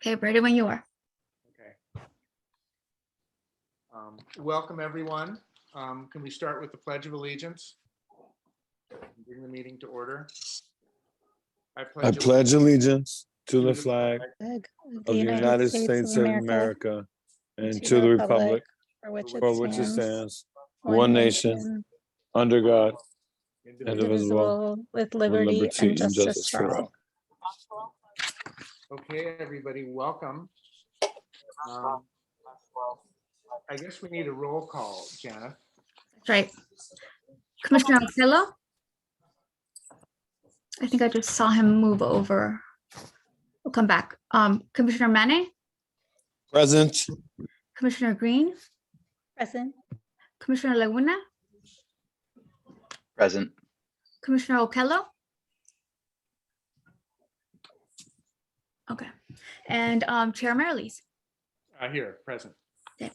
Okay, ready when you are. Okay. Welcome, everyone. Can we start with the Pledge of Allegiance? Bring the meeting to order. I pledge allegiance to the flag Of of the United States of America and to the republic for which it stands, one nation, under God, indivisible, with liberty and justice for all. Okay, everybody, welcome. I guess we need a roll call, Janet. That's right. Commissioner Ocello? I think I just saw him move over. We'll come back. Commissioner Mane? present. Commissioner Green? Present. Commissioner Laguna? Present. Commissioner Ocello? Okay. And Chair Marilees? Here, present. Okay.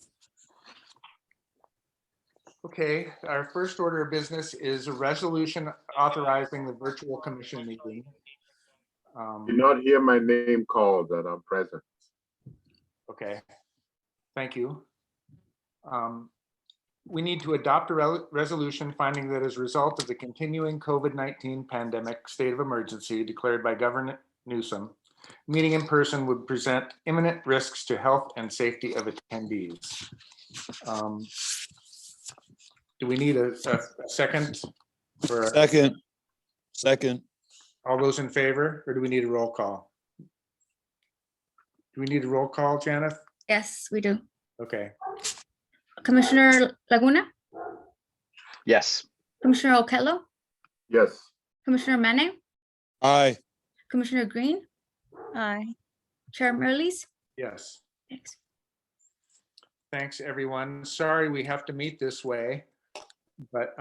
Okay, our first order of business is a resolution authorizing the virtual commission meeting. Do not hear my name called that I'm present. Okay, thank you. We need to adopt a resolution finding that as a result of the continuing COVID-19 pandemic state of emergency declared by Governor Newsom, meeting in person would present imminent risks to health and safety of attendees. Do we need a second? For Second. all those in favor, or do we need a roll call? Do we need a roll call, Janet? Yes, we do. Okay, Commissioner Laguna? Yes. Commissioner Ocello? Yes, Commissioner Mane? Aye. Commissioner Green? Aye. Chair Marilees? yes. Thanks. Thanks, everyone. Sorry we have to meet this way, but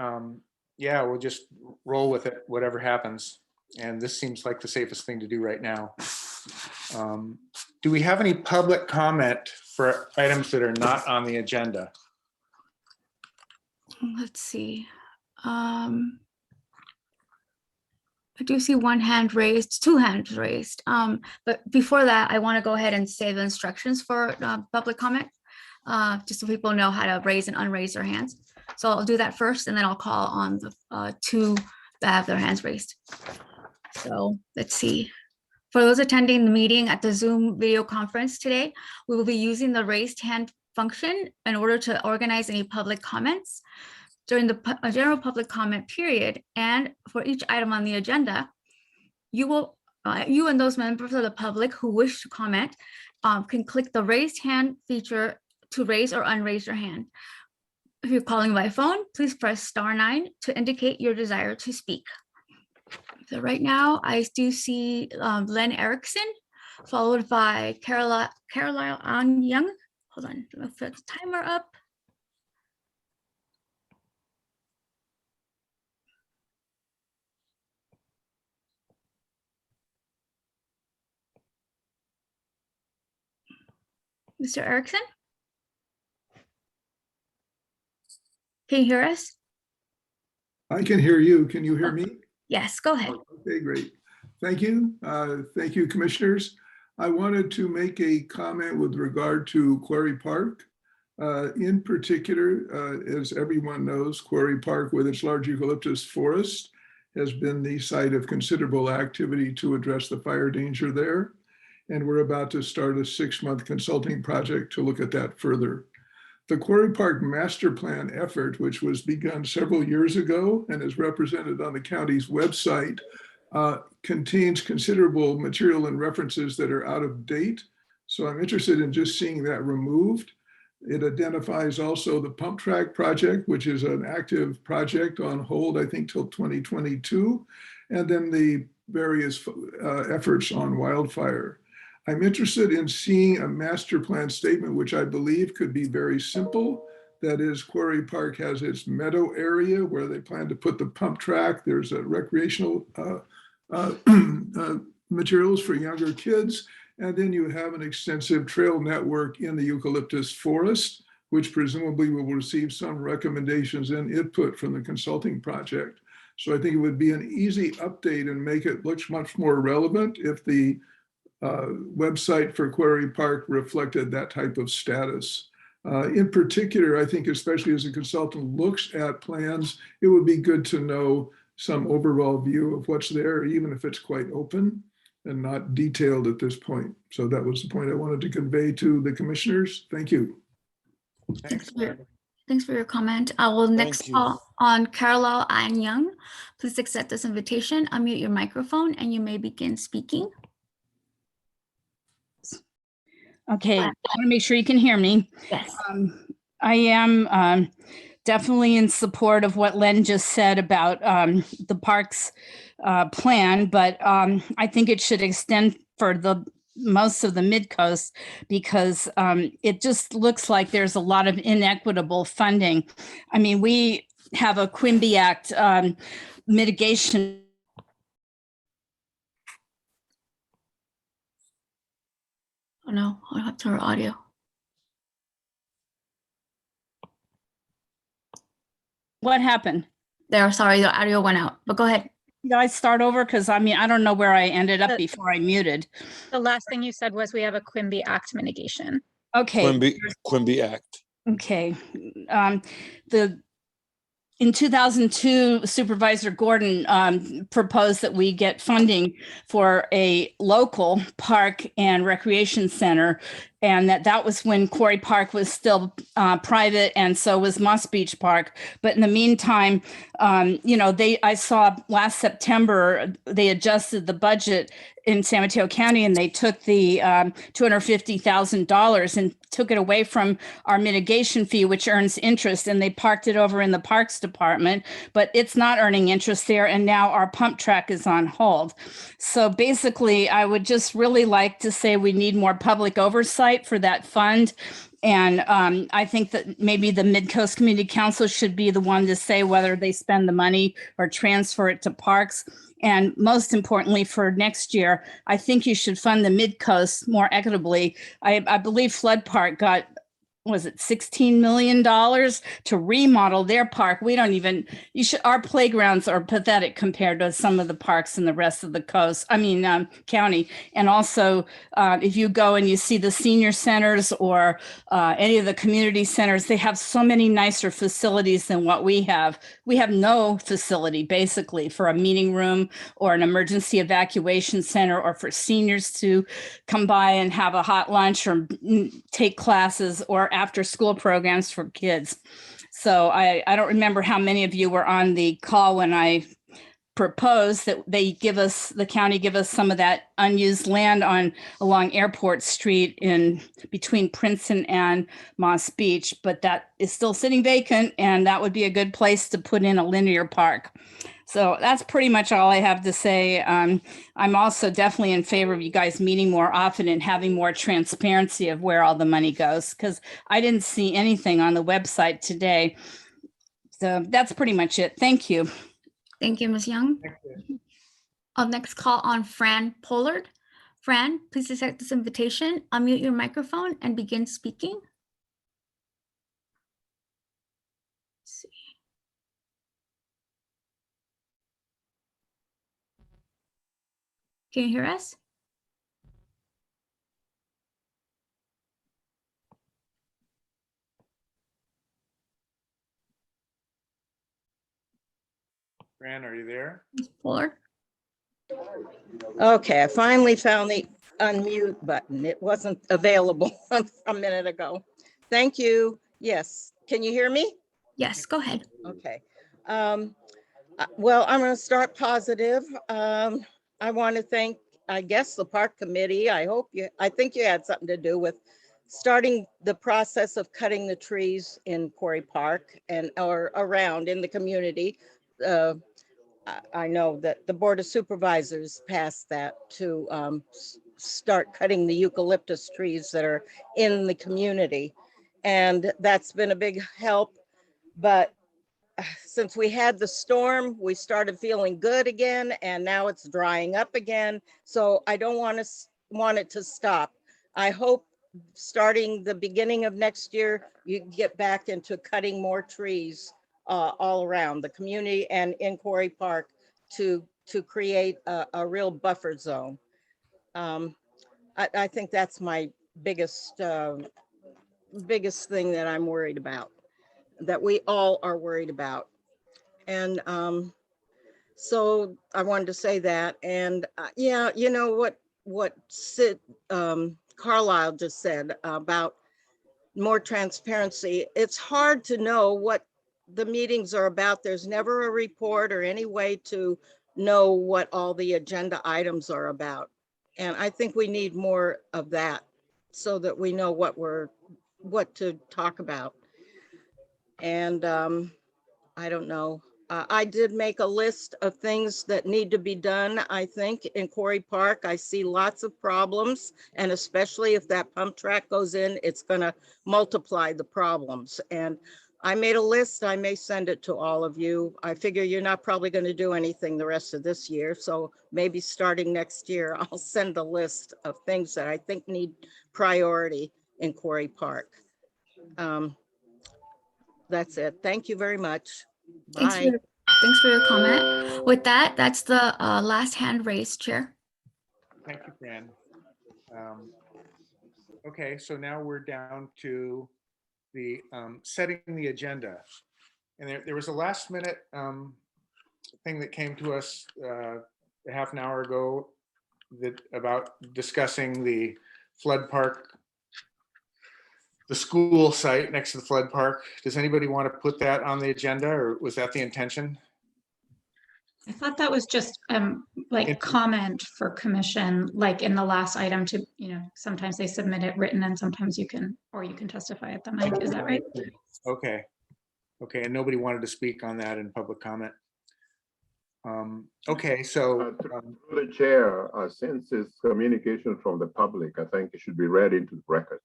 yeah, we'll just roll with it, whatever happens. And this seems like the safest thing to do right now. Do we have any public comment for items that are not on the agenda? Let's see. I do see one hand raised, two hands raised. But before that, I want to go ahead and say the instructions for public comment, just so people know how to raise and unraise their hands. So I'll do that first, and then I'll call on the two that have their hands raised. So let's see. For those attending the meeting at the Zoom video conference today, we will be using the raised hand function in order to organize any public comments during the general public comment period. And for each item on the agenda, you and those members of the public who wish to comment can click the raised hand feature to raise or unraise your hand. If you're calling by phone, please press *9 to indicate your desire to speak. So right now, I do see Len Erickson, followed by Caroline Young. Hold on, let me put the timer up. Mr. Erickson? Can you hear us? I can hear you. Can you hear me? Yes, go ahead. Okay, great. Thank you. Thank you, commissioners. I wanted to make a comment with regard to Quarry Park. In particular, as everyone knows, Quarry Park with its large eucalyptus forest has been the site of considerable activity to address the fire danger there. And we're about to start a 6-month consulting project to look at that further. The Quarry Park Master Plan effort, which was begun several years ago and is represented on the county's website, contains considerable material and references that are out of date. So I'm interested in just seeing that removed. It identifies also the pump track project, which is an active project on hold, I think, till 2022, and then the various efforts on wildfire. I'm interested in seeing a master plan statement, which I believe could be very simple. That is, Quarry Park has its meadow area where they plan to put the pump track. There's a recreational materials for younger kids. And then you have an extensive trail network in the eucalyptus forest, which presumably will receive some recommendations and input from the consulting project. So I think it would be an easy update and make it look much more relevant if the website for Quarry Park reflected that type of status. In particular, I think especially as a consultant looks at plans, it would be good to know some overall view of what's there, even if it's quite open and not detailed at this point. So that was the point I wanted to convey to the commissioners. Thank you. Thanks for your comment. I will next you. call on Carol Ann Young. Please accept this invitation, unmute your microphone, and you may begin speaking. Okay, I want to make sure you can hear me. Yes. I am definitely in support of what Len just said about the parks plan, but I think it should extend for the most of the mid-coast because it just looks like there's a lot of inequitable funding. I mean, we have a Quimby Act mitigation. Oh no, I have to her audio. What happened? There, sorry, the audio went out, but go ahead. Did I start over? Because I mean, I don't know where I ended up before I muted. The last thing you said was we have a Quimby Act mitigation. Okay. Quimby Act. Okay. In 2002, Supervisor Gordon proposed that we get funding for a local park and recreation center, and that was when Quarry Park was still private, and so was Moss Beach Park. But in the meantime, I saw last September they adjusted the budget in San Mateo County, and they took the $250,000 and took it away from our mitigation fee, which earns interest, and they parked it over in the Parks Department, but it's not earning interest there, and now our pump track is on hold. So basically, I would just really like to say we need more public oversight for that fund. And I think that maybe the Mid-Coast Community Council should be the one to say whether they spend the money or transfer it to parks. And most importantly, for next year, I think you should fund the Mid-Coast more equitably. I believe Flood Park got, was it $16 million to remodel their park? We don't even, our playgrounds are pathetic compared to some of the parks in the rest of the county. And also, if you go and you see the senior centers or any of the community centers, they have so many nicer facilities than what we have. We have no facility basically for a meeting room or an emergency evacuation center or for seniors to come by and have a hot lunch or take classes or after school programs for kids. So I don't remember how many of you were on the call when I proposed that the county give us some of that unused land along Airport Street in between Princeton and Moss Beach, but that is still sitting vacant, and that would be a good place to put in a linear park. So that's pretty much all I have to say. I'm also definitely in favor of you guys meeting more often and having more transparency of where all the money goes, because I didn't see anything on the website today. So that's pretty much it. Thank you. Thank you, Ms. Young. I'll next call on Fran Pollard. Fran, please accept this invitation, unmute your microphone and begin speaking. Let's see. Can you hear us? Fran, are you there? Ms. Pollard? Okay, I finally found the unmute button. It wasn't available a minute ago. Thank you. Yes. Can you hear me? Yes, go ahead. Okay. Well, I'm going to start positive. I want to thank, I guess, the park committee. I think you had something to do with starting the process of cutting the trees in Quarry Park or around in the community. I know that the Board of Supervisors passed that to start cutting the eucalyptus trees that are in the community. And that's been a big help. But since we had the storm, we started feeling good again, and now it's drying up again. So I don't want it to stop. I hope starting the beginning of next year, you get back into cutting more trees all around the community and in Quarry Park to create a real buffer zone. I think that's my biggest biggest thing that I'm worried about, that we all are worried about. And so I wanted to say that. And yeah, you know what Sid Carlisle just said about more transparency. It's hard to know what the meetings are about. There's never a report or any way to know what all the agenda items are about. And I think we need more of that so that we know what to talk about. And I don't know. I did make a list of things that need to be done. I think in Quarry Park, I see lots of problems, and especially if that pump track goes in, it's gonna multiply the problems. And I made a list. I may send it to all of you. I figure you're not probably gonna do anything the rest of this year. So maybe starting next year, I'll send a list of things that I think need priority in Quarry Park. That's it. Thank you very much. Thanks Bye. thanks for your comment. With that, that's the last hand raised, Chair. Thank you, Fran. Okay, so now we're down to the setting the agenda. And there was a last minute thing that came to us a half an hour ago that about discussing the flood park, the school site next to the flood park. Does anybody want to put that on the agenda, or was that the intention? I thought that was just like comment for commission, like in the last item to, sometimes they submit it written and sometimes you can testify at the mic. Is that right? Okay. Okay, and nobody wanted to speak on that in public comment. Okay, so Through the chair, since it's communication from the public, I think it should be read into the record.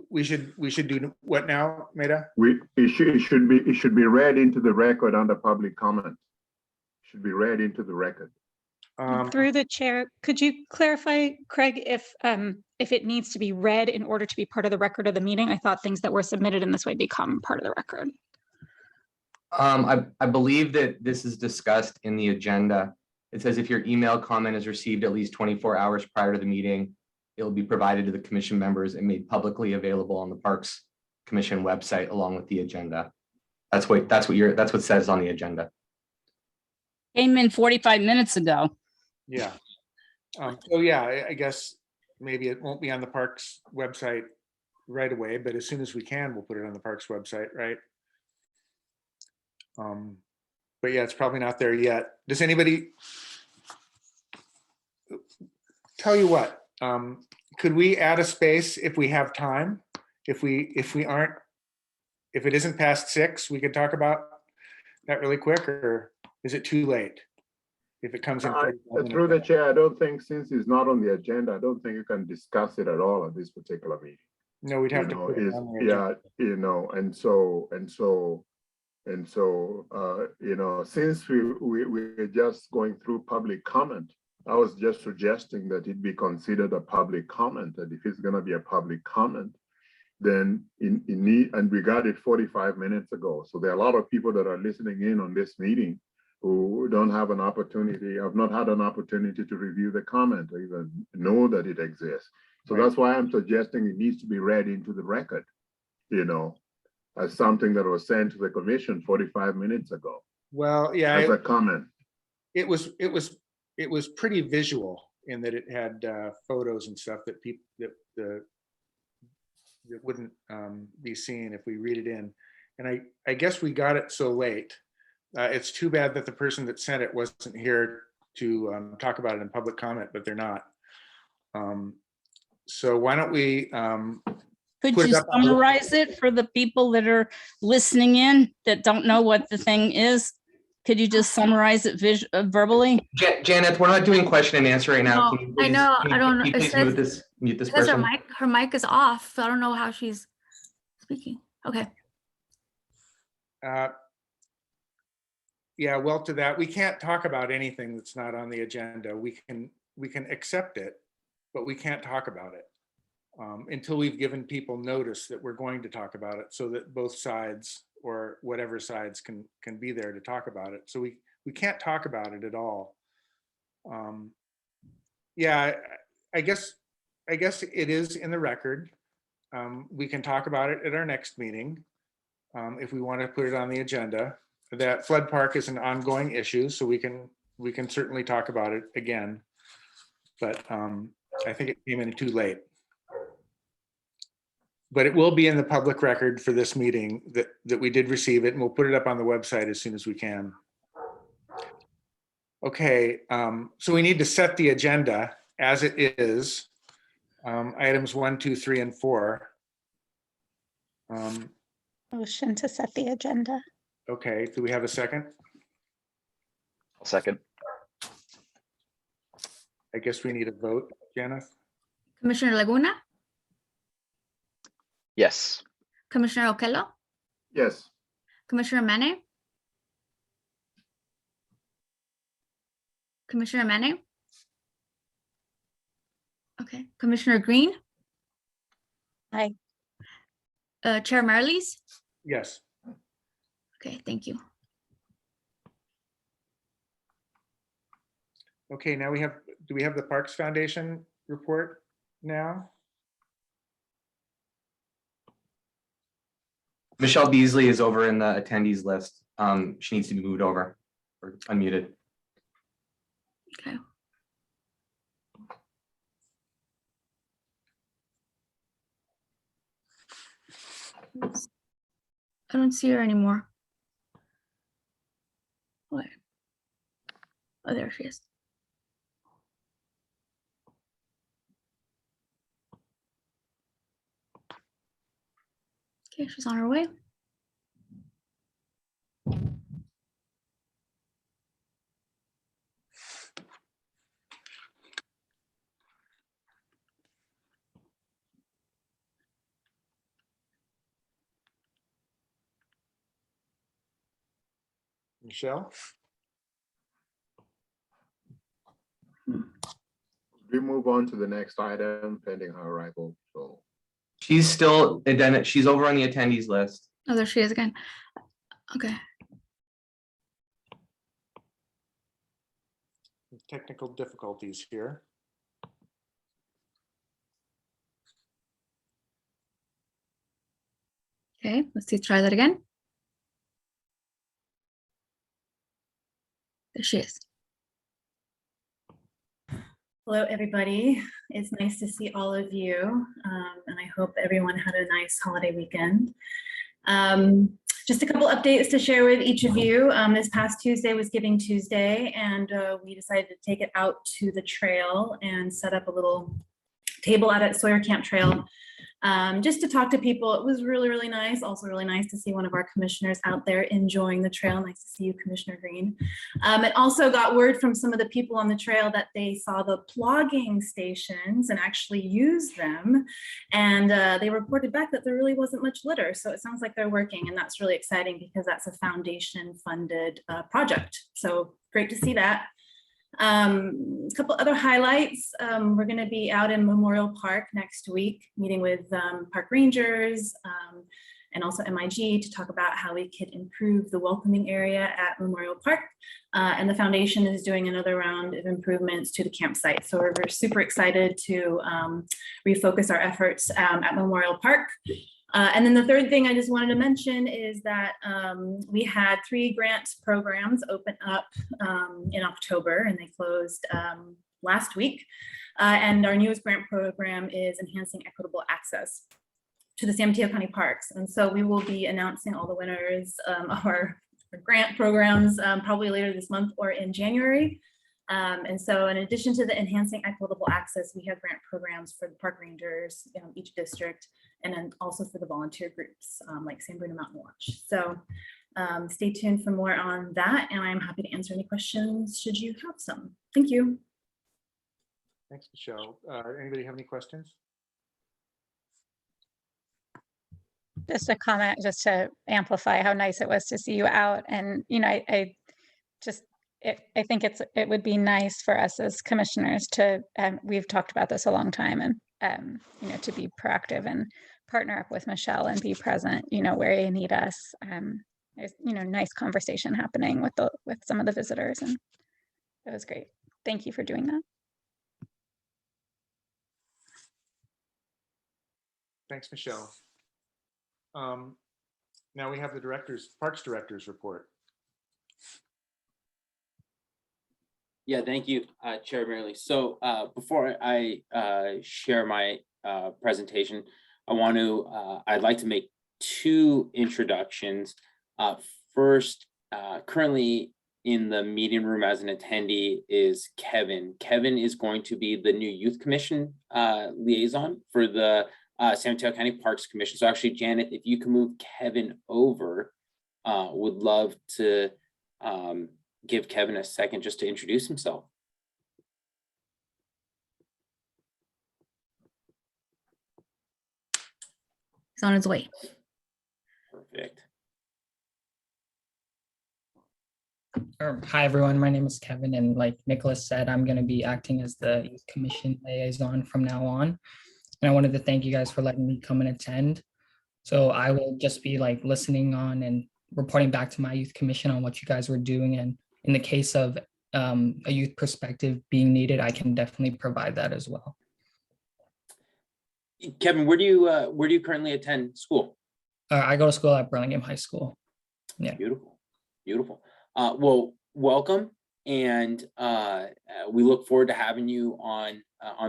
we should do what now, Meta? It should be read into the record under public comment. Should be read into the record. Through the chair, could you clarify, Craig, if it needs to be read in order to be part of the record of the meeting? I thought things that were submitted in this way become part of the record. I believe that this is discussed in the agenda. It says if your email comment is received at least 24 hours prior to the meeting, it will be provided to the commission members and made publicly available on the Parks Commission website along with the agenda. That's what says on the agenda. Came in 45 minutes ago. Yeah. So yeah, I guess maybe it won't be on the Parks website right away, but as soon as we can, we'll put it on the Parks website, right? But yeah, it's probably not there yet. Does anybody, tell you what, could we add a space if we have time? If it isn't past 6, we could talk about that really quick, or is it too late? If it comes in through the chair, I don't think, since it's not on the agenda, I don't think you can discuss it at all at this particular meeting. No, we'd have to put it on the agenda. Since we're just going through public comment, I was just suggesting that it be considered a public comment, and if it's going to be a public comment, then and we got it 45 minutes ago. So there are a lot of people that are listening in on this meeting who don't have an opportunity, have not had an opportunity to review the comment or even know that it exists. So That's why I'm suggesting it needs to be read into the record, as something that was sent to the commission 45 minutes ago. Well, yeah, as a comment. It was pretty visual in that it had photos and stuff that people that wouldn't be seen if we read it in. And I guess we got it so late. It's too bad that the person that sent it wasn't here to talk about it in public comment, but they're not. So why don't we could you summarize it for the people that are listening in that don't know what the thing is? Could you just summarize it verbally? Janet, we're not doing question and answer right now. No, I know. I don't know. Can you please mute this person? Her mic is off, so I don't know how she's speaking. Okay. Yeah, well, to that, we can't talk about anything that's not on the agenda. We can accept it, but we can't talk about it until we've given people notice that we're going to talk about it, so that both sides or whatever sides can be there to talk about it. So we can't talk about it at all. Yeah, I guess it is in the record. We can talk about it at our next meeting. If we want to put it on the agenda. That flood park is an ongoing issue, so we can certainly talk about it again. But I think it came in too late. But it will be in the public record for this meeting that we did receive it, and we'll put it up on the website as soon as we can. Okay, so we need to set the agenda as it is. Items 1, 2, 3, and 4. Motion to set the agenda. Okay, do we have a second? I'll second. I guess we need a vote, Janice. Commissioner Laguna, Yes. Commissioner Okello, Yes, Commissioner Mane, Commissioner Mane. Okay, Commissioner Green, Aye. Chair Marlies. Yes. Okay, thank you. Okay, now do we have the Parks Foundation report now? Michelle Beasley is over in the attendees list. She needs to be moved over or unmuted. Okay. I don't see her anymore. What? Oh, there she is. Okay, she's on her way. Michelle? we move on to the next item pending her arrival. So She's still she's over on the attendees list. Oh, there she is again. Okay. Technical difficulties here. Okay, try that again. There she is. Hello, everybody. It's nice to see all of you, and I hope everyone had a nice holiday weekend. Just a couple updates to share with each of you. This past Tuesday was Giving Tuesday, and we decided to take it out to the trail and set up a little table out at Sawyer Camp Trail just to talk to people. It was really, really nice. Also really nice to see one of our commissioners out there enjoying the trail. Nice to see you, Commissioner Green. It also got word from some of the people on the trail that they saw the plogging stations and actually used them. And they reported back that there really wasn't much litter. So it sounds like they're working, and that's really exciting because that's a foundation funded project. So great to see that. A couple other highlights. We're going to be out in Memorial Park next week, meeting with park rangers and also MIG to talk about how we could improve the welcoming area at Memorial Park. And the foundation is doing another round of improvements to the campsite. So we're super excited to refocus our efforts at Memorial Park. And then the third thing I just wanted to mention is that we had 3 grant programs open up in October, and they closed last week. And our newest grant program is Enhancing Equitable Access to the San Mateo County Parks. And so we will be announcing all the winners of our grant programs probably later this month or in January. And so in addition to the Enhancing Equitable Access, we have grant programs for the park rangers, each district, and then also for the volunteer groups like San Bruno Mountain Watch. So stay tuned for more on that, and I'm happy to answer any questions should you have some. Thank you. Thanks, Michelle. Anybody have any questions? Just a comment, just to amplify how nice it was to see you out. And, I think it would be nice for us as commissioners to, we've talked about this a long time, and, to be proactive and partner up with Michelle and be present, where you need us. There's, nice conversation happening with some of the visitors, and it was great. Thank you for doing that. Thanks, Michelle. Now we have the Parks Director's report. Yeah, thank you, Chair Merrily. So before I share my presentation, I'd like to make two introductions. First, currently in the meeting room as an attendee is Kevin. Kevin is going to be the new Youth Commission liaison for the San Mateo County Parks Commission. So actually, Janet, if you can move Kevin over, would love to give Kevin a second just to introduce himself. He's on his way. Perfect. Hi, everyone. My name is Kevin, and like Nicholas said, I'm going to be acting as the Youth Commission liaison from now on. And I wanted to thank you guys for letting me come and attend. So I will just be like listening on and reporting back to my Youth Commission on what you guys were doing. And in the case of a youth perspective being needed, I can definitely provide that as well. Kevin, where do you currently attend school? I go to school at Burlingame High School. Yeah. Beautiful, beautiful. Well, welcome, and we look forward to having you on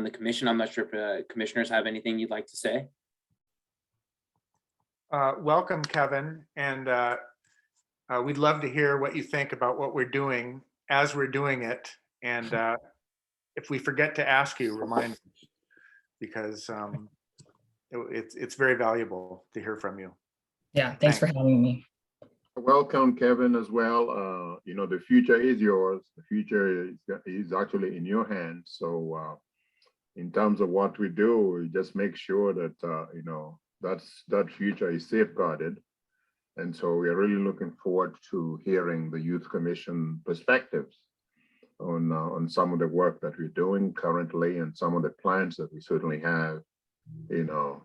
the commission. I'm not sure if commissioners have anything you'd like to say. Welcome, Kevin, and we'd love to hear what you think about what we're doing as we're doing it. And if we forget to ask you, remind us, because it's very valuable to hear from you. Yeah, thanks for having me. Welcome, Kevin, as well. You know, the future is yours. The future is actually in your hands. So in terms of what we do, we just make sure that, you know, that future is safeguarded. And so we are really looking forward to hearing the Youth Commission perspectives on some of the work that we're doing currently and some of the plans that we certainly have, you know,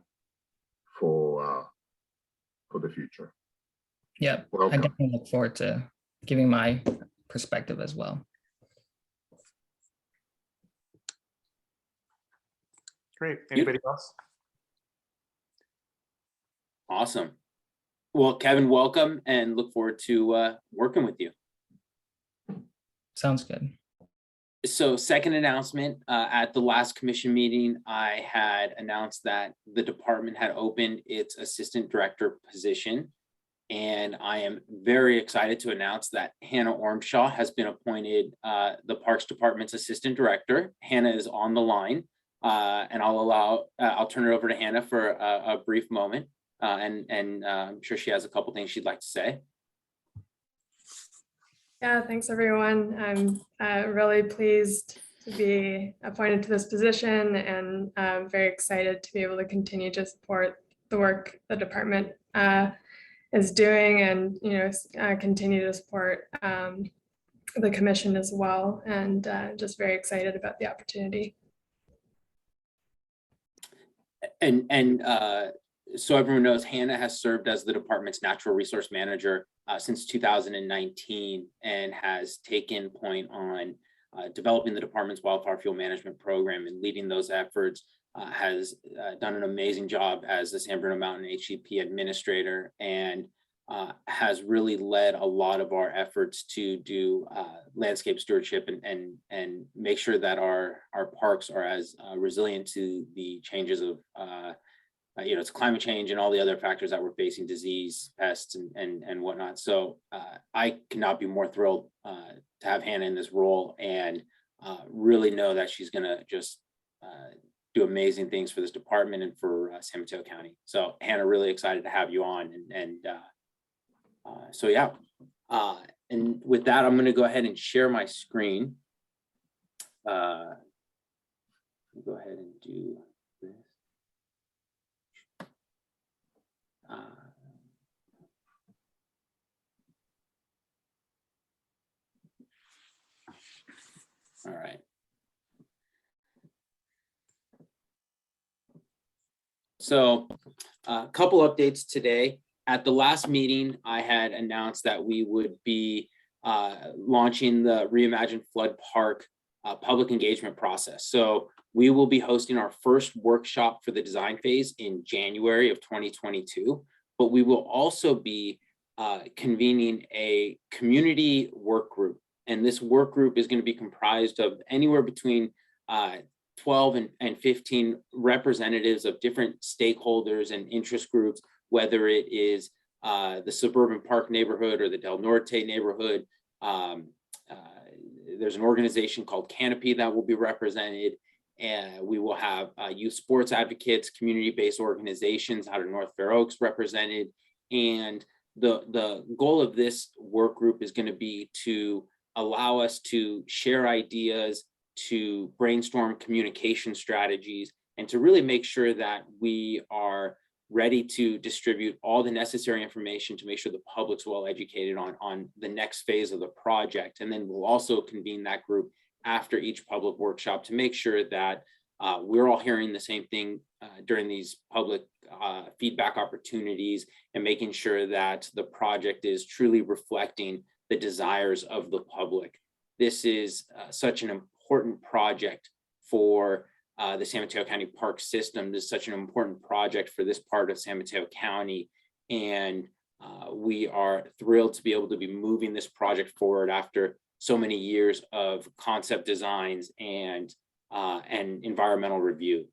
for the future. Yeah, Welcome. I definitely look forward to giving my perspective as well. Great. Anybody else? Awesome. Well, Kevin, welcome, and look forward to working with you. Sounds good. So second announcement, at the last commission meeting, I had announced that the department had opened its assistant director position. And I am very excited to announce that Hannah Ormshaw has been appointed the Parks Department's assistant director. Hannah is on the line, and I'll turn it over to Hannah for a brief moment. And I'm sure she has a couple things she'd like to say. Yeah, thanks everyone. I'm really pleased to be appointed to this position, and I'm very excited to be able to continue to support the work the department is doing, and continue to support the commission as well. And just very excited about the opportunity. And so everyone knows, Hannah has served as the department's natural resource manager since 2019 and has taken point on developing the department's wildfire fuel management program and leading those efforts. Has done an amazing job as the San Bruno Mountain HCP administrator, and has really led a lot of our efforts to do landscape stewardship and make sure that our parks are as resilient to the changes of it's climate change and all the other factors that we're facing, disease, pests, and whatnot. So I cannot be more thrilled to have Hannah in this role, and really know that she's gonna just do amazing things for this department and for San Mateo County. So Hannah, really excited to have you on, so yeah. And with that, I'm gonna go ahead and share my screen. Go ahead and do this. All right. So a couple updates today. At the last meeting, I had announced that we would be launching the Reimagine Flood Park public engagement process. So we will be hosting our first workshop for the design phase in January of 2022, but we will also be convening a community work group. And this work group is going to be comprised of anywhere between 12 and 15 representatives of different stakeholders and interest groups, whether it is the suburban park neighborhood or the Del Norte neighborhood. There's an organization called Canopy that will be represented, and we will have youth sports advocates, community-based organizations out of North Fair Oaks represented. And the goal of this work group is going to be to allow us to share ideas, to brainstorm communication strategies, and to really make sure that we are ready to distribute all the necessary information to make sure the public's well educated on the next phase of the project. And then we'll also convene that group after each public workshop to make sure that we're all hearing the same thing during these public feedback opportunities, and making sure that the project is truly reflecting the desires of the public. This is such an important project for the San Mateo County Park System. This is such an important project for this part of San Mateo County. And we are thrilled to be able to be moving this project forward after so many years of concept designs and environmental review.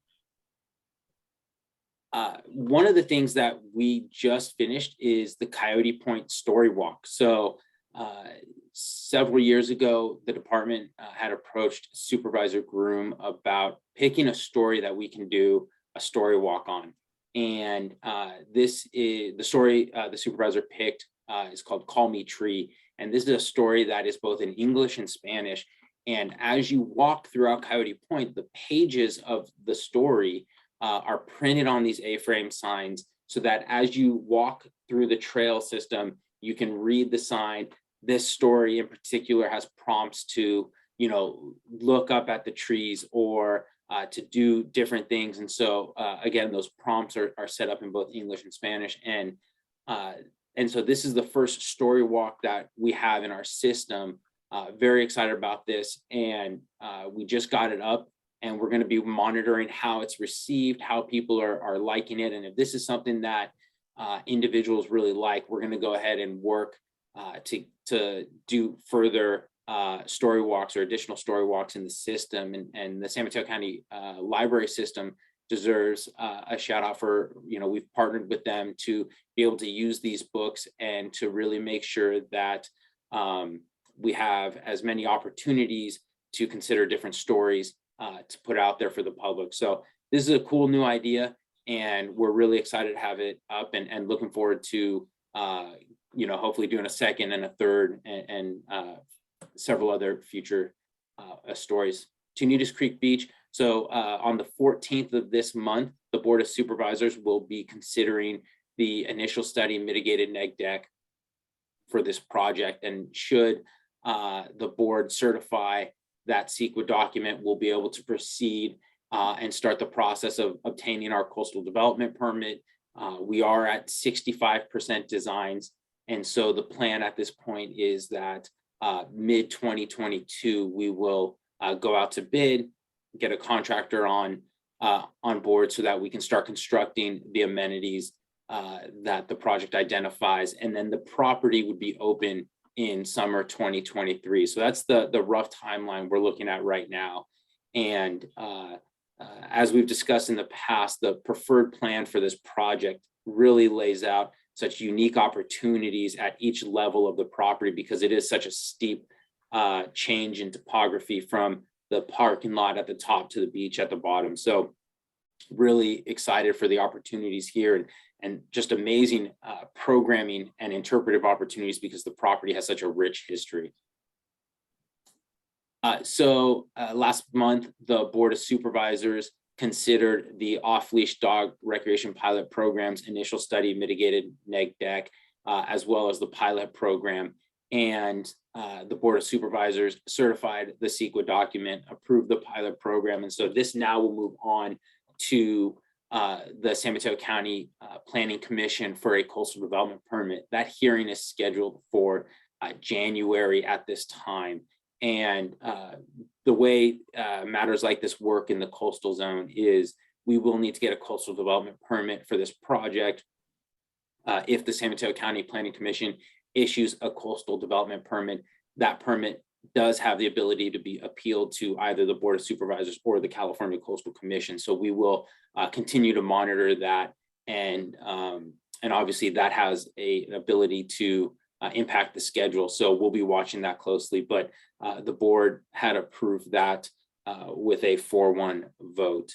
One of the things that we just finished is the Coyote Point Story Walk. So several years ago, the department had approached Supervisor Groom about picking a story that we can do a story walk on. And this is the story the supervisor picked is called Call Me Tree. And this is a story that is both in English and Spanish. And as you walk throughout Coyote Point, the pages of the story are printed on these A-frame signs, so that as you walk through the trail system, you can read the sign. This story in particular has prompts to, look up at the trees or to do different things. And so again, those prompts are set up in both English and Spanish. And so this is the first story walk that we have in our system. Very excited about this. And we just got it up, and we're going to be monitoring how it's received, how people are liking it. And if this is something that individuals really like, we're going to go ahead and work to do further story walks or additional story walks in the system. And the San Mateo County library system deserves a shout out for, we've partnered with them to be able to use these books and to really make sure that we have as many opportunities to consider different stories to put out there for the public. So this is a cool new idea, and we're really excited to have it up, and looking forward to hopefully doing a second and a third and several other future stories. Tunitas Creek Beach. So on the 14th of this month, the Board of Supervisors will be considering the initial study mitigated neg deck for this project. And should the board certify that CEQA document, we'll be able to proceed and start the process of obtaining our coastal development permit. We are at 65% designs. And so the plan at this point is that mid-2022, we will go out to bid, get a contractor on board so that we can start constructing the amenities that the project identifies. And then the property would be open in summer 2023. So that's the rough timeline we're looking at right now. And as we've discussed in the past, the preferred plan for this project really lays out such unique opportunities at each level of the property, because it is such a steep change in topography from the parking lot at the top to the beach at the bottom. So really excited for the opportunities here, and just amazing programming and interpretive opportunities because the property has such a rich history. So last month, the Board of Supervisors considered the off-leash dog recreation pilot program's initial study mitigated neg deck, as well as the pilot program. And the Board of Supervisors certified the CEQA document, approved the pilot program. And so this now will move on to the San Mateo County Planning Commission for a coastal development permit. That hearing is scheduled for January at this time. And the way matters like this work in the coastal zone is we will need to get a coastal development permit for this project. If the San Mateo County Planning Commission issues a coastal development permit, that permit does have the ability to be appealed to either the Board of Supervisors or the California Coastal Commission. So we will continue to monitor that, and obviously that has an ability to impact the schedule. So we'll be watching that closely. But the board had approved that with a 4-1 vote.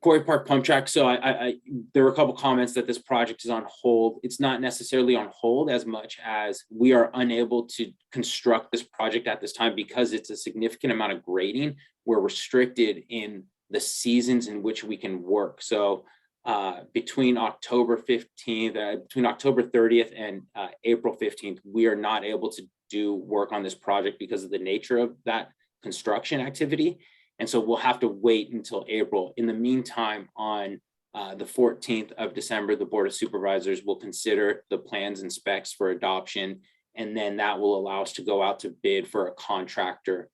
Quarry Park pump track. So there were a couple comments that this project is on hold. It's not necessarily on hold as much as we are unable to construct this project at this time because it's a significant amount of grading. We're restricted in the seasons in which we can work. So between October 15th, between October 30th and April 15th, we are not able to do work on this project because of the nature of that construction activity. And so we'll have to wait until April. In the meantime, on the 14th of December, the Board of Supervisors will consider the plans and specs for adoption. And then that will allow us to go out to bid for a contractor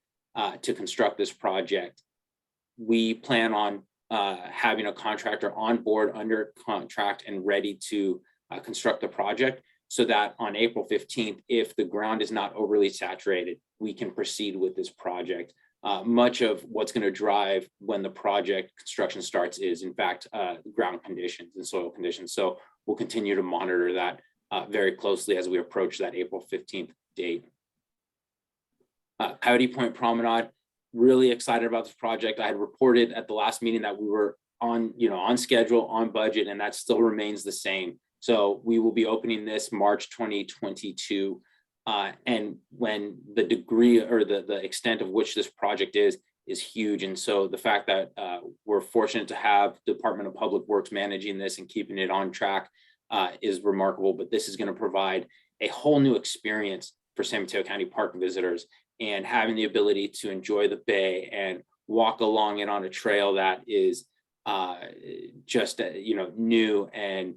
to construct this project. We plan on having a contractor on board under contract and ready to construct the project so that on April 15th, if the ground is not overly saturated, we can proceed with this project. Much of what's going to drive when the project construction starts is, in fact, ground conditions and soil conditions. So we'll continue to monitor that very closely as we approach that April 15th date. Coyote Point Promenade, really excited about this project. I had reported at the last meeting that we were on schedule, on budget, and that still remains the same. So we will be opening this March 2022. And when the degree or the extent of which this project is huge. And so the fact that we're fortunate to have the Department of Public Works managing this and keeping it on track is remarkable. But this is going to provide a whole new experience for San Mateo County Park visitors, and having the ability to enjoy the bay and walk along it on a trail that is just new and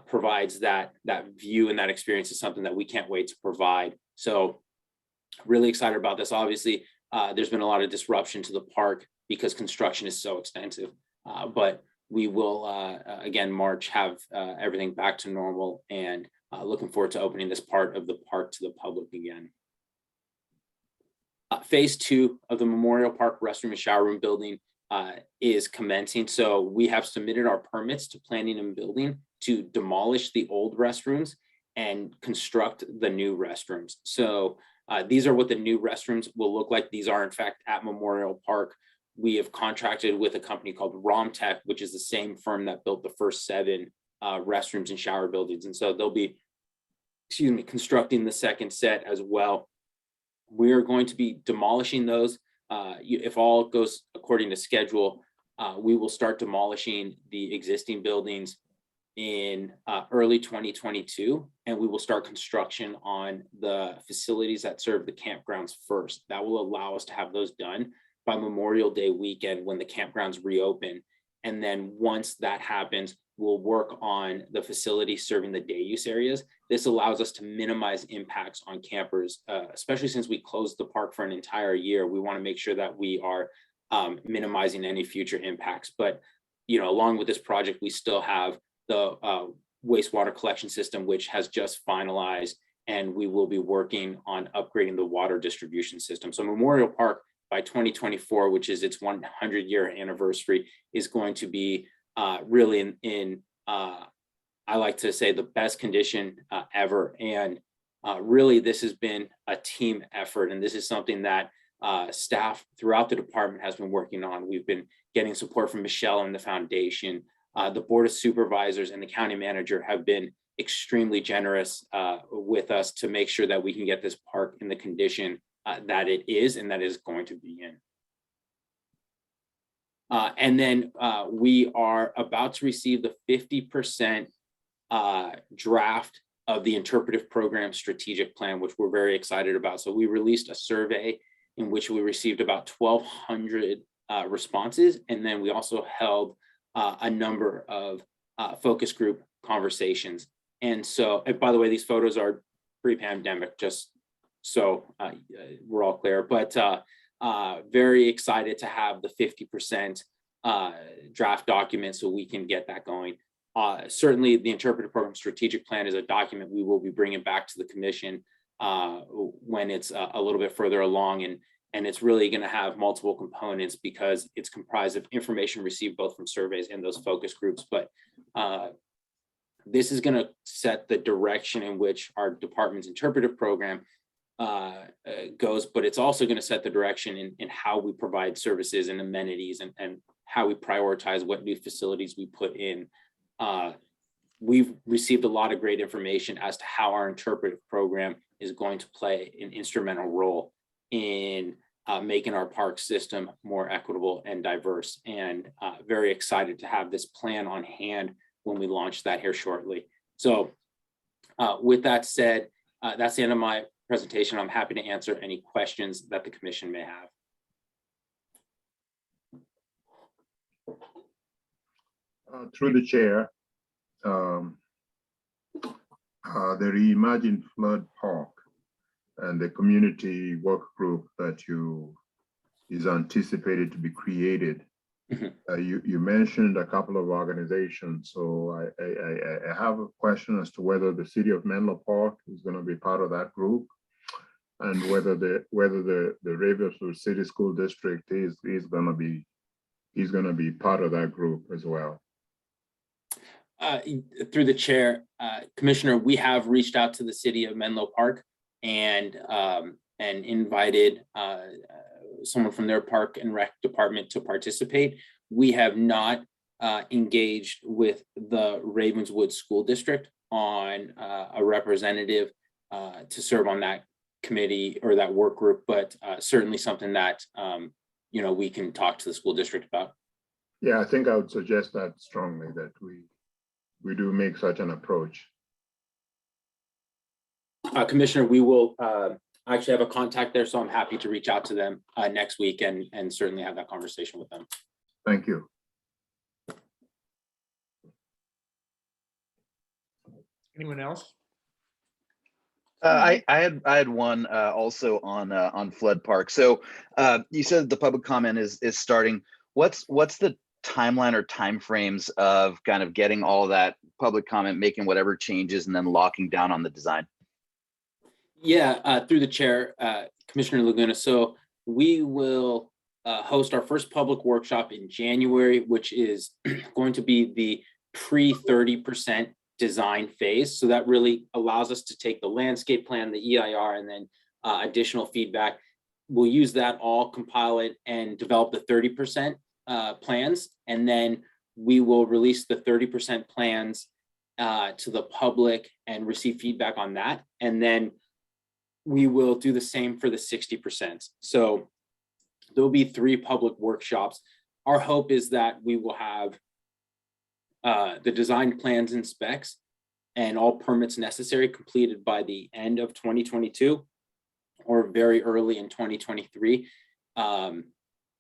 provides that view and that experience is something that we can't wait to provide. So really excited about this. Obviously, there's been a lot of disruption to the park because construction is so extensive, but we will, again, March, have everything back to normal, and looking forward to opening this part of the park to the public again. Phase 2 of the Memorial Park restroom and shower room building is commencing. So we have submitted our permits to planning and building to demolish the old restrooms and construct the new restrooms. So these are what the new restrooms will look like. These are in fact at Memorial Park. We have contracted with a company called Romtech, which is the same firm that built the first 7 restrooms and shower buildings. And so they'll be, constructing the second set as well. We are going to be demolishing those. If all goes according to schedule, we will start demolishing the existing buildings in early 2022, and we will start construction on the facilities that serve the campgrounds first. That will allow us to have those done by Memorial Day weekend when the campgrounds reopen. And then once that happens, we'll work on the facility serving the day use areas. This allows us to minimize impacts on campers, especially since we closed the park for an entire year. We want to make sure that we are minimizing any future impacts. But along with this project, we still have the wastewater collection system, which has just finalized, and we will be working on upgrading the water distribution system. So Memorial Park by 2024, which is its 100-year anniversary, is going to be really in I like to say, the best condition ever. And really, this has been a team effort, and this is something that staff throughout the department has been working on. We've been getting support from Michelle and the foundation. The Board of Supervisors and the county manager have been extremely generous with us to make sure that we can get this park in the condition that it is and that it is going to be in. And then we are about to receive the 50% draft of the Interpretive Program Strategic Plan, which we're very excited about. So we released a survey in which we received about 1,200 responses. And then we also held a number of focus group conversations. And so, and by the way, these photos are pre-pandemic, just So we're all clear, but very excited to have the 50% draft document so we can get that going. Certainly the interpretive program strategic plan is a document we will be bringing back to the commission when it's a little bit further along, and it's really going to have multiple components because it's comprised of information received both from surveys and those focus groups. But this is going to set the direction in which our department's interpretive program goes, but it's also going to set the direction in how we provide services and amenities and how we prioritize what new facilities we put in. We've received a lot of great information as to how our interpretive program is going to play an instrumental role in making our park system more equitable and diverse, and very excited to have this plan on hand when we launch that here shortly. So with that said, that's the end of my presentation. I'm happy to answer any questions that the commission may have. Through the chair, the Reimagine Flood Park and the community work group that is anticipated to be created. You mentioned a couple of organizations, so I have a question as to whether the city of Menlo Park is going to be part of that group, and whether the Ravenswood City School District is going to be part of that group as well. Through the chair, Commissioner, we have reached out to the city of Menlo Park and invited someone from their park and rec department to participate. We have not engaged with the Ravenswood School District on a representative to serve on that committee or that work group, but certainly something that we can talk to the school district about. Yeah, I think I would suggest that strongly, that we do make such an approach. Commissioner, we will actually have a contact there, so I'm happy to reach out to them next week and certainly have that conversation with them. Thank you. Anyone else? I had one also on Flood Park. So you said the public comment is starting. What's the timeline or timeframes of kind of getting all that public comment, making whatever changes, and then locking down on the design? Yeah, through the chair, Commissioner Laguna. So we will host our first public workshop in January, which is going to be the pre-30% design phase. So that really allows us to take the landscape plan, the EIR, and then additional feedback. We'll use that all, compile it, and develop the 30% plans. And then we will release the 30% plans to the public and receive feedback on that. And then we will do the same for the 60%. So there'll be 3 public workshops. Our hope is that we will have the design plans and specs and all permits necessary completed by the end of 2022 or very early in 2023.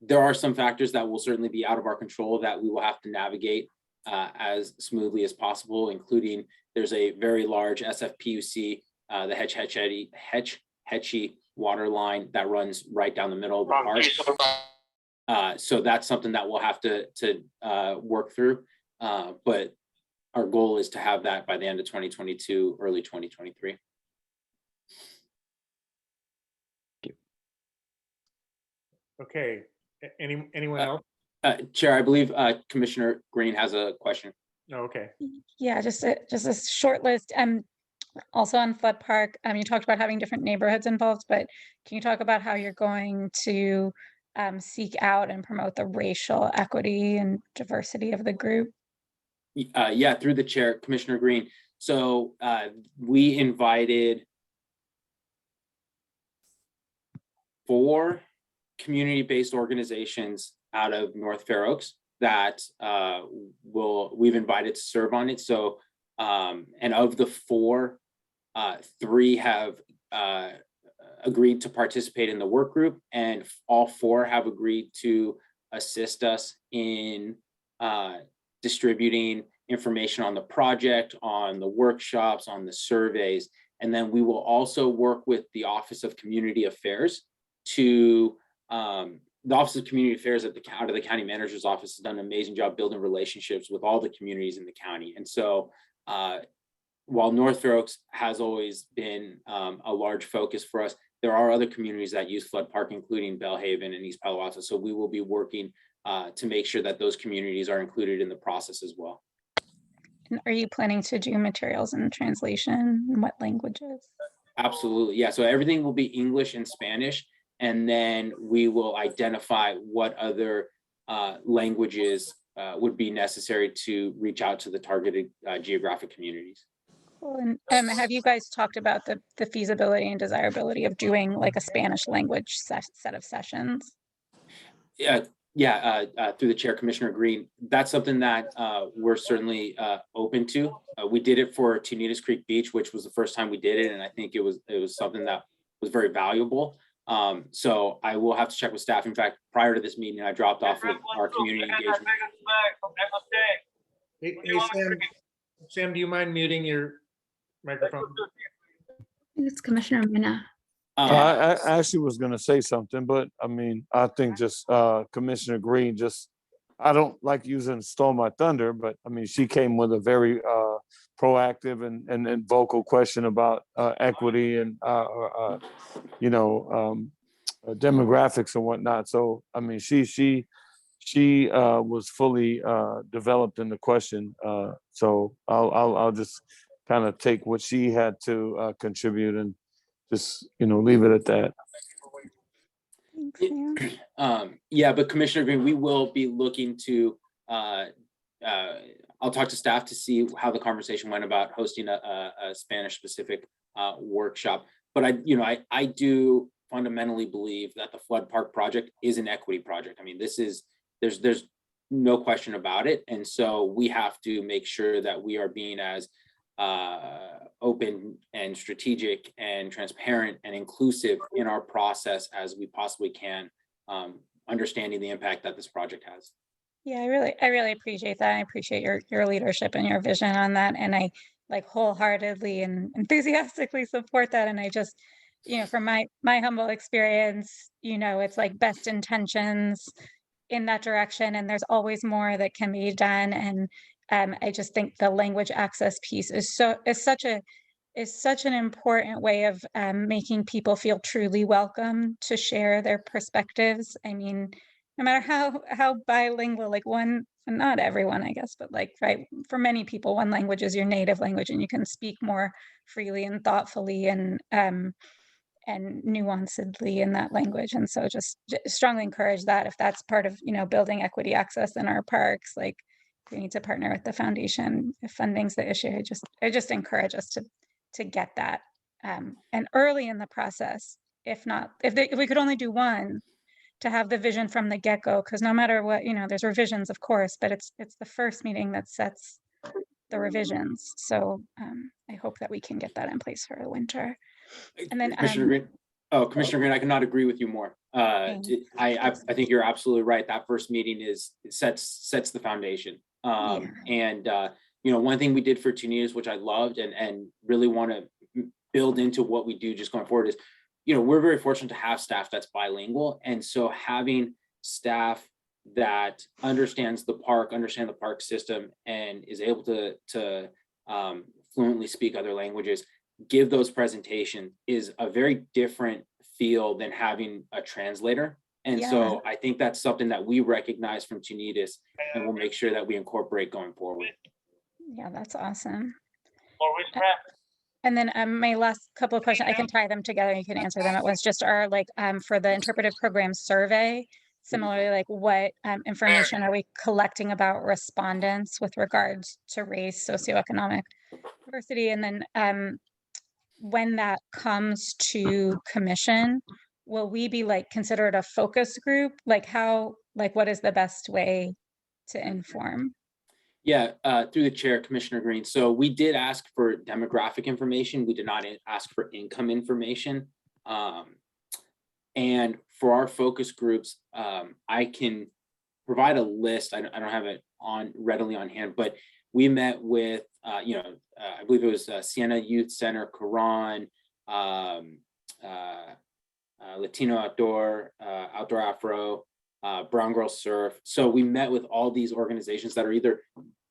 There are some factors that will certainly be out of our control that we will have to navigate as smoothly as possible, including there's a very large SFPUC, the Hetchy water line that runs right down the middle of the park. So that's something that we'll have to work through. But our goal is to have that by the end of 2022, early 2023. Okay, anyone else? Chair, I believe Commissioner Green has a question. Oh, okay. Yeah, just a short list. Also on Flood Park, you talked about having different neighborhoods involved, but can you talk about how you're going to seek out and promote the racial equity and diversity of the group? Yeah, through the chair, Commissioner Green. So we invited 4 community-based organizations out of North Fair Oaks that we've invited to serve on it. So and of the 4, 3 have agreed to participate in the work group, and all 4 have agreed to assist us in distributing information on the project, on the workshops, on the surveys. And then we will also work with the Office of Community Affairs to, the Office of Community Affairs out of the county manager's office has done an amazing job building relationships with all the communities in the county. And so while North Fair Oaks has always been a large focus for us, there are other communities that use Flood Park, including Bellhaven and East Palo Alto. So we will be working to make sure that those communities are included in the process as well. And are you planning to do materials in translation? In what languages? Absolutely, yeah. So everything will be English and Spanish, and then we will identify what other languages would be necessary to reach out to the targeted geographic communities. Cool. And have you guys talked about the feasibility and desirability of doing like a Spanish language set of sessions? Yeah, through the chair, Commissioner Green, that's something that we're certainly open to. We did it for Tunitas Creek Beach, which was the first time we did it, and I think it was something that was very valuable. So I will have to check with staff. In fact, prior to this meeting, I dropped off with our community engagement. Hey, Sam, do you mind muting your microphone? It's Commissioner Mina. I actually was going to say something, but I mean, I think just Commissioner Green, I don't like using stole my thunder, but I mean, she came with a very proactive and vocal question about equity and, demographics and whatnot. So, I mean, she was fully developed in the question. So I'll just kind of take what she had to contribute and just, leave it at that. Thanks, Yeah, but Commissioner Green, we will be looking to, I'll talk to staff to see how the conversation went about hosting a Spanish specific workshop. But I do fundamentally believe that the Flood Park project is an equity project. I mean, there's no question about it. And so we have to make sure that we are being as open and strategic and transparent and inclusive in our process as we possibly can, understanding the impact that this project has. Yeah, I really appreciate that. I appreciate your leadership and your vision on that. And I like wholeheartedly and enthusiastically support that. And I just, from my humble experience, it's like best intentions in that direction. And there's always more that can be done. And I just think the language access piece is such an important way of making people feel truly welcome to share their perspectives. I mean, no matter how bilingual, like not everyone, I guess, but like, right, for many people, one language is your native language, and you can speak more freely and thoughtfully and nuancedly in that language. And so just strongly encourage that if that's part of, building equity access in our parks, like we need to partner with the foundation. If funding's the issue, I just encourage us to get that. And early in the process, if we could only do one, to have the vision from the get-go, because no matter what, there's revisions, of course, but it's the first meeting that sets the revisions. So I hope that we can get that in place for the winter. And then Commissioner Green, I cannot agree with you more. I think you're absolutely right. That first meeting sets the foundation. And one thing we did for Tunitas, which I loved and really want to build into what we do just going forward, is we're very fortunate to have staff that's bilingual. And so having staff that understands the park system and is able to fluently speak other languages, give those presentations is a very different feel than having a translator. And so I think that's something that we recognize from Tunitas, and we'll make sure that we incorporate going forward. Yeah, that's awesome. And then my last couple of questions, I can tie them together. You can answer them at once. Just are like for the interpretive program survey, similarly, like what information are we collecting about respondents with regards to race, socioeconomic diversity? And then when that comes to commission, will we be like considered a focus group? Like what is the best way to inform? Yeah, through the chair, Commissioner Green. So we did ask for demographic information. We did not ask for income information. And for our focus groups, I can provide a list. I don't have it readily on hand, but we met with I believe it was Siena Youth Center, Quran, Latino Outdoor, Outdoor Afro, Brown Girl Surf. So we met with all these organizations that are either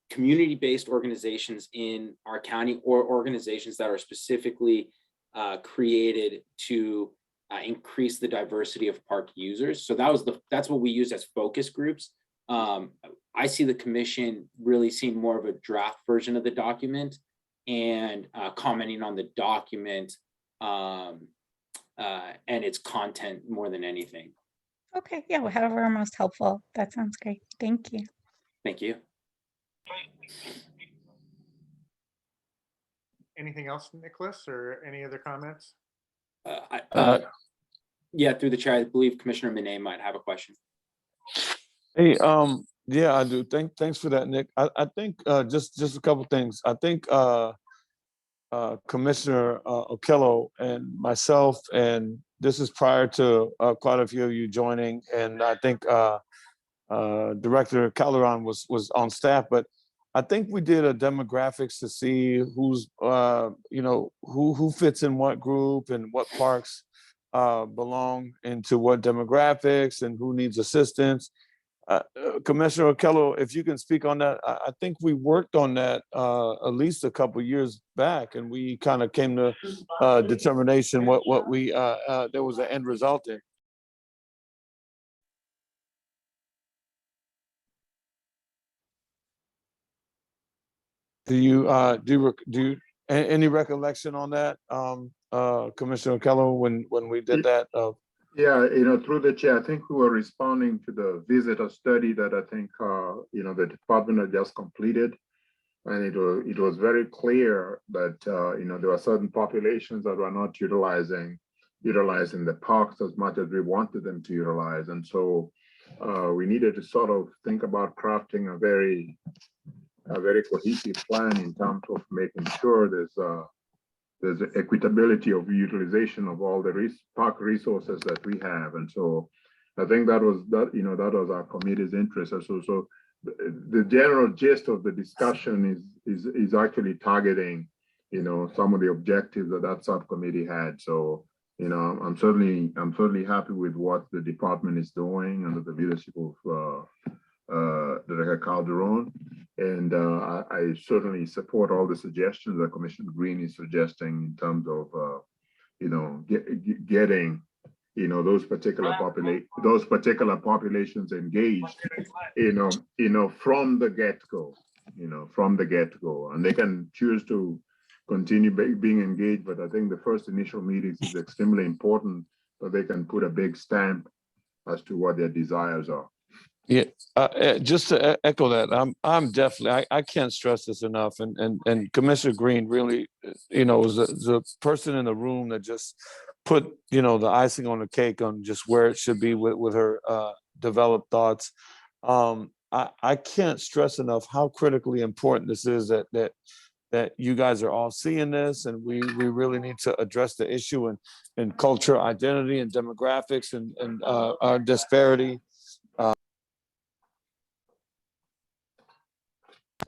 community-based organizations in our county or organizations that are specifically created to increase the diversity of park users. So that's what we use as focus groups. I see the commission really seeing more of a draft version of the document and commenting on the document and its content more than anything. Okay, yeah, however most helpful. That sounds great. Thank you. Thank you. Anything else, Nicholas, or any other comments? Yeah, through the chair, I believe Commissioner Monet might have a question. Hey, yeah, I do. Thanks for that, Nick. I think just a couple things. I think Commissioner Okello and myself, and this is prior to quite a few of you joining, and I think Director Calderon was on staff, but I think we did a demographics to see who's who fits in what group and what parks belong into what demographics and who needs assistance. Commissioner Okello, if you can speak on that, I think we worked on that at least a couple of years back, and we kind of came to determination what we there was an end result in. Do you any recollection on that, Commissioner Okello, when we did that? Yeah, through the chair, I think we were responding to the visitor study that I think, the department had just completed. And it was very clear that, there were certain populations that were not utilizing the parks as much as we wanted them to utilize. And so we needed to sort of think about crafting a very cohesive plan in terms of making sure there's equitability of utilization of all the park resources that we have. And so I think that was our committee's interest. So the general gist of the discussion is actually targeting, some of the objectives that subcommittee had. So, I'm certainly happy with what the department is doing under the leadership of Director Calderon. And I certainly support all the suggestions that Commissioner Green is suggesting in terms of, getting, those particular populations engaged, from the get-go, and they can choose to continue being engaged. But I think the first initial meetings is extremely important so they can put a big stamp as to what their desires are. Yeah, just to echo that, I'm definitely, I can't stress this enough. And Commissioner Green really, was the person in the room that just put, the icing on the cake on just where it should be with her developed thoughts. I can't stress enough how critically important this is that you guys are all seeing this, and we really need to address the issue and culture, identity, and demographics and our disparity.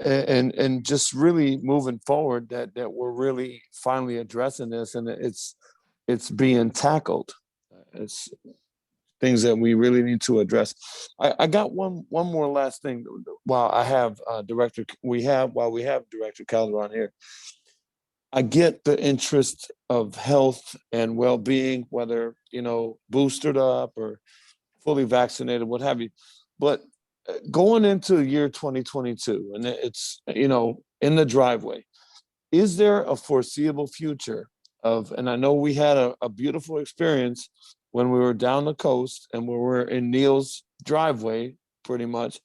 And just really moving forward that we're really finally addressing this, and it's being tackled. It's things that we really need to address. I got one more last thing while I have Director Calderon here. I get the interest of health and well-being, whether boosted up or fully vaccinated, what have you, but going into year 2022, and it's, in the driveway, is there a foreseeable future of, and I know we had a beautiful experience when we were down the coast and we were in Neil's driveway, pretty much.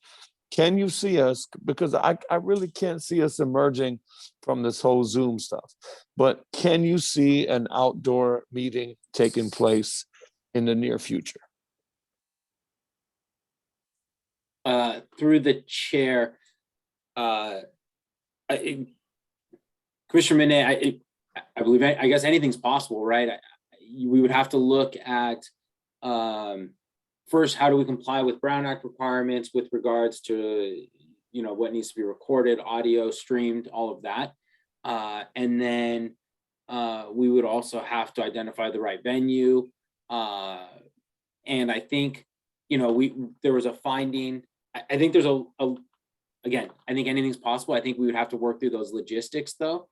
Can you see us, because I really can't see us emerging from this whole Zoom stuff, but can you see an outdoor meeting taking place in the near future? Through the chair, Commissioner Monet, I believe, I guess anything's possible, right? We would have to look at first, how do we comply with Brown Act requirements with regards to what needs to be recorded, audio streamed, all of that. And then we would also have to identify the right venue. And I think, there was a finding. I think there's again, I think anything's possible. I think we would have to work through those logistics though.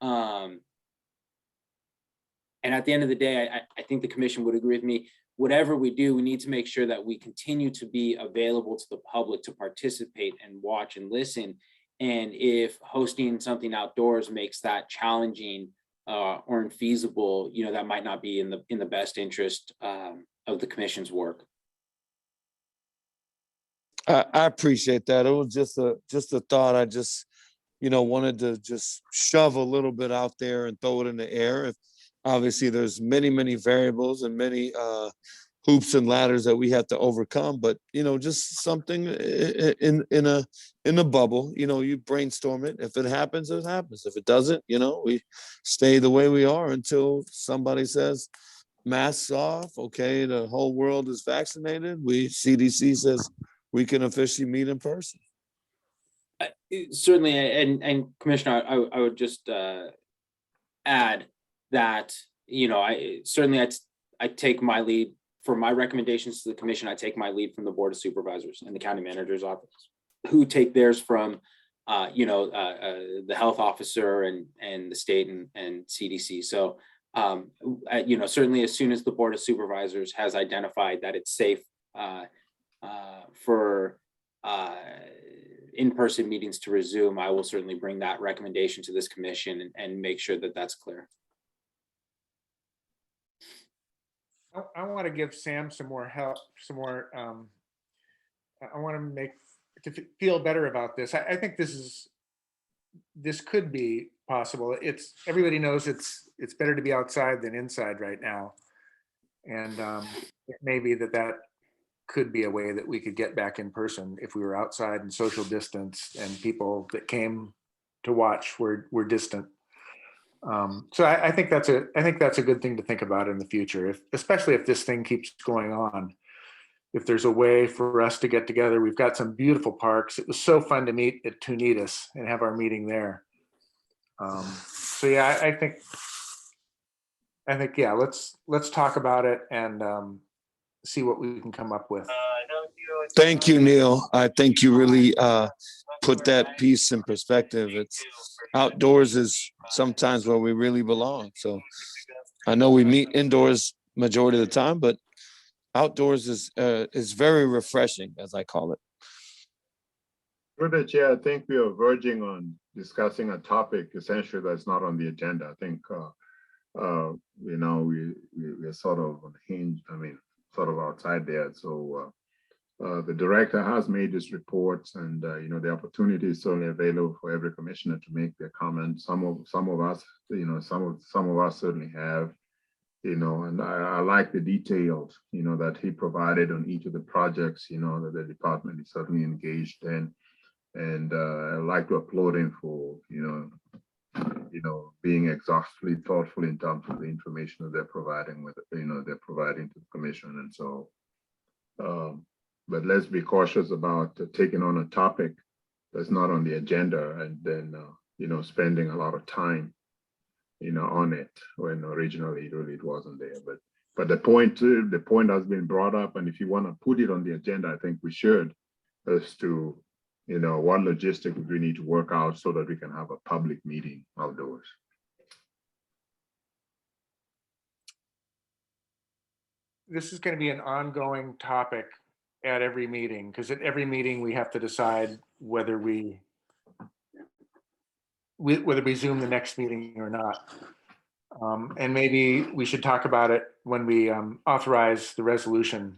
And at the end of the day, I think the commission would agree with me. Whatever we do, we need to make sure that we continue to be available to the public to participate and watch and listen. And if hosting something outdoors makes that challenging or infeasible, that might not be in the best interest of the commission's work. I appreciate that. It was just a thought. I just, wanted to just shove a little bit out there and throw it in the air. If obviously there's many braibles and many hoops and ladders that we have to overcome, but just something in a bubble. You brainstorm it. If it happens, it happens. If it doesn't, we stay the way we are until somebody says masks off. Okay, the whole world is vaccinated. CDC says we can officially meet in person. Certainly, and Commissioner, I would just add that I take my lead for my recommendations to the commission. I take my lead from the Board of Supervisors and the County Manager's Office, who take theirs from the health officer and the state and CDC. So certainly as soon as the Board of Supervisors has identified that it's safe for in-person meetings to resume, I will certainly bring that recommendation to this commission and make sure that that's clear. I want to give Sam some more help, I want to feel better about this. I think this could be possible. Everybody knows it's better to be outside than inside right now. And it may be that could be a way that we could get back in person if we were outside and social distance and people that came to watch were distant. So I think that's a good thing to think about in the future, especially if this thing keeps going on. If there's a way for us to get together, we've got some beautiful parks. It was so fun to meet at Tunitas and have our meeting there. So yeah, I think yeah, let's talk about it and see what we can come up with. Thank you, Neil. I think you really put that piece in perspective. It's outdoors is sometimes where we really belong. So I know we meet indoors majority of the time, but outdoors is very refreshing, as I call it. Through the chair, I think we are verging on discussing a topic essentially that's not on the agenda. I think we're sort of unhinged. Sort of outside there. So the director has made his reports, and the opportunity is certainly available for every commissioner to make their comments. Some of us, some of us certainly have, and I like the details, that he provided on each of the projects, that the department is certainly engaged in, and I'd like to applaud him for, being exhaustively thoughtful in terms of the information that they're providing they're providing to the commission. And so, but let's be cautious about taking on a topic that's not on the agenda and then, spending a lot of time, on it when originally it wasn't there. But the point has been brought up, and if you want to put it on the agenda, I think we should, as to what logistics we need to work out so that we can have a public meeting outdoors. This is going to be an ongoing topic at every meeting, because at every meeting we have to decide whether we Zoom the next meeting or not. And maybe we should talk about it when we authorize the resolution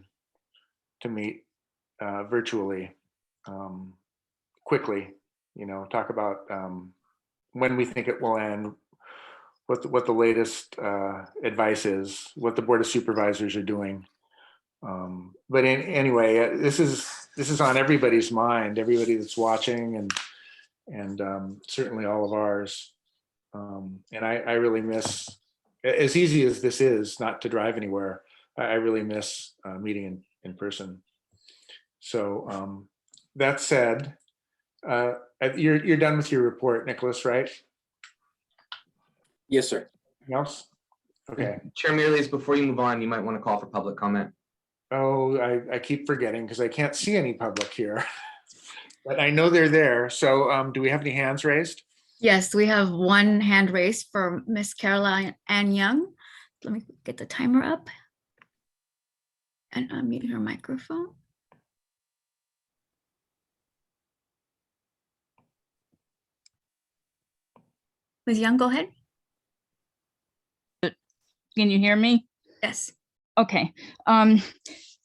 to meet virtually. Quickly, talk about when we think it will end, what the latest advice is, what the Board of Supervisors are doing. But anyway, this is on everybody's mind, everybody that's watching, and certainly all of ours. And I really miss, as easy as this is, not to drive anywhere, I really miss meeting in person. So that said, You're done with your report, Nicholas, right? Yes, sir. Anything else? Okay. Chair Mealy, before you move on, you might want to call for public comment. Oh, I keep forgetting because I can't see any public here, but I know they're there. So do we have any hands raised? Yes, we have one hand raised for Miss Caroline Ann Young. Let me get the timer up and unmute her microphone. Ms. Young, go ahead. Can you hear me? Yes. Okay.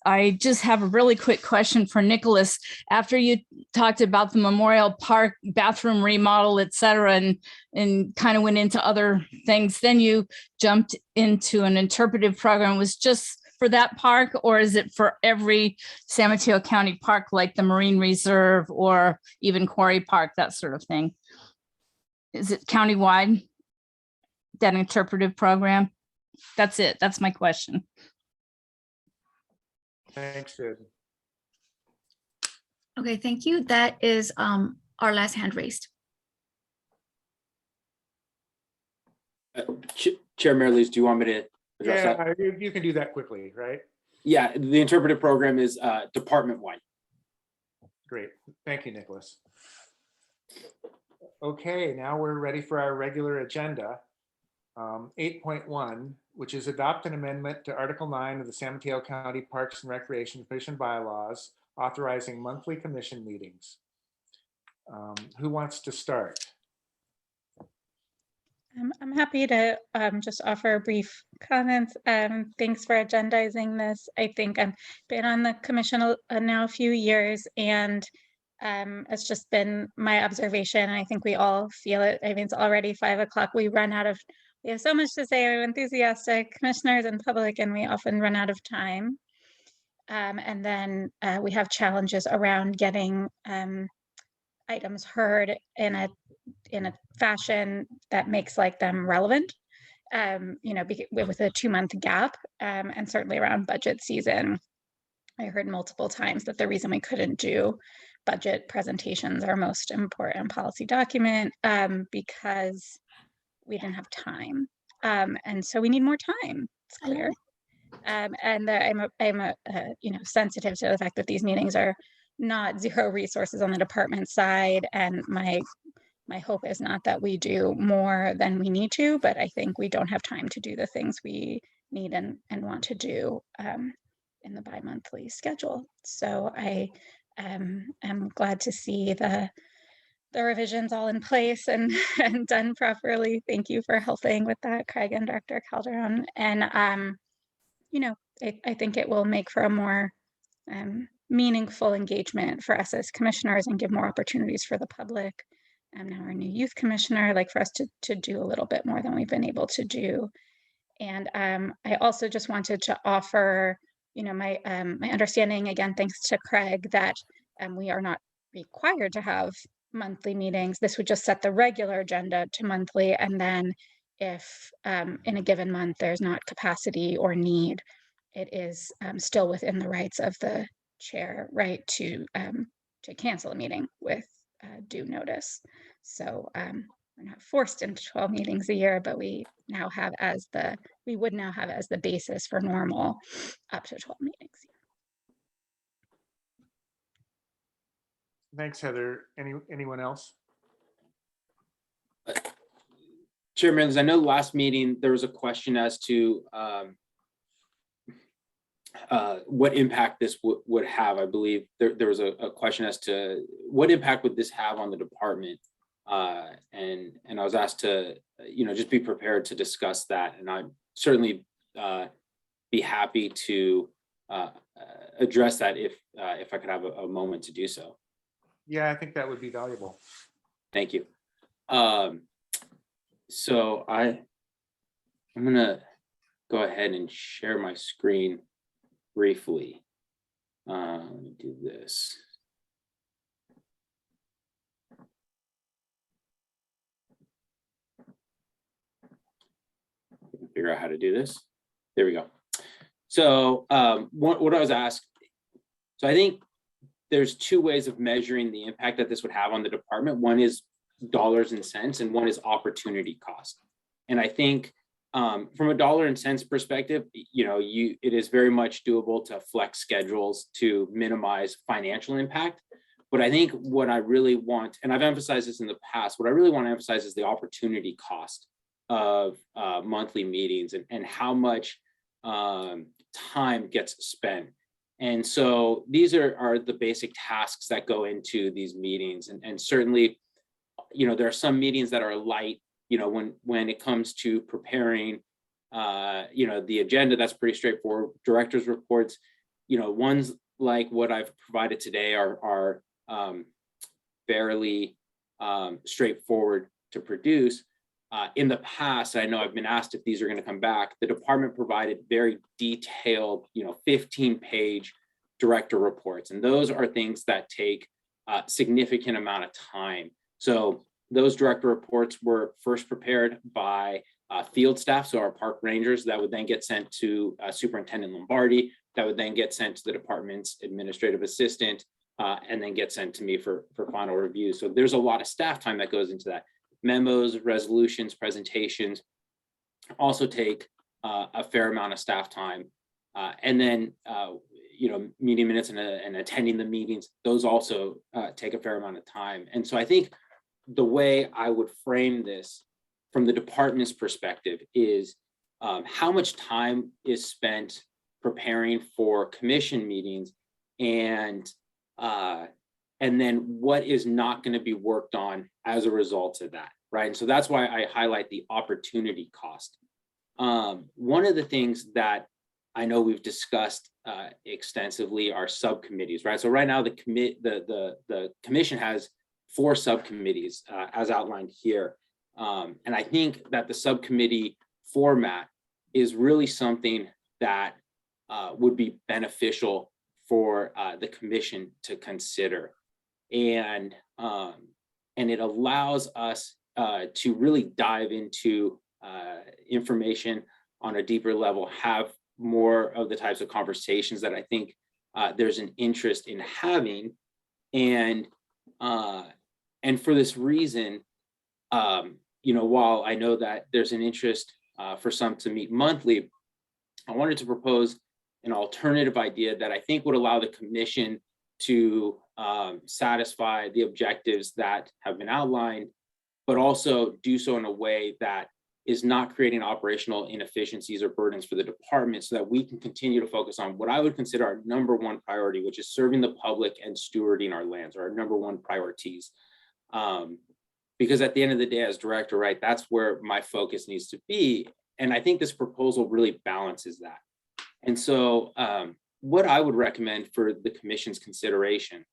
I just have a really quick question for Nicholas. After you talked about the Memorial Park bathroom remodel, et cetera, and kind of went into other things, then you jumped into an interpretive program. Was just for that park, or is it for every San Mateo County park, like the Marine Reserve or even Quarry Park, that sort of thing? Is it countywide, that interpretive program? That's it. That's my question. Thanks, Sid. Okay, thank you. That is our last hand raised. Chair Mealy, do you want me to address that? Yeah, you can do that quickly, right? Yeah, the interpretive program is department-wide. Great. Thank you, Nicholas. Okay, now we're ready for our regular agenda. 8.1, which is adopt an amendment to Article 9 of the San Mateo County Parks and Recreation Commission bylaws, authorizing monthly commission meetings. Who wants to start? I'm happy to just offer brief comments. Thanks for agendizing this. I think I've been on the commission now a few years, and it's just been my observation. And I think we all feel it. I mean, it's already 5 o'clock. We have so much to say. We're enthusiastic commissioners and public, and we often run out of time. And then we have challenges around getting items heard in a fashion that makes them relevant, with a 2-month gap, and certainly around budget season. I heard multiple times that the reason we couldn't do budget presentations, our most important policy document, because we didn't have time. And so we need more time, it's clear. And I'm sensitive to the fact that these meetings are not zero resources on the department side. And my hope is not that we do more than we need to, but I think we don't have time to do the things we need and want to do in the bi-monthly schedule. So I am glad to see the revisions all in place and done properly. Thank you for helping with that, Craig and Dr. Calderon. And I think it will make for a more meaningful engagement for us as commissioners and give more opportunities for the public. I'm now our new youth commissioner, for us to do a little bit more than we've been able to do. And I also just wanted to offer, my understanding, again, thanks to Craig, that we are not required to have monthly meetings. This would just set the regular agenda to monthly. And then if in a given month there's not capacity or need, it is still within the rights of the chair, right, to cancel a meeting with due notice. So we're not forced into 12 meetings a year, but we would now have as the basis for normal up to 12 meetings. Thanks, Heather. Anyone else? Chairman, I know last meeting there was a question as to what impact this would have. I believe there was a question as to what impact would this have on the department, and I was asked to just be prepared to discuss that, and I'd certainly be happy to address that if I could have a moment to do so. Yeah, I think that would be valuable. Thank you. So I'm gonna go ahead and share my screen briefly. Let me do this. Figure out how to do this. There we go. So what I was asked, so I think there's two ways of measuring the impact that this would have on the department. One is dollars and cents, and one is opportunity cost. And I think from a dollar and cents perspective, it is very much doable to flex schedules to minimize financial impact. But I think what I really want, and I've emphasized this in the past, what I really want to emphasize is the opportunity cost of monthly meetings and how much time gets spent. And so these are the basic tasks that go into these meetings. And certainly, there are some meetings that are light, when it comes to preparing, the agenda, that's pretty straightforward. Director's reports, ones like what I've provided today are fairly straightforward to produce. In the past, I know I've been asked if these are going to come back. The department provided very detailed, 15-page director reports, and those are things that take a significant amount of time. So those director reports were first prepared by field staff, so our park rangers, that would then get sent to Superintendent Lombardi, that would then get sent to the department's administrative assistant, and then get sent to me for final review. So there's a lot of staff time that goes into that. Memos, resolutions, presentations also take a fair amount of staff time. And then, meeting minutes and attending the meetings, those also take a fair amount of time. And so I think the way I would frame this from the department's perspective is how much time is spent preparing for commission meetings, and then what is not going to be worked on as a result of that, right? And so that's why I highlight the opportunity cost. One of the things that I know we've discussed extensively are subcommittees, right? So right now the commission has 4 subcommittees as outlined here. And I think that the subcommittee format is really something that would be beneficial for the commission to consider. And it allows us to really dive into information on a deeper level, have more of the types of conversations that I think there's an interest in having. And for this reason, while I know that there's an interest for some to meet monthly, I wanted to propose an alternative idea that I think would allow the commission to satisfy the objectives that have been outlined, but also do so in a way that is not creating operational inefficiencies or burdens for the department, so that we can continue to focus on what I would consider our number one priority, which is serving the public and stewarding our lands, or our number one priorities. Because at the end of the day, as director, right, that's where my focus needs to be. And I think this proposal really balances that. And so what I would recommend for the commission's consideration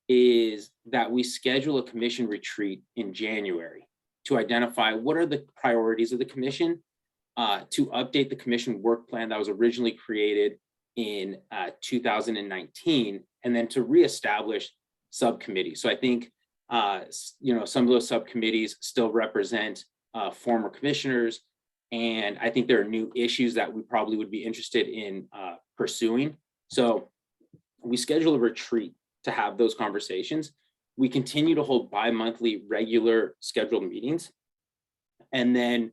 is that we schedule a commission retreat in January to identify what are the priorities of the commission, to update the commission work plan that was originally created in 2019, and then to reestablish subcommittees. So I think some of those subcommittees still represent former commissioners, and I think there are new issues that we probably would be interested in pursuing. So we schedule a retreat to have those conversations. We continue to hold bi-monthly regular scheduled meetings. And then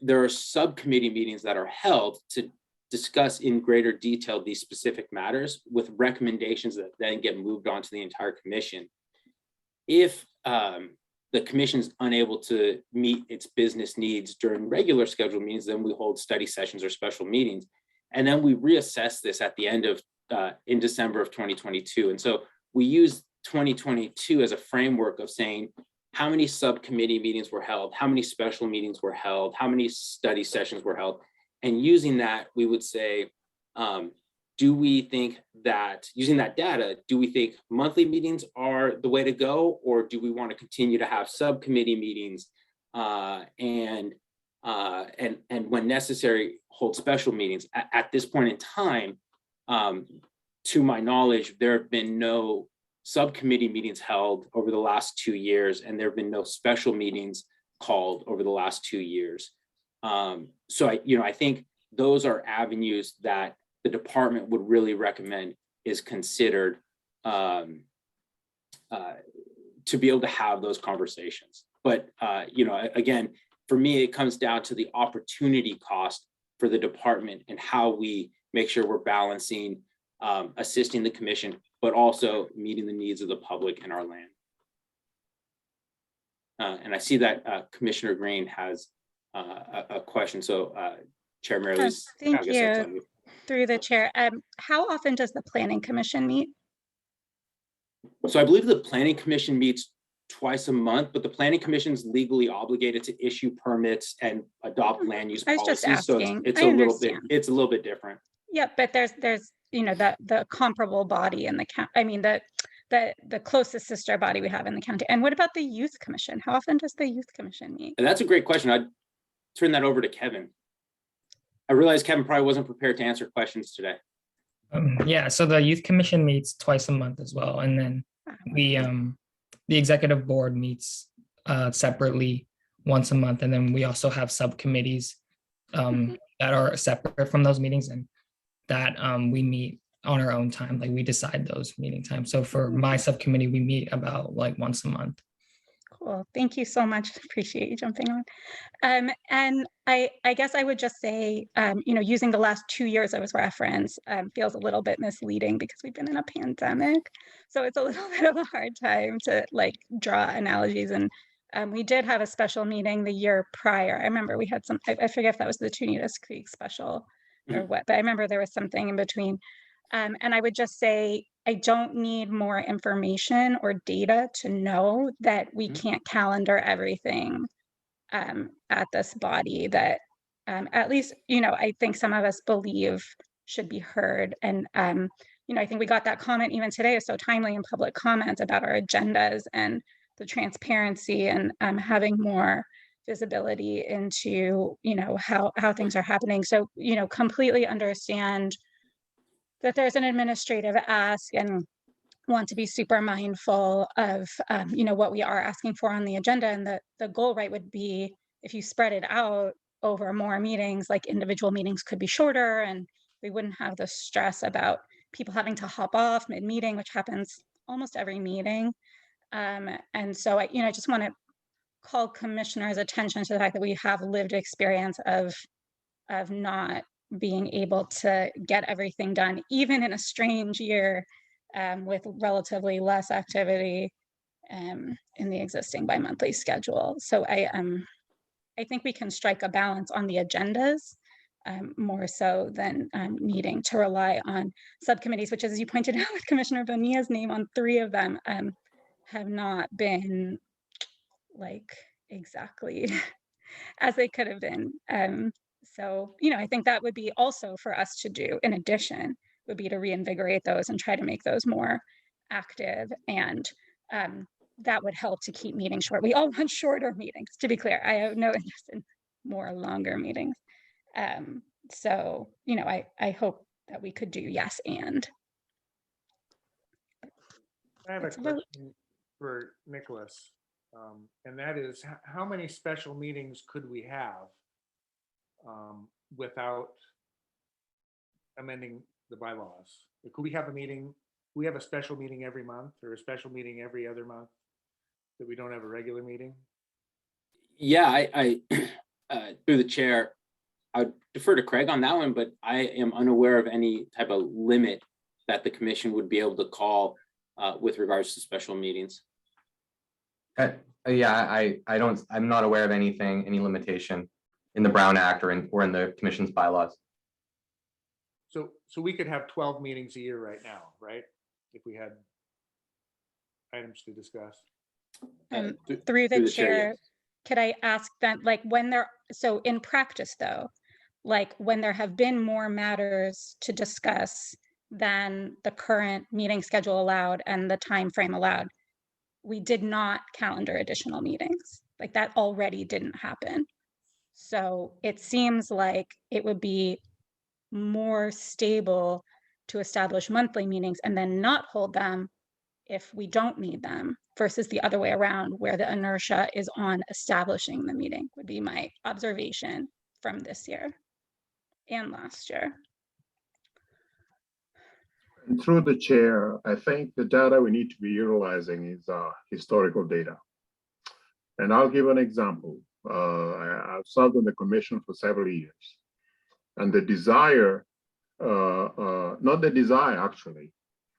there are subcommittee meetings that are held to discuss in greater detail these specific matters, with recommendations that then get moved on to the entire commission. If the commission is unable to meet its business needs during regular scheduled meetings, then we hold study sessions or special meetings. And then we reassess this at the end of, in December of 2022. And so we use 2022 as a framework of saying how many subcommittee meetings were held, how many special meetings were held, how many study sessions were held. And using that, we would say, do we think that, using that data, do we think monthly meetings are the way to go, or do we want to continue to have subcommittee meetings and when necessary, hold special meetings? At this point in time, to my knowledge, there have been no subcommittee meetings held over the last 2 years, and there have been no special meetings called over the last 2 years. So I think those are avenues that the department would really recommend is considered to be able to have those conversations. But again, for me, it comes down to the opportunity cost for the department and how we make sure we're balancing assisting the commission, but also meeting the needs of the public and our land. And I see that Commissioner Green has a question. So Chair Mary Louise, thank you. Through the chair, how often does the Planning Commission meet? So I believe the Planning Commission meets twice a month, but the Planning Commission is legally obligated to issue permits and adopt land use I was policies. just So asking. it's I a little bit, understand. it's a little bit different. Yeah, but there's the comparable body in the county. I mean the closest sister body we have in the county. And what about the Youth Commission? How often does the Youth Commission meet? And that's a great question. I'd turn that over to Kevin. I realize Kevin probably wasn't prepared to answer questions today. Yeah, so the Youth Commission meets twice a month as well. And then the executive board meets separately once a month. And then we also have subcommittees that are separate from those meetings, and that we meet on our own time. Like we decide those meeting times. So for my subcommittee, we meet about like once a month. Cool. Thank you so much. Appreciate you jumping on. And I guess I would just say, using the last 2 years as reference feels a little bit misleading because we've been in a pandemic. So it's a little bit of a hard time to like draw analogies. And we did have a special meeting the year prior. I remember we had some, I forget if that was the Tunitas Creek special or what, but I remember there was something in between. And I would just say, I don't need more information or data to know that we can't calendar everything at this body that at least, I think some of us believe should be heard. And, I think we got that comment even today, so timely in public comments about our agendas and the transparency and having more visibility into, how things are happening. So, completely understand that there's an administrative ask and want to be super mindful of, what we are asking for on the agenda. And the goal, right, would be if you spread it out over more meetings, like individual meetings could be shorter and we wouldn't have the stress about people having to hop off mid-meeting, which happens almost every meeting. And so I just want to call commissioners' attention to the fact that we have lived experience of not being able to get everything done, even in a strange year with relatively less activity in the existing bi-monthly schedule. So I think we can strike a balance on the agendas more so than needing to rely on subcommittees, which, as you pointed out with Commissioner Bonilla's name on 3 of them, have not been like exactly as they could have been. So, I think that would be also for us to do in addition, would be to reinvigorate those and try to make those more active. And that would help to keep meetings short. We all want shorter meetings, to be clear. I have no interest in more longer meetings. So, I hope that we could do yes and. I have a question for Nicholas, and that is, how many special meetings could we have without amending the bylaws? Could we have a meeting? We have a special meeting every month or a special meeting every other month that we don't have a regular meeting? Yeah, I through the chair, I would defer to Craig on that one, but I am unaware of any type of limit that the commission would be able to call with regards to special meetings. Yeah, I'm not aware of anything, any limitation in the Brown Act or in the commission's bylaws. So we could have 12 meetings a year right now, right? If we had items to discuss. Through the chair, chair, yes. Could I ask them, like, so in practice though, like when there have been more matters to discuss than the current meeting schedule allowed and the time frame allowed, we did not calendar additional meetings. Like that already didn't happen. So it seems like it would be more stable to establish monthly meetings and then not hold them if we don't need them, versus the other way around, where the inertia is on establishing the meeting, would be my observation from this year and last year. And through the chair, I think the data we need to be utilizing is historical data. And I'll give an example. I've served on the commission for several years. And the desire, not the desire actually,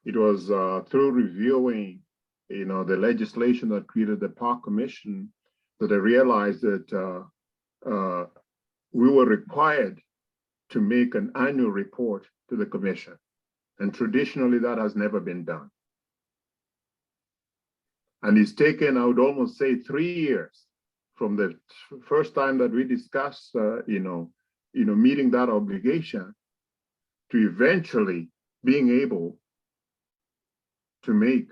it was through reviewing, the legislation that created the Park Commission that I realized that we were required to make an annual report to the commission. And traditionally that has never been done. And it's taken, I would almost say, 3 years from the first time that we discussed, meeting that obligation to eventually being able to make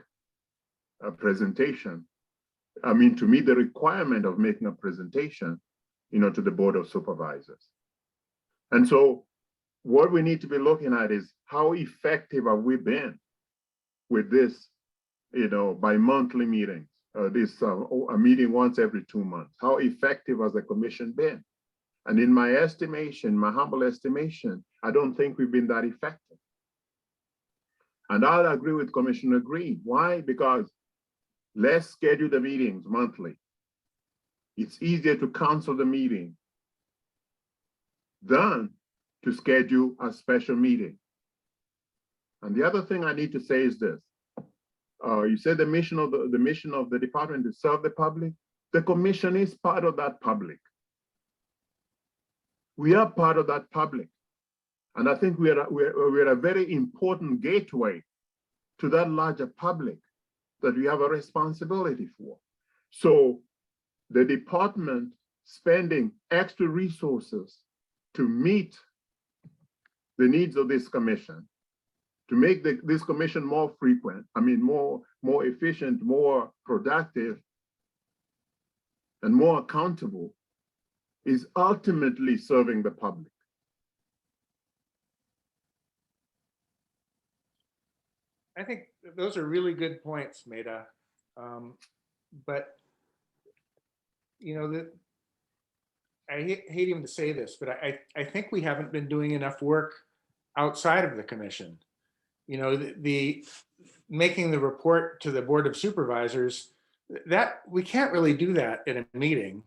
a presentation. I mean, to meet the requirement of making a presentation, to the Board of Supervisors. And so what we need to be looking at is how effective have we been with this, bi-monthly meetings, a meeting once every 2 months. How effective has the commission been? And in my estimation, my humble estimation, I don't think we've been that effective. And I'll agree with Commissioner Green. Why? Because let's schedule the meetings monthly. It's easier to cancel the meeting than to schedule a special meeting. And the other thing I need to say is this. You said the mission of the department is to serve the public. The commission is part of that public. We are part of that public. And I think we're a very important gateway to that larger public that we have a responsibility for. So the department spending extra resources to meet the needs of this commission, to make this commission more frequent, more efficient, more productive, and more accountable, is ultimately serving the public. I think those are really good points, Maida. But I hate even to say this, but I think we haven't been doing enough work outside of the commission. The making the report to the Board of Supervisors, that we can't really do that in a meeting.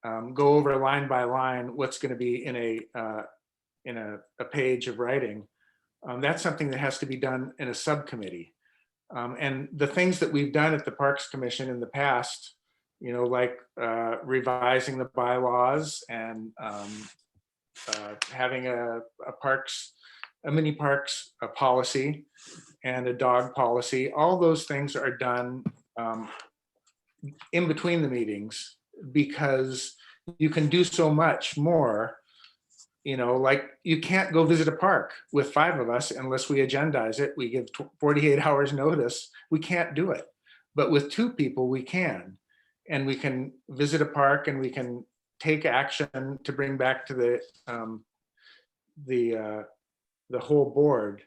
Go over line by line what's going to be in a page of writing. That's something that has to be done in a subcommittee. And the things that we've done at the Parks Commission in the past, like revising the bylaws and having a mini parks policy and a dog policy, all those things are done in between the meetings because you can do so much more. Like you can't go visit a park with 5 of us unless we agendize it. We give 48 hours notice. We can't do it. But with 2 people, we can. And we can visit a park and we can take action to bring back to the whole board.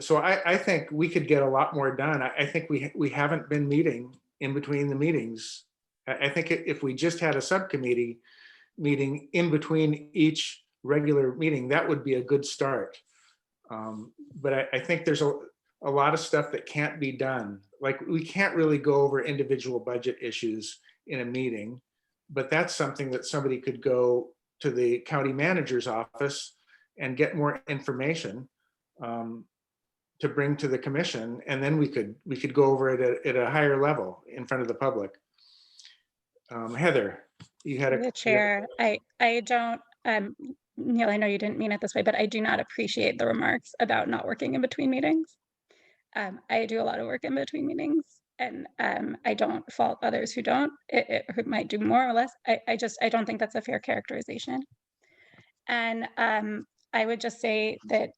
So I think we could get a lot more done. I think we haven't been meeting in between the meetings. I think if we just had a subcommittee meeting in between each regular meeting, that would be a good start. But I think there's a lot of stuff that can't be done. Like we can't really go over individual budget issues in a meeting, but that's something that somebody could go to the county manager's office and get more information to bring to the commission, and then we could go over it at a higher level in front of the public. Heather, you had The chair, I don't, Neil, I know you didn't mean it this way, but I do not appreciate the remarks about not working in between meetings. I do a lot of work in between meetings, and I don't fault others who don't, who might do more or less. I don't think that's a fair characterization. And I would just say that,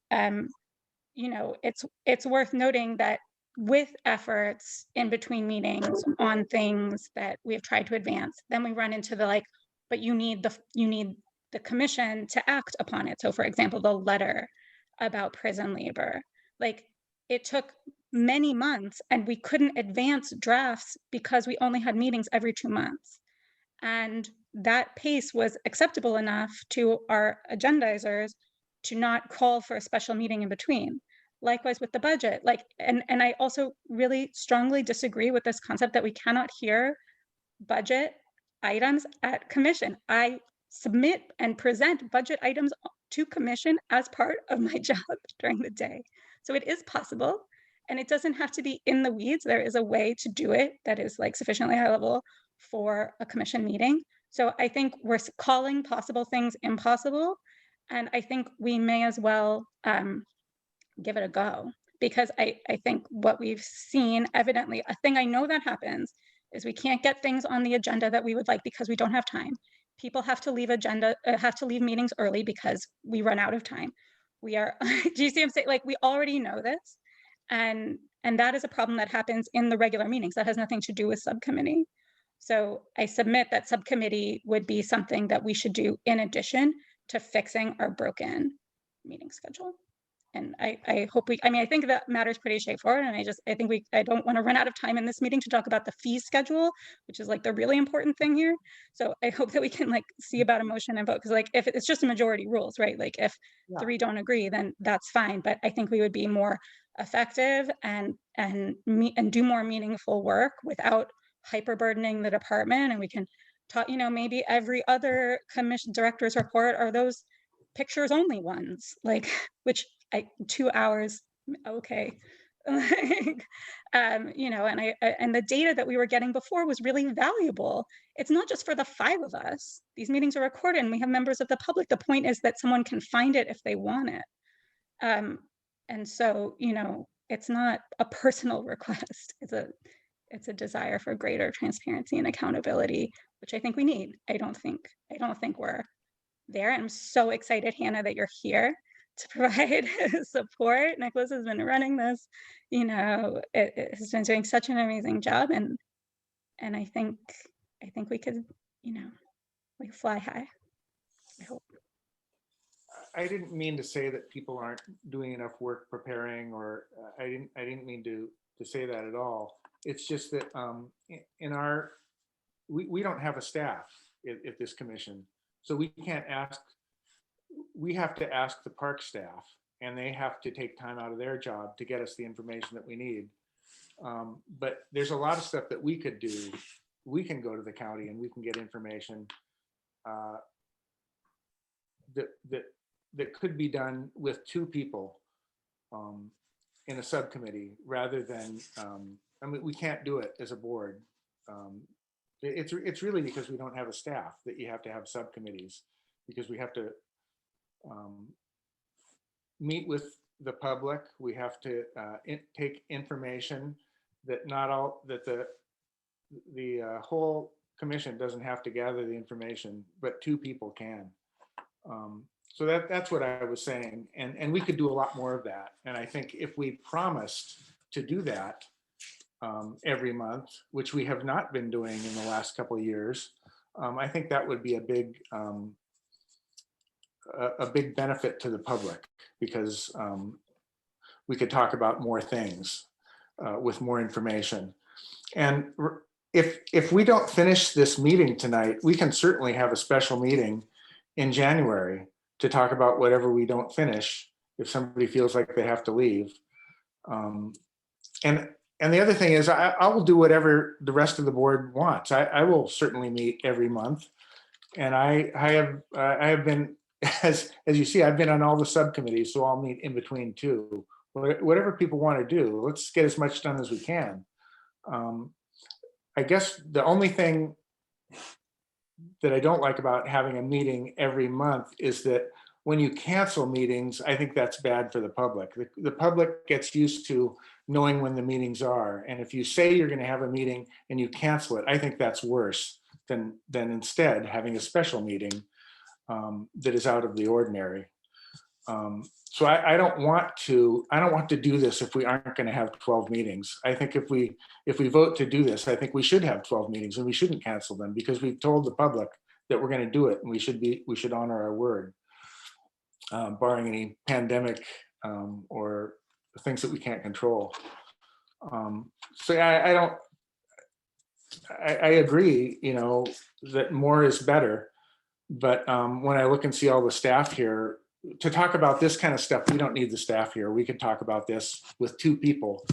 it's worth noting that with efforts in between meetings on things that we have tried to advance, then we run into the but you need the commission to act upon it. So for example, the letter about prison labor, it took many months and we couldn't advance drafts because we only had meetings every 2 months. And that pace was acceptable enough to our agendizers to not call for a special meeting in between. Likewise with the budget, like, and I also really strongly disagree with this concept that we cannot hear budget items at commission. I submit and present budget items to commission as part of my job during the day. So it is possible, and it doesn't have to be in the weeds. There is a way to do it that is like sufficiently high level for a commission meeting. So I think we're calling possible things impossible. And I think we may as well give it a go, because I think what we've seen evidently, a thing I know that happens is we can't get things on the agenda that we would like because we don't have time. People have to leave meetings early because we run out of time. We are, do you see what I'm saying? Like, we already know this. And that is a problem that happens in the regular meetings. That has nothing to do with subcommittee. So I submit that subcommittee would be something that we should do in addition to fixing our broken meeting schedule. And I hope I think that matter is pretty straightforward. And I don't want to run out of time in this meeting to talk about the fee schedule, which is like the really important thing here. So I hope that we can like see about a motion and vote, because like if it's just a majority rules, right? Like if 3 don't agree, then that's fine. But I think we would be more effective and do more meaningful work without hyper burdening the department. And we can talk, maybe every other commission director's report are those pictures only ones, like, which 2 hours, okay. And the data that we were getting before was really valuable. It's not just for the 5 of us. These meetings are recorded and we have members of the public. The point is that someone can find it if they want it. And so, it's not a personal request. It's a desire for greater transparency and accountability, which I think we need. I don't think we're there. And I'm so excited, Hannah, that you're here to provide support. Nicholas has been running this, it has been doing such an amazing job. And I think we could, like fly high, I hope. I didn't mean to say that people aren't doing enough work preparing, or I didn't mean to say that at all. It's just that we don't have a staff at this commission. So we can't ask, we have to ask the park staff, and they have to take time out of their job to get us the information that we need. But there's a lot of stuff that we could do. We can go to the county and we can get information that could be done with 2 people in a subcommittee, rather than, we can't do it as a board. It's really because we don't have a staff that you have to have subcommittees, because we have to meet with the public. We have to take information that the whole commission doesn't have to gather the information, but 2 people can. So that's what I was saying. And we could do a lot more of that. And I think if we promised to do that every month, which we have not been doing in the last couple of years, I think that would be a big benefit to the public, because we could talk about more things with more information. And if we don't finish this meeting tonight, we can certainly have a special meeting in January to talk about whatever we don't finish, if somebody feels like they have to leave. And the other thing is, I will do whatever the rest of the board wants. I will certainly meet every month. And I have been, as you see, I've been on all the subcommittees, so I'll meet in between too. Whatever people want to do, let's get as much done as we can. I guess the only thing that I don't like about having a meeting every month is that when you cancel meetings, I think that's bad for the public. The public gets used to knowing when the meetings are. And if you say you're going to have a meeting and you cancel it, I think that's worse than instead having a special meeting that is out of the ordinary. So I don't want to do this if we aren't going to have 12 meetings. I think if we vote to do this, I think we should have 12 meetings, and we shouldn't cancel them, because we've told the public that we're going to do it, and we should honor our word, barring any pandemic or things that we can't control. So I agree, that more is better. But when I look and see all the staff here, to talk about this kind of stuff, we don't need the staff here. We can talk about this with two people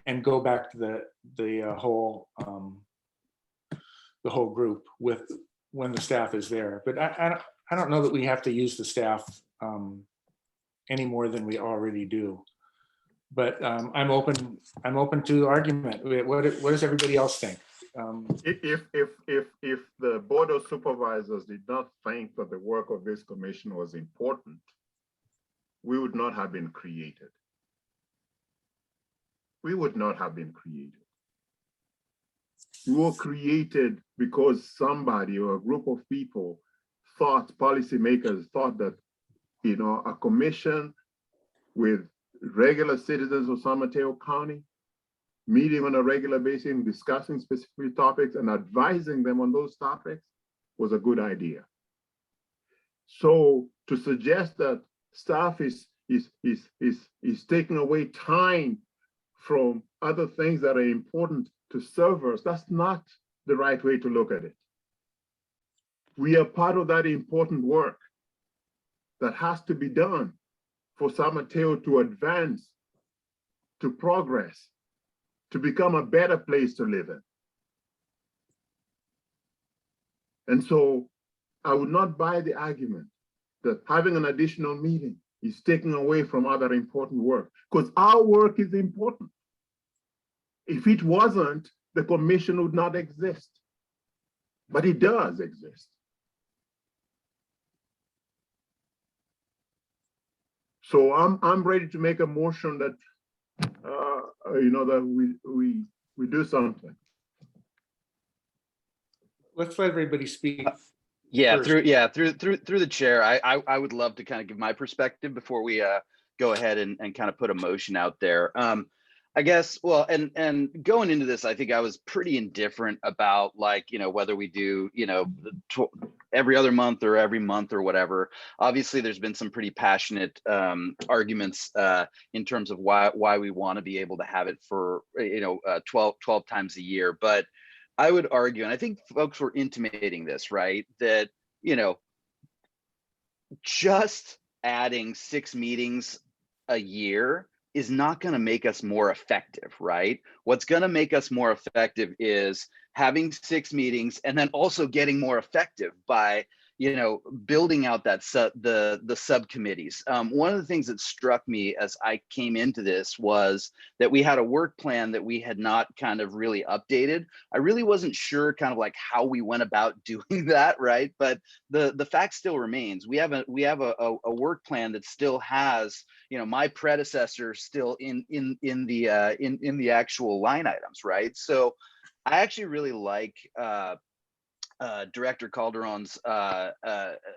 and go back to the whole group with when the staff is there. But I don't know that we have to use the staff any more than we already do. But I'm open to argument. What does everybody else think? If the Board of Supervisors did not think that the work of this commission was important, we would not have been created. We would not have been created. We were created because somebody or a group of people thought, policymakers thought that, you know, a commission with regular citizens of San Mateo County meeting on a regular basis, discussing specific topics and advising them on those topics was a good idea. So to suggest that staff is taking away time from other things that are important to servers, that's not the right way to look at it. We are part of that important work that has to be done for San Mateo to advance, to progress, to become a better place to live in. And so I would not buy the argument that having an additional meeting is taking away from other important work, because our work is important. If it wasn't, the commission would not exist, but it does exist. So I'm ready to make a motion that you know, that we do something. Let's let everybody speak. Yeah, first. through the chair, I would love to kind of give my perspective before we go ahead and kind of put a motion out there. I guess, well, and going into this, I think I was pretty indifferent about, like, you know, whether we do, you know, every other month or every month or whatever. Obviously, there's been some pretty passionate arguments in terms of why we want to be able to have it for, you know, 12 times a year. But I would argue, and I think folks were intimating this, right, that, you know, just adding 6 meetings a year is not going to make us more effective, right? What's going to make us more effective is having 6 meetings and then also getting more effective by, you know, building out that the subcommittees. One of the things that struck me as I came into this was that we had a work plan that we had not kind of really updated. I really wasn't sure kind of like how we went about doing that, right? But the fact still remains. We have a work plan that still has, you know, my predecessor still in the actual line items, right? So I actually really like Director Calderon's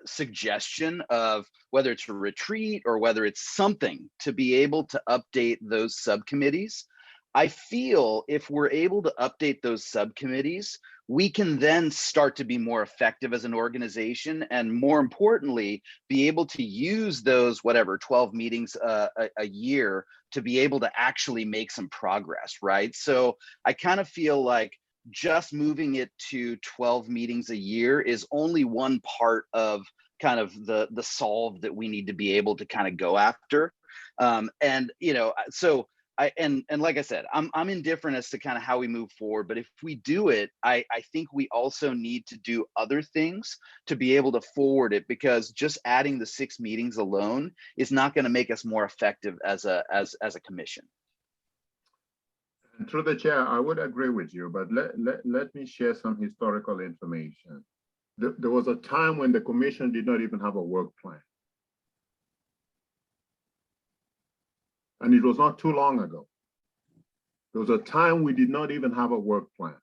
suggestion of whether it's a retreat or whether it's something to be able to update those subcommittees. I feel if we're able to update those subcommittees, we can then start to be more effective as an organization, and more importantly, be able to use those, whatever, 12 meetings a year to be able to actually make some progress, right? So I kind of feel like just moving it to 12 meetings a year is only one part of kind of the solve that we need to be able to kind of go after. And, you know, so and like I said, I'm indifferent as to kind of how we move forward, but if we do it, I think we also need to do other things to be able to forward it, because just adding the 6 meetings alone is not going to make us more effective as a commission. And through the chair, I would agree with you, but let me share some historical information. There was a time when the commission did not even have a work plan. And it was not too long ago. There was a time we did not even have a work plan.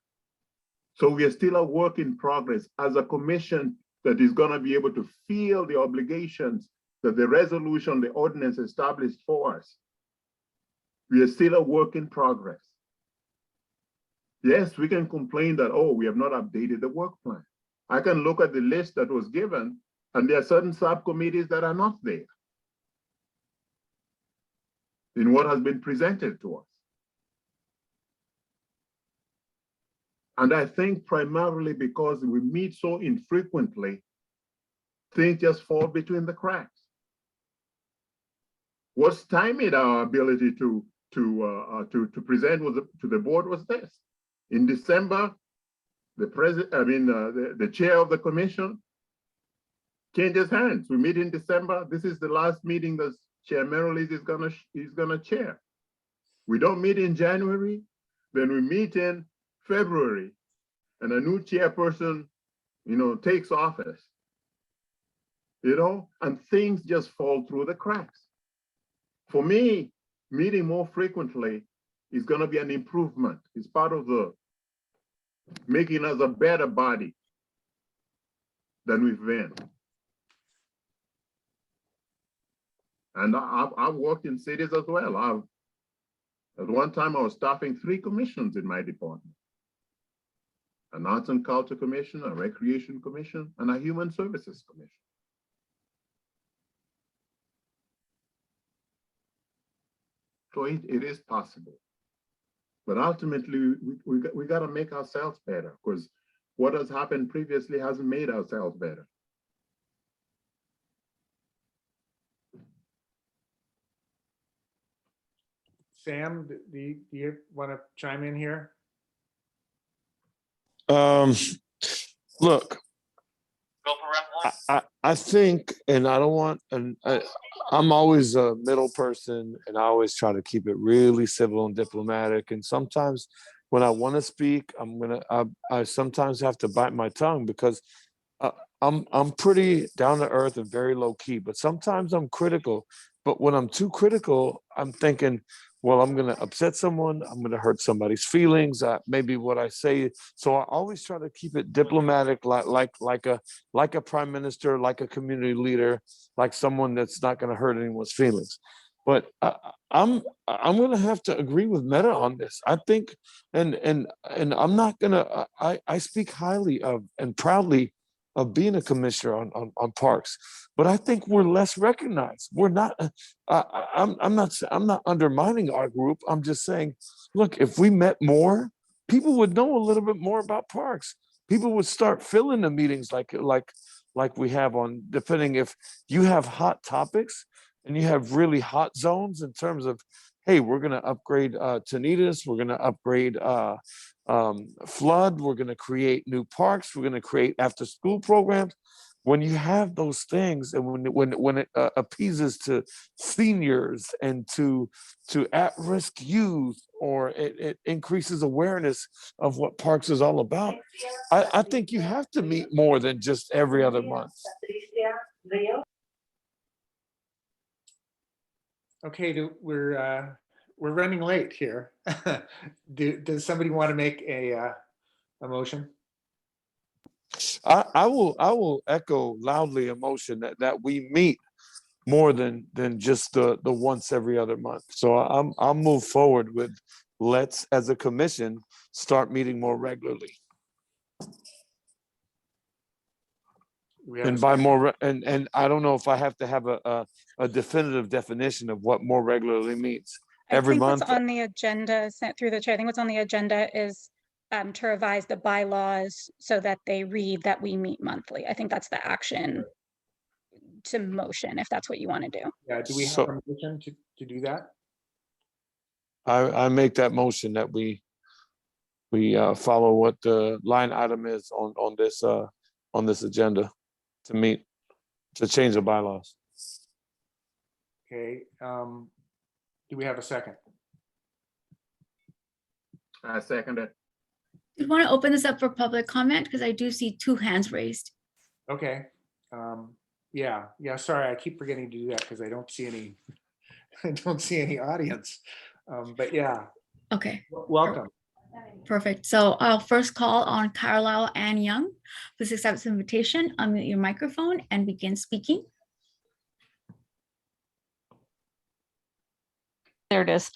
So we are still a work in progress as a commission that is going to be able to feel the obligations that the resolution, the ordinance established for us. We are still a work in progress. Yes, we can complain that, oh, we have not updated the work plan. I can look at the list that was given, and there are certain subcommittees that are not there in what has been presented to us. And I think primarily because we meet so infrequently, things just fall between the cracks. What stymied our ability to present to the board was this. In December, the chair of the commission changes hands. We meet in December. This is the last meeting that Chair Merrill is gonna chair. We don't meet in January, then we meet in February, and a new chairperson, takes office. And things just fall through the cracks. For me, meeting more frequently is going to be an improvement. It's part of the making us a better body than we've been. And I've worked in cities as well. At one time, I was staffing 3 commissions in my department: an Arts and Culture Commission, a Recreation Commission, and a Human Services Commission. So it is possible. But ultimately, we got to make ourselves better, because what has happened previously hasn't made ourselves better. Sam, do you want to chime in here? Look, I think, and I don't want, and I'm always a middle person, and I always try to keep it really civil and diplomatic. And sometimes when I want to speak, I sometimes have to bite my tongue, because I'm pretty down to earth and very low key, but sometimes I'm critical. But when I'm too critical, I'm thinking, well, I'm going to upset someone. I'm going to hurt somebody's feelings. Maybe what I say. So I always try to keep it diplomatic, like a prime minister, like a community leader, like someone that's not going to hurt anyone's feelings. But I'm going to have to agree with Meta on this. I think, and I'm not going to. I speak highly of and proudly of being a commissioner on parks, but I think we're less recognized. We're not. I'm not undermining our group. I'm just saying, look, if we met more, people would know a little bit more about parks. People would start filling the meetings like we have on. Depending if you have hot topics and you have really hot zones in terms of, hey, we're going to upgrade Tanitas, we're going to upgrade flood, we're going to create new parks, we're going to create after school programs. When you have those things, and when it appeases to seniors and to at-risk youth, or it increases awareness of what parks is all about, I think you have to meet more than just every other month. Okay, we're running late here. Does somebody want to make a motion? I will echo loudly a motion that we meet more than just the once every other month. So I'll move forward with, let's, as a commission, start meeting more regularly. And by more, and I don't know if I have to have a definitive definition of what more regularly means. Every month. What's on the agenda, sent through the chair, I think what's on the agenda is to revise the bylaws so that they read that we meet monthly. I think that's the action to motion, if that's what you want to do. Yeah, do we have permission to do that? I make that motion that we follow what the line item is on this agenda to change the bylaws. Okay, do we have a second? I second it. We want to open this up for public comment because I do see 2 hands raised. Okay. Yeah. Sorry, I keep forgetting to do that because I don't see any. I don't see any audience. But yeah. Okay. Welcome. Perfect. So I'll first call on Carlisle Ann Young. Please accept this invitation, unmute your microphone, and begin speaking. There it is.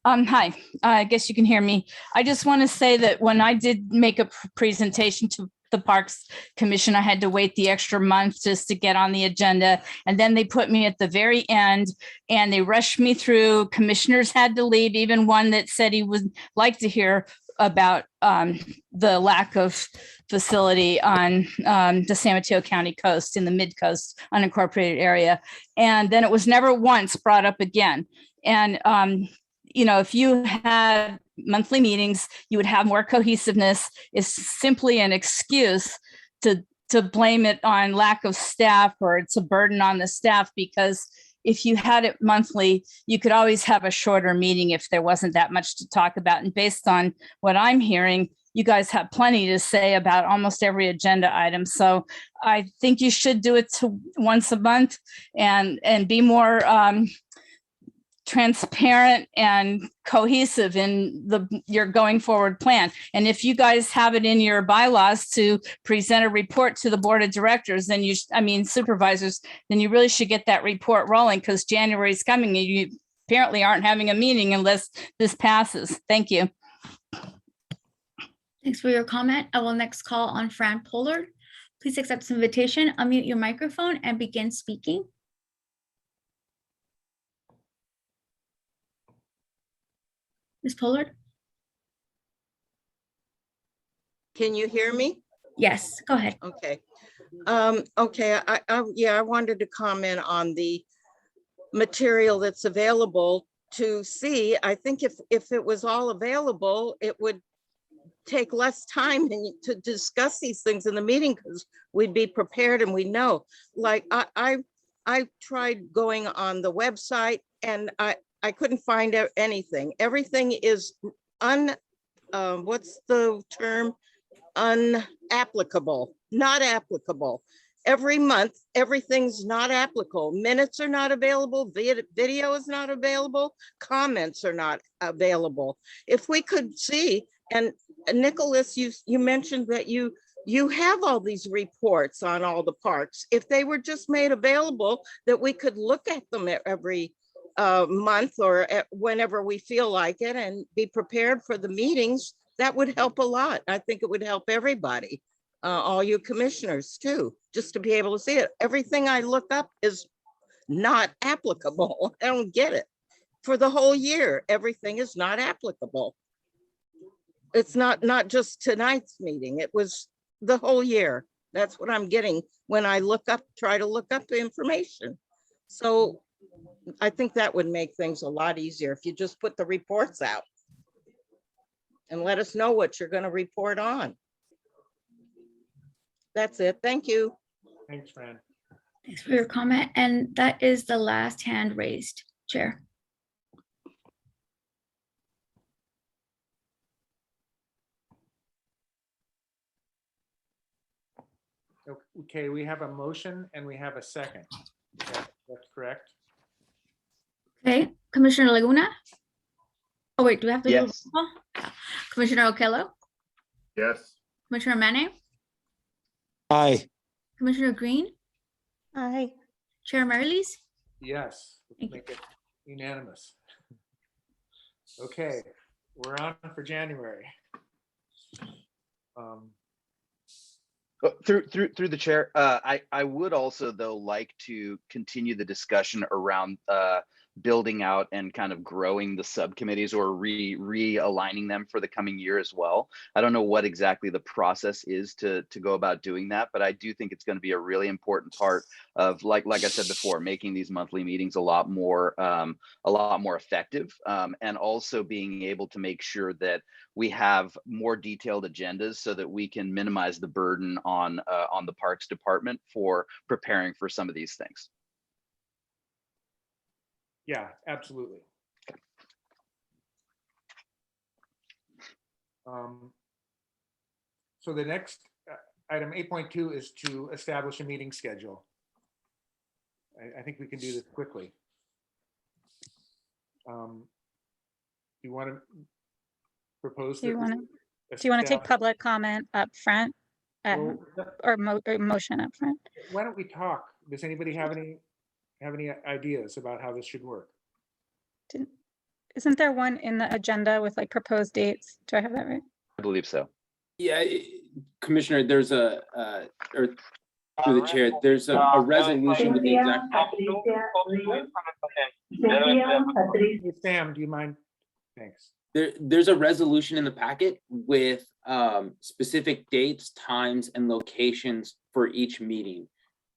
Hi, I guess you can hear me. I just want to say that when I did make a presentation to the Parks Commission, I had to wait the extra month just to get on the agenda. And then they put me at the very end and they rushed me through. Commissioners had to leave, even one that said he would like to hear about the lack of facility on the San Mateo County coast in the mid-coast unincorporated area. And then it was never once brought up again. And, if you had monthly meetings, you would have more cohesiveness. It's simply an excuse to blame it on lack of staff, or it's a burden on the staff, because if you had it monthly, you could always have a shorter meeting if there wasn't that much to talk about. And based on what I'm hearing, you guys have plenty to say about almost every agenda item. So I think you should do it once a month and be more transparent and cohesive in your going forward plan. And if you guys have it in your bylaws to present a report to the board of directors, then supervisors, then you really should get that report rolling, because January is coming and you apparently aren't having a meeting unless this passes. Thank you. Thanks for your comment. I will next call on Fran Pollard. Please accept this invitation, unmute your microphone and begin speaking. Ms. Pollard? Can you hear me? Yes, go ahead. Okay. Okay, I wanted to comment on the material that's available to see. I think if it was all available, it would take less time to discuss these things in the meeting, because we'd be prepared and we know. Like I tried going on the website and I couldn't find out anything. Everything is what's the term? Unapplicable, not applicable. Every month, everything's not applicable. Minutes are not available. Video is not available. Comments are not available. If we could see, and Nicholas, you mentioned that you have all these reports on all the parks. If they were just made available, that we could look at them every month or whenever we feel like it, and be prepared for the meetings, that would help a lot. I think it would help everybody, all you commissioners too, just to be able to see it. Everything I look up is not applicable. I don't get it. For the whole year, everything is not applicable. It's not just tonight's meeting. It was the whole year. That's what I'm getting when I try to look up the information. So I think that would make things a lot easier if you just put the reports out and let us know what you're going to report on. That's it. Thank you. Thanks, Fran. Thanks for your comment. And that is the last hand raised, Chair. Okay, we have a motion and we have a second. That's correct. Okay, Commissioner Laguna? Oh, wait, do we have to do a roll Yes. call? Commissioner Okello? Yes. Commissioner Mane? Aye. Commissioner Green? Aye. Chair Marlies? Yes, let's make it unanimous. Okay, we're on for January. Through the chair, I would also though like to continue the discussion around building out and kind of growing the subcommittees, or realigning them for the coming year as well. I don't know what exactly the process is to go about doing that, but I do think it's going to be a really important part of, like I said before, making these monthly meetings a lot more effective, and also being able to make sure that we have more detailed agendas so that we can minimize the burden on the Parks Department for preparing for some of these things. Yeah, absolutely. So the next item 8.2 is to establish a meeting schedule. I think we can do this quickly. Do you want to propose? Do you want to take public comment up front, or motion up front? Why don't we talk? Does anybody have any ideas about how this should work? Isn't there one in the agenda with like proposed dates? Do I have that right? I believe so. Yeah, Commissioner, there's or through the chair, there's a resolution with the exact. Sam, do you mind? Thanks. There's a resolution in the packet with specific dates, times, and locations for each meeting.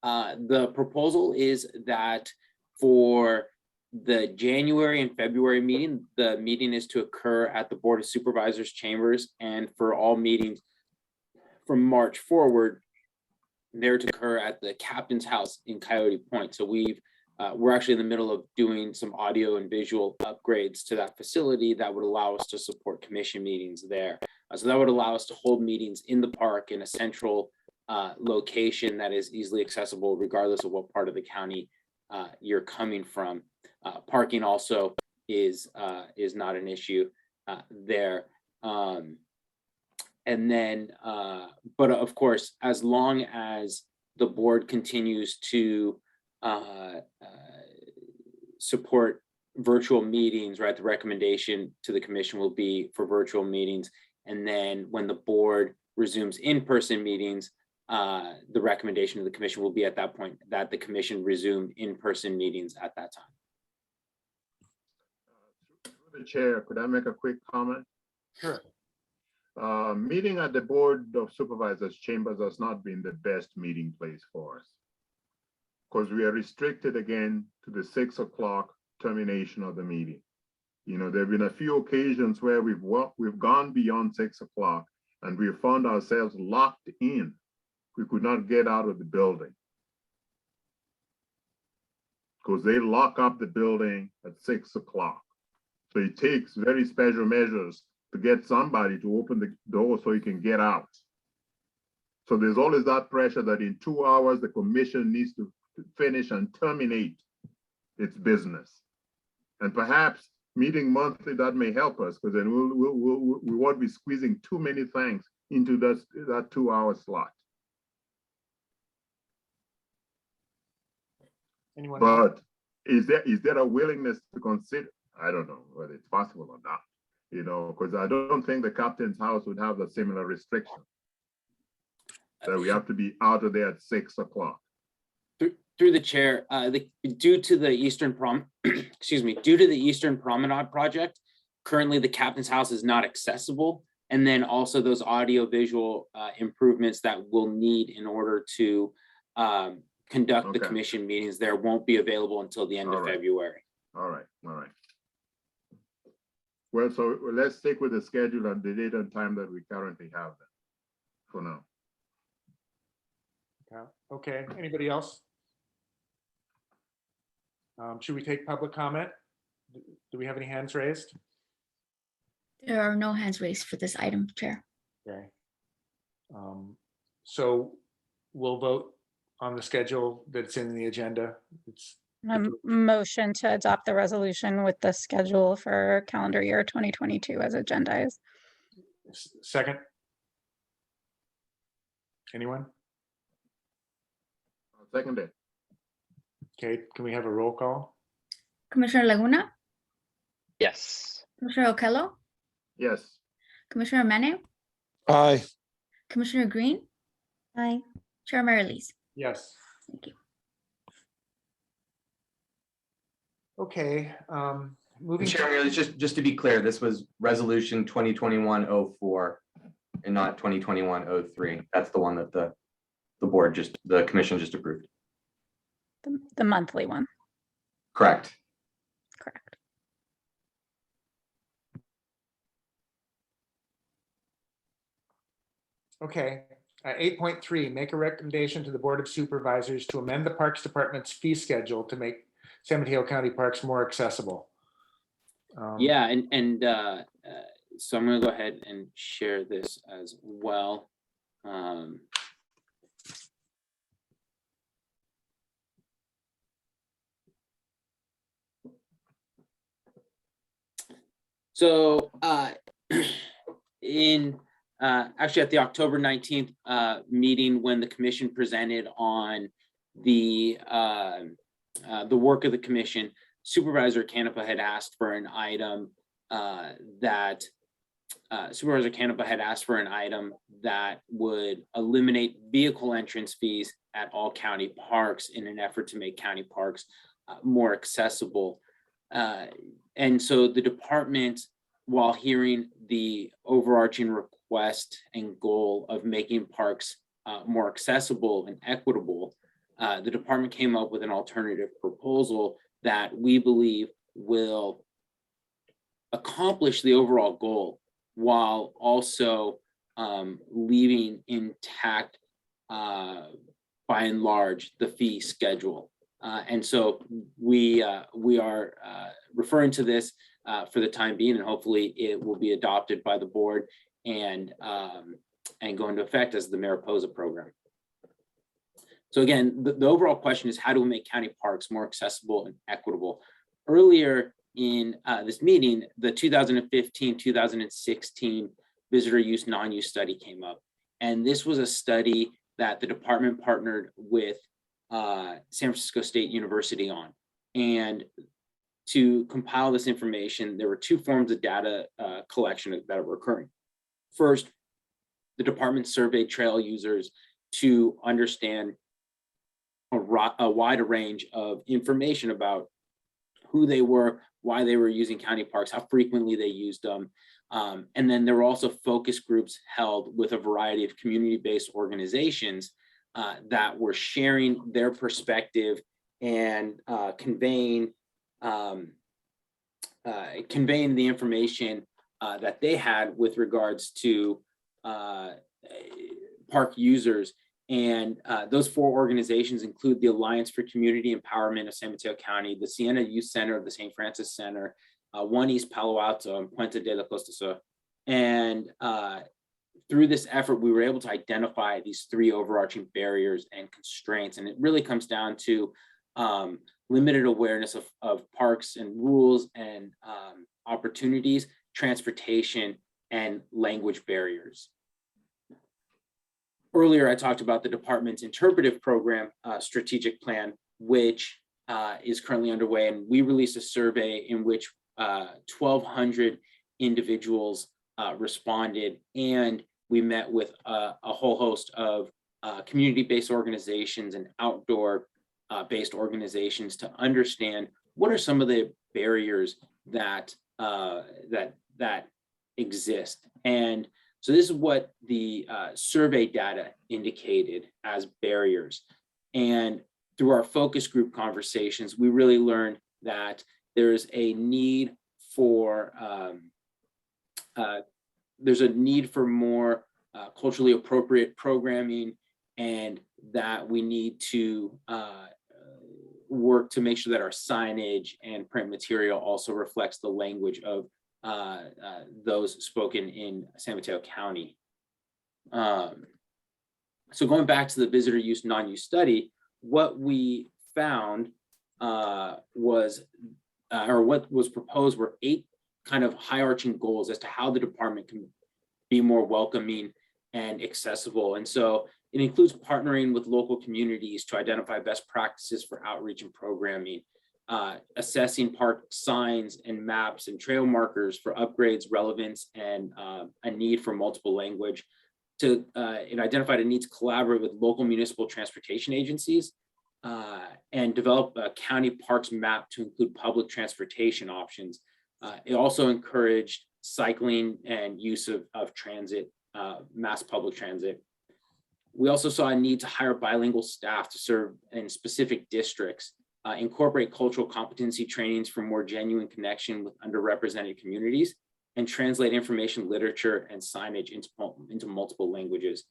The proposal is that for the January and February meeting, the meeting is to occur at the Board of Supervisors chambers, and for all meetings from March forward, they're to occur at the Captain's House in Coyote Point. So we're actually in the middle of doing some audio and visual upgrades to that facility that would allow us to support commission meetings there. So that would allow us to hold meetings in the park in a central location that is easily accessible regardless of what part of the county you're coming from. Parking also is not an issue there. And then, but of course, as long as the board continues to support virtual meetings, right? The recommendation to the commission will be for virtual meetings. And then when the board resumes in-person meetings, the recommendation of the commission will be at that point that the commission resume in-person meetings at that time. Through the chair, could I make a quick comment? Sure. Meeting at the Board of Supervisors chambers has not been the best meeting place for us, because we are restricted again to the 6 o'clock termination of the meeting. You know, there have been a few occasions where we've gone beyond 6 o'clock and we found ourselves locked in. We could not get out of the building because they lock up the building at 6 o'clock. So it takes very special measures to get somebody to open the door so you can get out. So there's always that pressure that in 2 hours, the commission needs to finish and terminate its business. And perhaps meeting monthly, that may help us, because then we won't be squeezing too many things into that 2 hour slot. Anyone else? But is there a willingness to consider? I don't know whether it's possible or not, you know, because I don't think the Captain's House would have a similar restriction that we have to be out of there at 6 o'clock. Through the chair, due to the Eastern Promenade project, currently the Captain's House is not accessible, and then also those audio visual improvements that we'll need in order to conduct the commission meetings there won't be available until the end of February. All right. Well, so let's stick with the schedule and the date and time that we currently have then, for now. Okay, anybody else? Should we take public comment? Do we have any hands raised? There are no hands raised for this item, Chair. Okay. So we'll vote on the schedule that's in the agenda. Motion to adopt the resolution with the schedule for calendar year 2022 as agendized. Second. Anyone? Second it. Okay, can we have a roll call? Commissioner Laguna, Yes. Commissioner Okello, Yes. Commissioner Mene, Aye. Commissioner Green, Aye. Chair Mary-Elise. Yes. Thank you. Okay, moving. Chair, just to be clear, this was resolution 2021-04 and not 2021-03. That's the one that the commission just approved. The monthly one. Correct. Correct. Okay, 8.3, make a recommendation to the Board of Supervisors to amend the Parks Department's fee schedule to make San Mateo County parks more accessible. Yeah, and so I'm going to go ahead and share this as well. So actually at the October 19th meeting, when the commission presented on the work of the commission, Supervisor Canepa had asked for an item that would eliminate vehicle entrance fees at all county parks in an effort to make county parks more accessible. And so the department while hearing the overarching request and goal of making parks more accessible and equitable, the department came up with an alternative proposal that we believe will accomplish the overall goal while also leaving intact, by and large, the fee schedule. And so we are referring to this for the time being, and hopefully it will be adopted by the board and go into effect as the Mariposa program. So again, the overall question is, how do we make county parks more accessible and equitable? Earlier in this meeting, the 2015-2016 visitor use non-use study came up. And this was a study that the department partnered with San Francisco State University on. And to compile this information, there were two forms of data collection that were occurring. First, the department surveyed trail users to understand a wider range of information about who they were, why they were using county parks, how frequently they used them. And then there were also focus groups held with a variety of community-based organizations that were sharing their perspective and conveying the information that they had with regards to park users. And those four organizations include the Alliance for Community Empowerment of San Mateo County, the Siena Youth Center, the St. Francis Center, One East Palo Alto, and Puente de la Costa Sur. And through this effort, we were able to identify these three overarching barriers and constraints. And it really comes down to limited awareness of parks and rules and opportunities, transportation, and language barriers. Earlier, I talked about the department's interpretive program strategic plan, which is currently underway. And we released a survey in which 1,200 individuals responded, and we met with a whole host of community-based organizations and outdoor-based organizations to understand what are some of the barriers that exist. And so this is what the survey data indicated as barriers. And through our focus group conversations, we really learned that there's a need for more culturally appropriate programming, and that we need to work to make sure that our signage and print material also reflects the language of those spoken in San Mateo County. So going back to the visitor use non-use study, what we found what was proposed were 8 kind of high-arching goals as to how the department can be more welcoming and accessible. And so it includes partnering with local communities to identify best practices for outreach and programming, assessing park signs and maps and trail markers for upgrades, relevance, and a need for multiple language. It identified a need to collaborate with local municipal transportation agencies and develop a county parks map to include public transportation options. It also encouraged cycling and use of transit, mass public transit. We also saw a need to hire bilingual staff to serve in specific districts, incorporate cultural competency trainings for more genuine connection with underrepresented communities, and translate information, literature, and signage into multiple languages.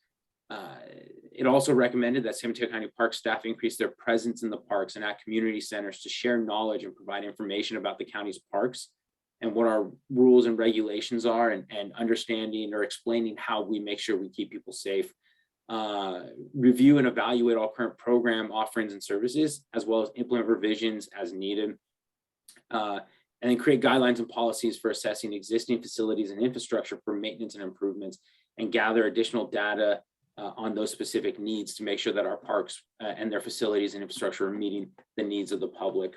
It also recommended that San Mateo County Park staff increase their presence in the parks and at community centers to share knowledge and provide information about the county's parks and what our rules and regulations are, and understanding or explaining how we make sure we keep people safe. Review and evaluate all current program offerings and services, as well as implement revisions as needed. And then create guidelines and policies for assessing existing facilities and infrastructure for maintenance and improvements, and gather additional data on those specific needs to make sure that our parks and their facilities and infrastructure are meeting the needs of the public.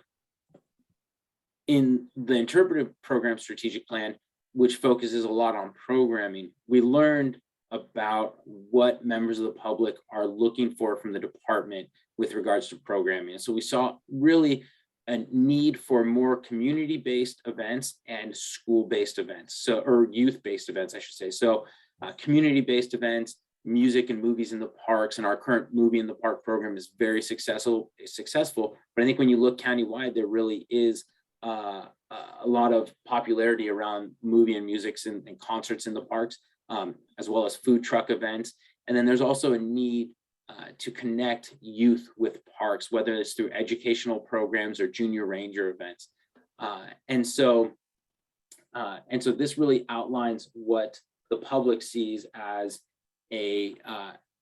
In the interpretive program strategic plan, which focuses a lot on programming, we learned about what members of the public are looking for from the department with regards to programming. And so we saw really a need for more community-based events and school-based events, or youth-based events, I should say. So community-based events, music and movies in the parks, and our current movie in the park program is very successful. But I think when you look countywide, there really is a lot of popularity around movie and music and concerts in the parks, as well as food truck events. And then there's also a need to connect youth with parks, whether it's through educational programs or junior ranger events. And so this really outlines what the public sees as a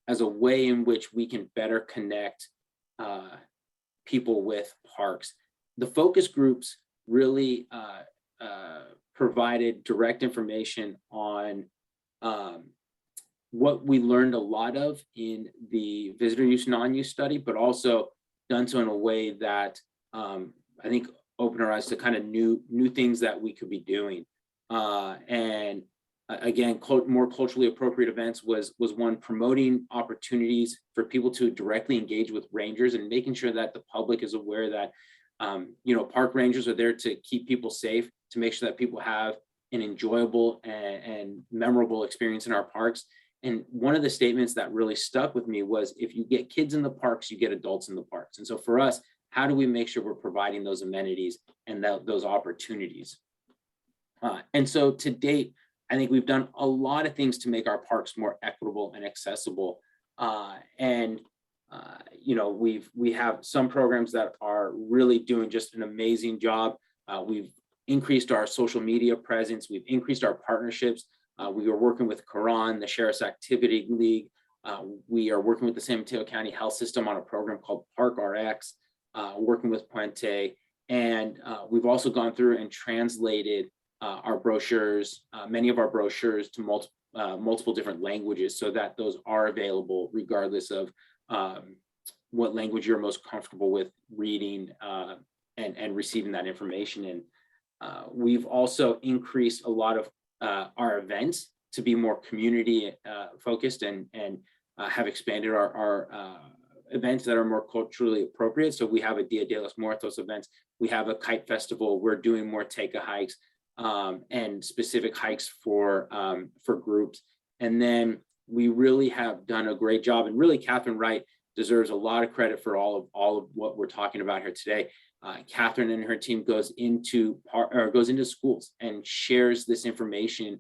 way in which we can better connect people with parks. The focus groups really provided direct information on what we learned a lot of in the visitor use, non-use study, but also done so in a way that I think opened our eyes to kind of new things that we could be doing. And again, more culturally appropriate events was one, promoting opportunities for people to directly engage with rangers and making sure that the public is aware that park rangers are there to keep people safe, to make sure that people have an enjoyable and memorable experience in our parks. And one of the statements that really stuck with me was, if you get kids in the parks, you get adults in the parks. And so for us, how do we make sure we're providing those amenities and those opportunities? And so to date, I think we've done a lot of things to make our parks more equitable and accessible. We have some programs that are really doing just an amazing job. We've increased our social media presence. We've increased our partnerships. We are working with Quran, the Sheriff's Activity League. We are working with the San Mateo County Health System on a program called Park RX, working with Puente. And we've also gone through and translated our brochures, many of our brochures, to multiple different languages, so that those are available regardless of what language you're most comfortable with reading and receiving that information in. We've also increased a lot of our events to be more community focused and have expanded our events that are more culturally appropriate. So we have a Dia de los Muertos events. We have a kite festival. We're doing more take-a hikes and specific hikes for groups. And then we really have done a great job. And really, Catherine Wright deserves a lot of credit for all of what we're talking about here today. Catherine and her team goes into schools and shares this information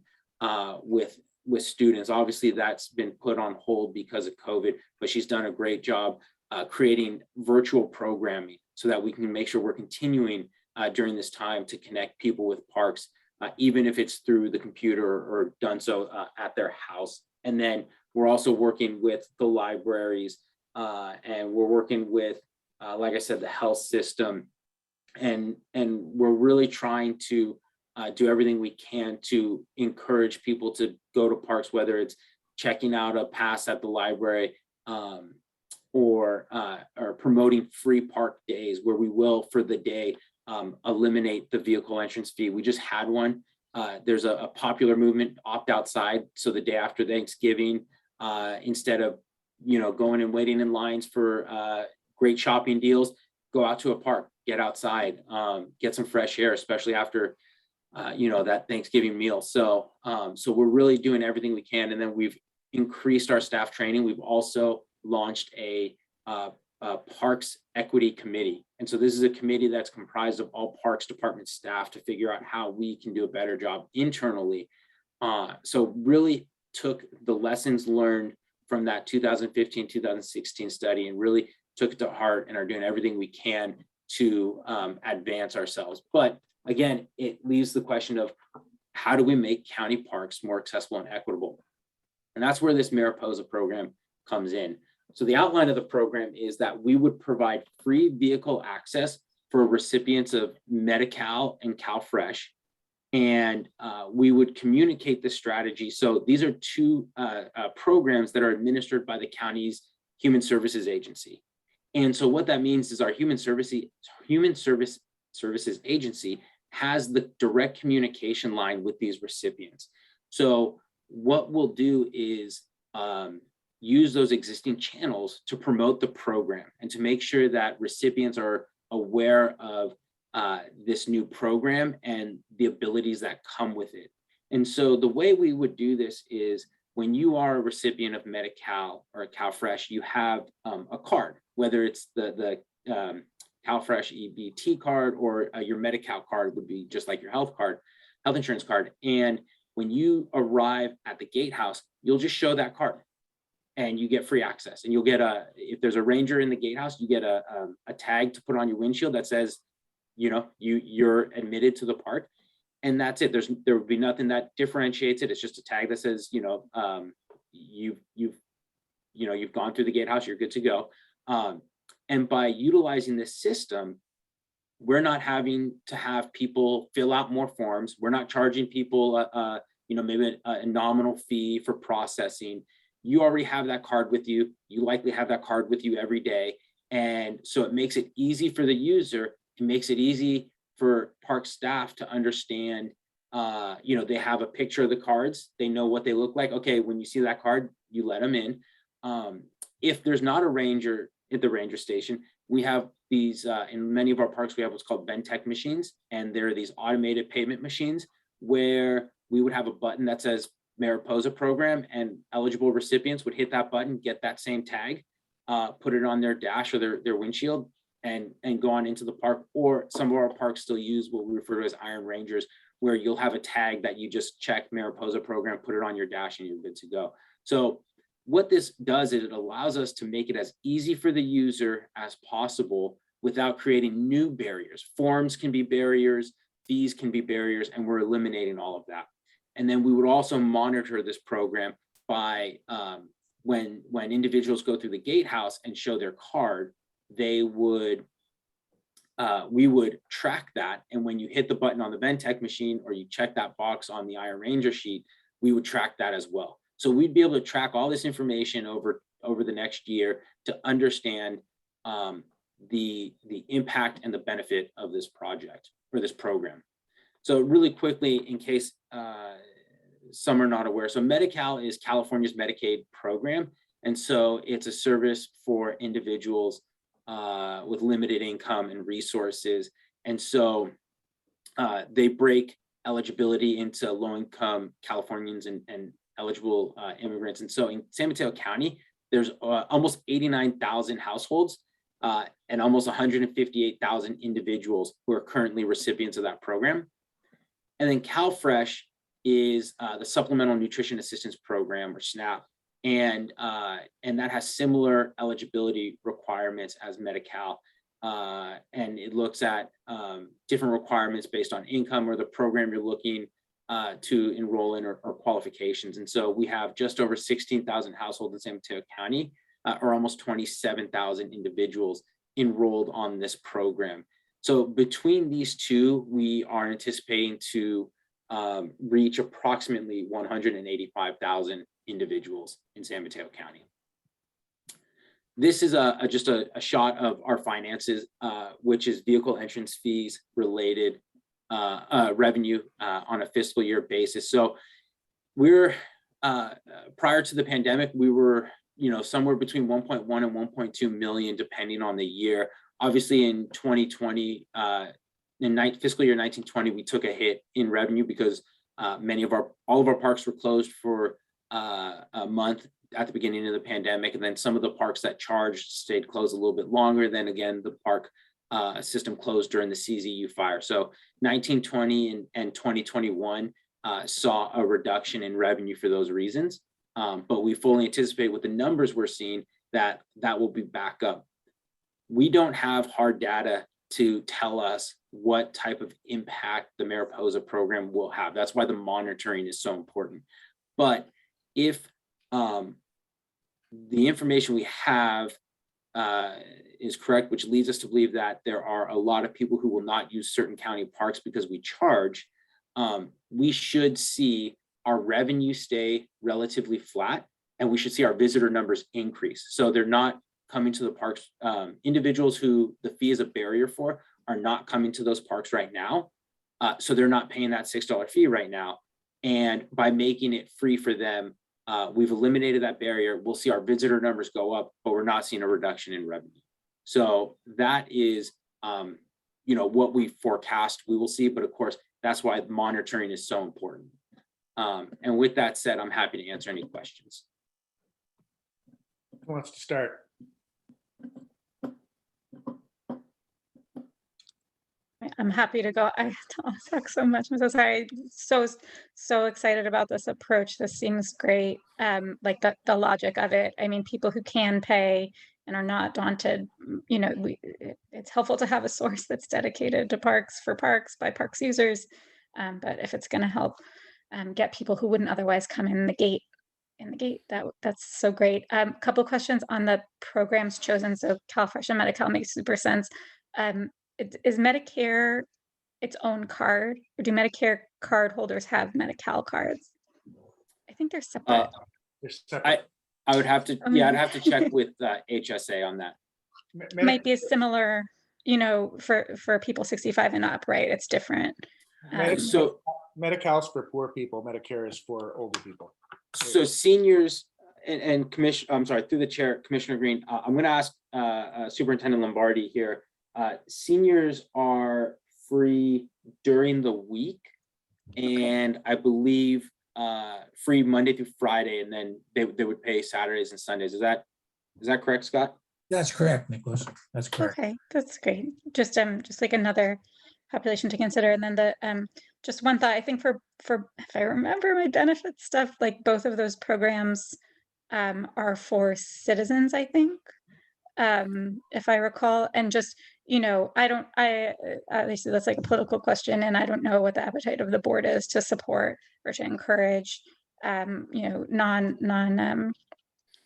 with students. Obviously, that's been put on hold because of COVID, but she's done a great job creating virtual programming so that we can make sure we're continuing during this time to connect people with parks, even if it's through the computer or done so at their house. And then we're also working with the libraries and we're working with, like I said, the health system. And we're really trying to do everything we can to encourage people to go to parks, whether it's checking out a pass at the library or promoting free park days, where we will, for the day, eliminate the vehicle entrance fee. We just had one. There's a popular movement, opt outside. So the day after Thanksgiving, instead of going and waiting in lines for great shopping deals, go out to a park, get outside, get some fresh air, especially after that Thanksgiving meal. So we're really doing everything we can. And then we've increased our staff training. We've also launched a Parks Equity Committee. And so this is a committee that's comprised of all Parks Department staff to figure out how we can do a better job internally. So really took the lessons learned from that 2015-2016 study and really took it to heart and are doing everything we can to advance ourselves. But again, it leaves the question of, how do we make county parks more accessible and equitable? And that's where this Mariposa program comes in. So the outline of the program is that we would provide free vehicle access for recipients of Medi-Cal and CalFresh. And we would communicate the strategy. So these are two programs that are administered by the county's Human Services Agency. And so what that means is our Human Services Agency has the direct communication line with these recipients. So what we'll do is use those existing channels to promote the program and to make sure that recipients are aware of this new program and the abilities that come with it. And so the way we would do this is when you are a recipient of Medi-Cal or CalFresh, you have a card, whether it's the CalFresh EBT card or your Medi-Cal card would be just like your health insurance card. And when you arrive at the gatehouse, you'll just show that card and you get free access. And you'll get if there's a ranger in the gatehouse, you get a tag to put on your windshield that says, you're admitted to the park. And that's it. There would be nothing that differentiates it. It's just a tag that says, you've gone through the gatehouse, you're good to go. And by utilizing this system, we're not having to have people fill out more forms. We're not charging people, maybe a nominal fee for processing. You already have that card with you. You likely have that card with you every day. And so it makes it easy for the user. It makes it easy for park staff to understand, they have a picture of the cards. They know what they look like. Okay, when you see that card, you let them in. If there's not a ranger at the ranger station, we have these, in many of our parks, we have what's called Ventec machines. And there are these automated payment machines where we would have a button that says Mariposa program, and eligible recipients would hit that button, get that same tag, put it on their dash or their windshield, and go on into the park. Or some of our parks still use what we refer to as Iron Rangers, where you'll have a tag that you just check Mariposa program, put it on your dash, and you're good to go. So what this does is it allows us to make it as easy for the user as possible without creating new barriers. Forms can be barriers, fees can be barriers, and we're eliminating all of that. And then we would also monitor this program by when individuals go through the gatehouse and show their card, we would track that. And when you hit the button on the Ventec machine or you check that box on the Iron Ranger sheet, we would track that as well. So we'd be able to track all this information over the next year to understand the impact and the benefit of this project or this program. So really quickly, in case some are not aware, so Medi-Cal is California's Medicaid program. And so it's a service for individuals with limited income and resources. And so they break eligibility into low-income Californians and eligible immigrants. And so in San Mateo County, there's almost 89,000 households and almost 158,000 individuals who are currently recipients of that program. And then CalFresh is the Supplemental Nutrition Assistance Program, or SNAP, and that has similar eligibility requirements as Medi-Cal, and it looks at different requirements based on income or the program you're looking to enroll in or qualifications. And so we have just over 16,000 households in San Mateo County, or almost 27,000 individuals enrolled on this program. So between these two, we are anticipating to reach approximately 185,000 individuals in San Mateo County. This is just a shot of our finances, which is vehicle entrance fees related revenue on a fiscal year basis. So we're prior to the pandemic, we were somewhere between 1.1 and 1.2 million, depending on the year. Obviously, in 2020, in fiscal year 1920, we took a hit in revenue because all of our parks were closed for a month at the beginning of the pandemic, and then some of the parks that charged stayed closed a little bit longer. Then again, the park system closed during the CZU fire. So 1920 and 2021 saw a reduction in revenue for those reasons. But we fully anticipate with the numbers we're seeing that will be back up. We don't have hard data to tell us what type of impact the Mariposa program will have. That's why the monitoring is so important. But if the information we have is correct, which leads us to believe that there are a lot of people who will not use certain county parks because we charge, we should see our revenue stay relatively flat, and we should see our visitor numbers increase. So they're not coming to the parks. Individuals who the fee is a barrier for are not coming to those parks right now. So they're not paying that $6 fee right now. And by making it free for them, we've eliminated that barrier. We'll see our visitor numbers go up, but we're not seeing a reduction in revenue. So that is you know, what we forecast, we will see. But of course, that's why monitoring is so important. And with that said, I'm happy to answer any questions. Who wants to start? I'm happy to go. I talk so much. I'm so sorry. So excited about this approach. This seems great. Like the logic of it. I mean, people who can pay and are not daunted, you know, it's helpful to have a source that's dedicated to parks for parks by parks users. But if it's going to help get people who wouldn't otherwise come in the gate, that's so great. Couple questions on the programs chosen. So CalFresh and Medi-Cal makes super sense. Is Medicare its own card, or do Medicare card holders have Medi-Cal cards? I think they're separate. They're separate. I would have to, yeah, I'd have to check with HSA on that. Might be a similar, you know, for people 65 and up, right? It's different. So Medi-Cal's for poor people. Medicare is for older people. So seniors and commission, I'm sorry, through the chair, Commissioner Green, I'm going to ask Superintendent Lombardi here. Seniors are free during the week, and I believe free Monday through Friday, and then they would pay Saturdays and Sundays. Is that correct, Scott? That's correct, Nicholas. That's correct. Okay, that's great. Just like another population to consider. And then the just one thought, I think for if I remember my benefit stuff, like both of those programs are for citizens, I think, if I recall. And just, you know, obviously that's like a political question, and I don't know what the appetite of the board is to support or to encourage, you know,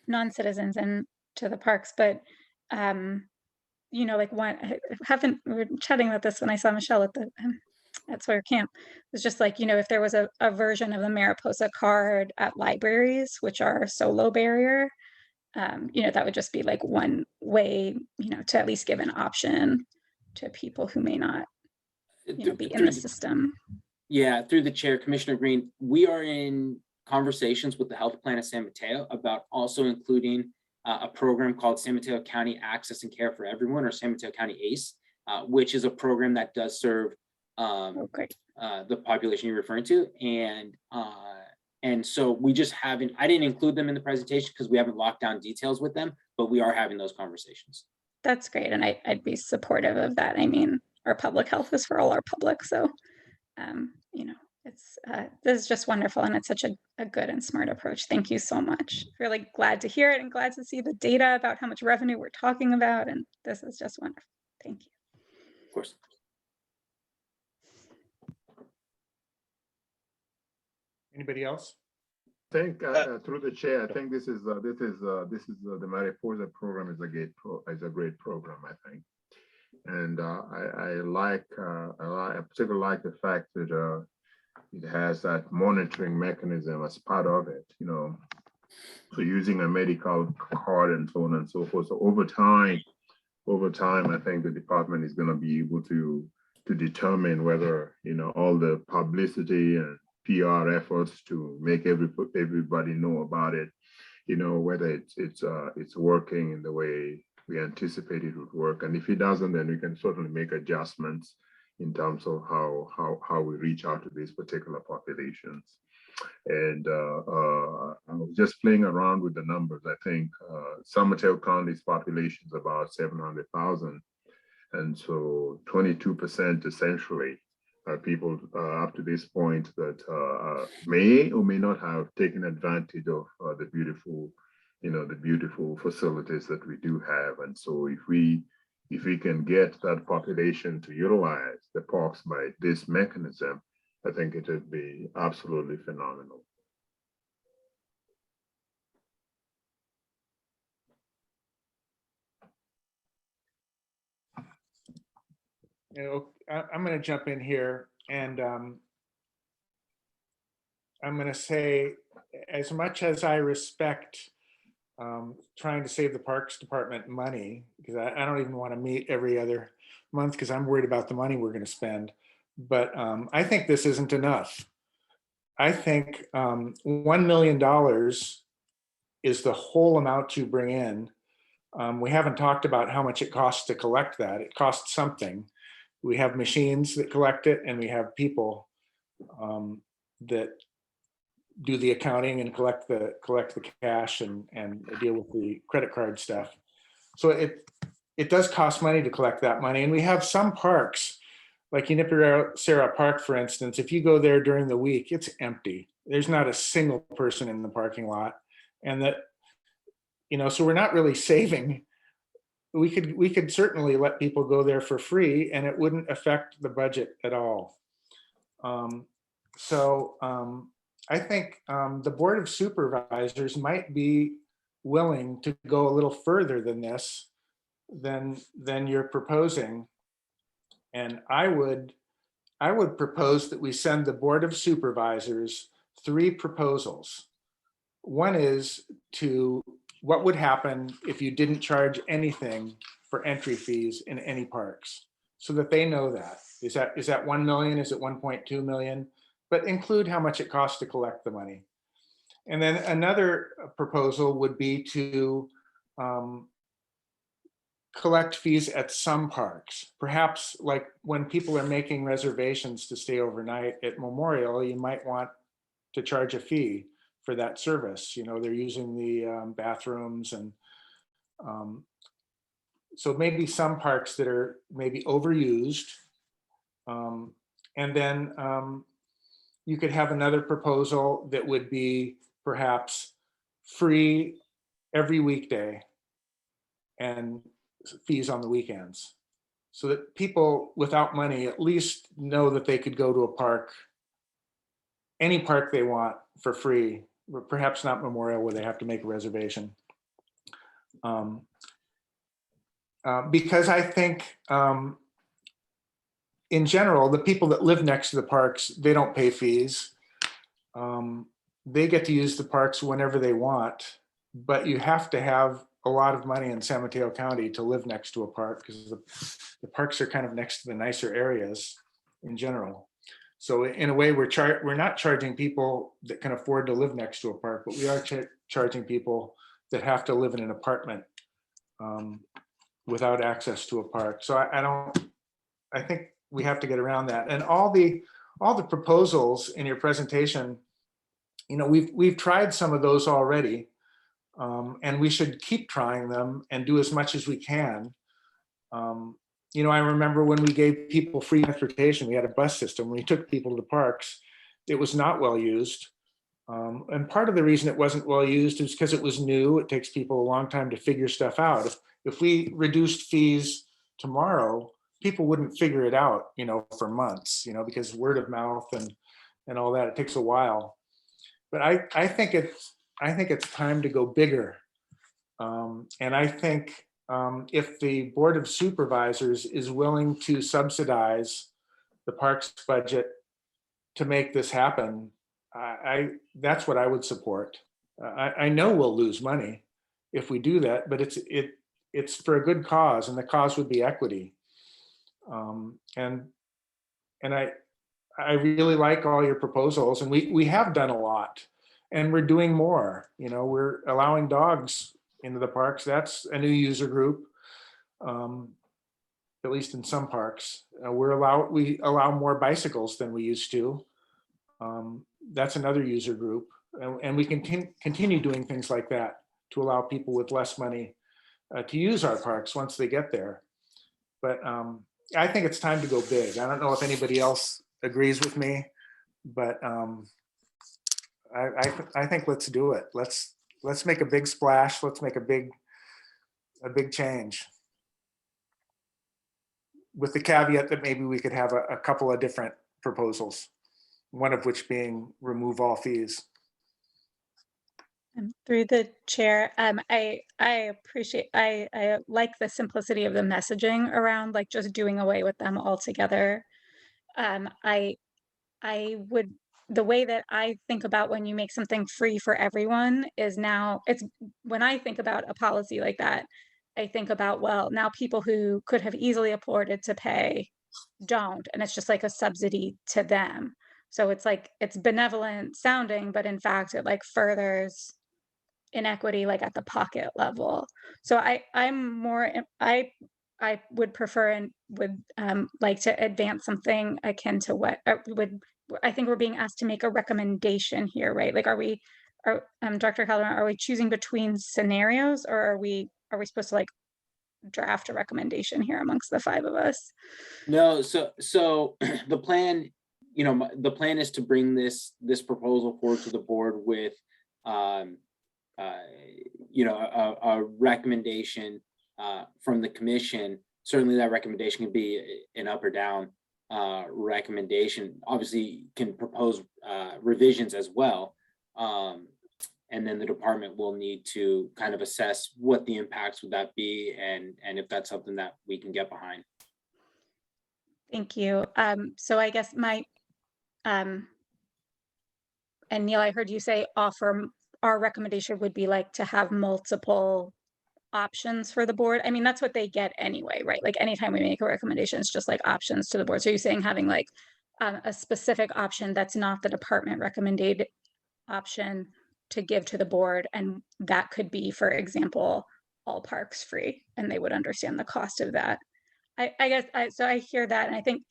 non-citizens and to the parks. But, you know, like we were chatting about this when I saw Michelle at Sawyer Camp. It was just like, you know, if there was a version of the Mariposa card at libraries, which are so low barrier, you know, that would just be like one way, you know, to at least give an option to people who may not, you know, be in the system. Yeah, through the chair, Commissioner Green, we are in conversations with the health plan of San Mateo about also including a program called San Mateo County Access and Care for Everyone, or San Mateo County ACE, which is a program that does serve the population you're referring to. And so we just haven't, I didn't include them in the presentation because we haven't locked down details with them, but we are having those conversations. That's great. And I'd be supportive of that. I mean, our public health is for all our public. So, you know, this is just wonderful. And it's such a good and smart approach. Thank you so much. Really glad to hear it and glad to see the data about how much revenue we're talking about. And this is just wonderful. Thank you. Of course. Anybody else? I think through the chair, I think this is the Mariposa program is a great program, I think, and I particularly like the fact that it has that monitoring mechanism as part of it. You know, so using a medical card and so on and so forth. So over time, I think the department is going to be able to determine whether, you know, all the publicity and PR efforts to make everybody know about it, you know, whether it's working in the way we anticipate it would work. And if it doesn't, then we can certainly make adjustments in terms of how we reach out to these particular populations. And I was just playing around with the numbers. I think San Mateo County's population is about 700,000. And so 22% essentially are people up to this point that may or may not have taken advantage of the beautiful, you know, the beautiful facilities that we do have. And so if we can get that population to utilize the parks by this mechanism, I think it would be absolutely phenomenal. You know, I'm going to jump in here, and I'm going to say, as much as I respect trying to save the Parks Department money, because I don't even want to meet every other month because I'm worried about the money we're going to spend, but I think this isn't enough. I think $1 million is the whole amount you bring in We haven't talked about how much it costs to collect that. It costs something. We have machines that collect it, and we have people that do the accounting and collect the cash and deal with the credit card stuff. So it does cost money to collect that money. And we have some parks, like Sarah Park, for instance. If you go there during the week, it's empty. There's not a single person in the parking lot, and that, so we're not really saving. We could certainly let people go there for free, and it wouldn't affect the budget at all. I think the Board of Supervisors might be willing to go a little further than this, than you're proposing. And I would propose that we send the Board of Supervisors 3 proposals. One is what would happen if you didn't charge anything for entry fees in any parks, so that they know that. Is that 1 million? Is it 1.2 million? But include how much it costs to collect the money. And then another proposal would be to collect fees at some parks. Perhaps like when people are making reservations to stay overnight at Memorial, you might want to charge a fee for that service. They're using the bathrooms, and so maybe some parks that are maybe overused. And then you could have another proposal that would be perhaps free every weekday and fees on the weekends, so that people without money at least know that they could go to a park, any park they want, for free, or perhaps not Memorial where they have to make a reservation. Because I think in general, the people that live next to the parks, they don't pay fees. They get to use the parks whenever they want, but you have to have a lot of money in San Mateo County to live next to a park, because the parks are kind of next to the nicer areas in general. So in a way, we're not charging people that can afford to live next to a park, but we are charging people that have to live in an apartment without access to a park. So I think we have to get around that. And all the proposals in your presentation, we've tried some of those already, and we should keep trying them and do as much as we can. I remember when we gave people free transportation, we had a bus system. When we took people to parks, it was not well used. And part of the reason it wasn't well used is because it was new. It takes people a long time to figure stuff out. If we reduced fees tomorrow, people wouldn't figure it out, for months, because word of mouth and all that, it takes a while. But I think it's time to go bigger. And I think if the Board of Supervisors is willing to subsidize the parks budget to make this happen, that's what I would support. I know we'll lose money if we do that, but it's for a good cause, and the cause would be equity. And I really like all your proposals, and we have done a lot, and we're doing more. We're allowing dogs into the parks. That's a new user group, at least in some parks. We allow more bicycles than we used to. That's another user group, and we can continue doing things like that to allow people with less money to use our parks once they get there. But I think it's time to go big. I don't know if anybody else agrees with me, but I think let's do it. Let's make a big splash. Let's make a big change, with the caveat that maybe we could have a couple of different proposals, one of which being remove all fees. Through the chair, I appreciate, I like the simplicity of the messaging around like just doing away with them altogether. The way that I think about when you make something free for everyone is when I think about a policy like that, I think about, well, now people who could have easily afforded to pay don't, and it's just like a subsidy to them. So it's like, it's benevolent sounding, but in fact, it like furthers inequity like at the pocket level. So I would prefer and would like to advance something akin to what I think we're being asked to make a recommendation here, right? Like, Dr. Calderon, are we choosing between scenarios, or are we supposed to like draft a recommendation here amongst the 5 of us? No, so the plan, the plan is to bring this proposal forward to the board with, a recommendation from the commission. Certainly that recommendation can be an up or down recommendation. Obviously can propose revisions as well. And then the department will need to kind of assess what the impacts would that be, and if that's something that we can get behind. Thank you. So I guess and Neil, I heard you say our recommendation would be like to have multiple options for the board. I mean, that's what they get anyway, right? Like anytime we make a recommendation, it's just like options to the board. So you're saying having like a specific option that's not the department recommended option to give to the board, and that could be, for example, all parks free, and they would understand the cost of that. I guess so I hear that, and I think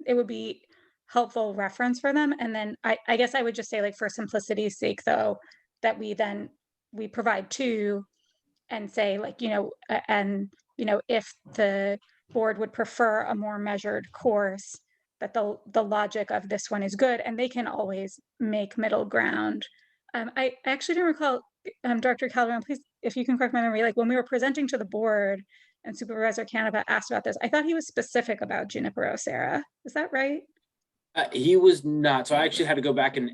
it would be helpful reference for them. And then I guess I would just say, like, for simplicity's sake though, that we provide 2 and say, like, if the board would prefer a more measured course, that the logic of this one is good, and they can always make middle ground. I actually don't recall, Dr. Calderon, please, if you can correct my memory, like when we were presenting to the board and Supervisor Canova asked about this, I thought he was specific about Junipero Serra. Is that right? He was not. So I actually had to go back and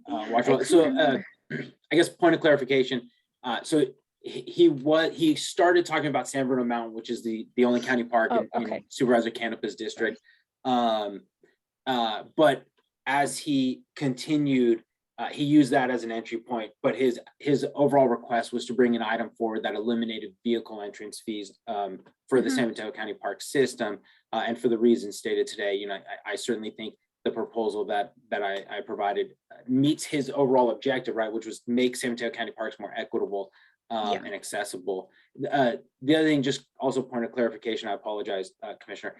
watch. So I guess point of clarification. So he started talking about San Bruno Mountain, which is the only county park in Supervisor Canopa's district. But as he continued, he used that as an entry point, but his overall request was to bring an item forward that eliminated vehicle entrance fees for the San Mateo County Park system. And for the reasons stated today, I certainly think the proposal that I provided meets his overall objective, right, which was make San Mateo County Parks more equitable and accessible. The other thing, just also point of clarification, I apologize, Commissioner.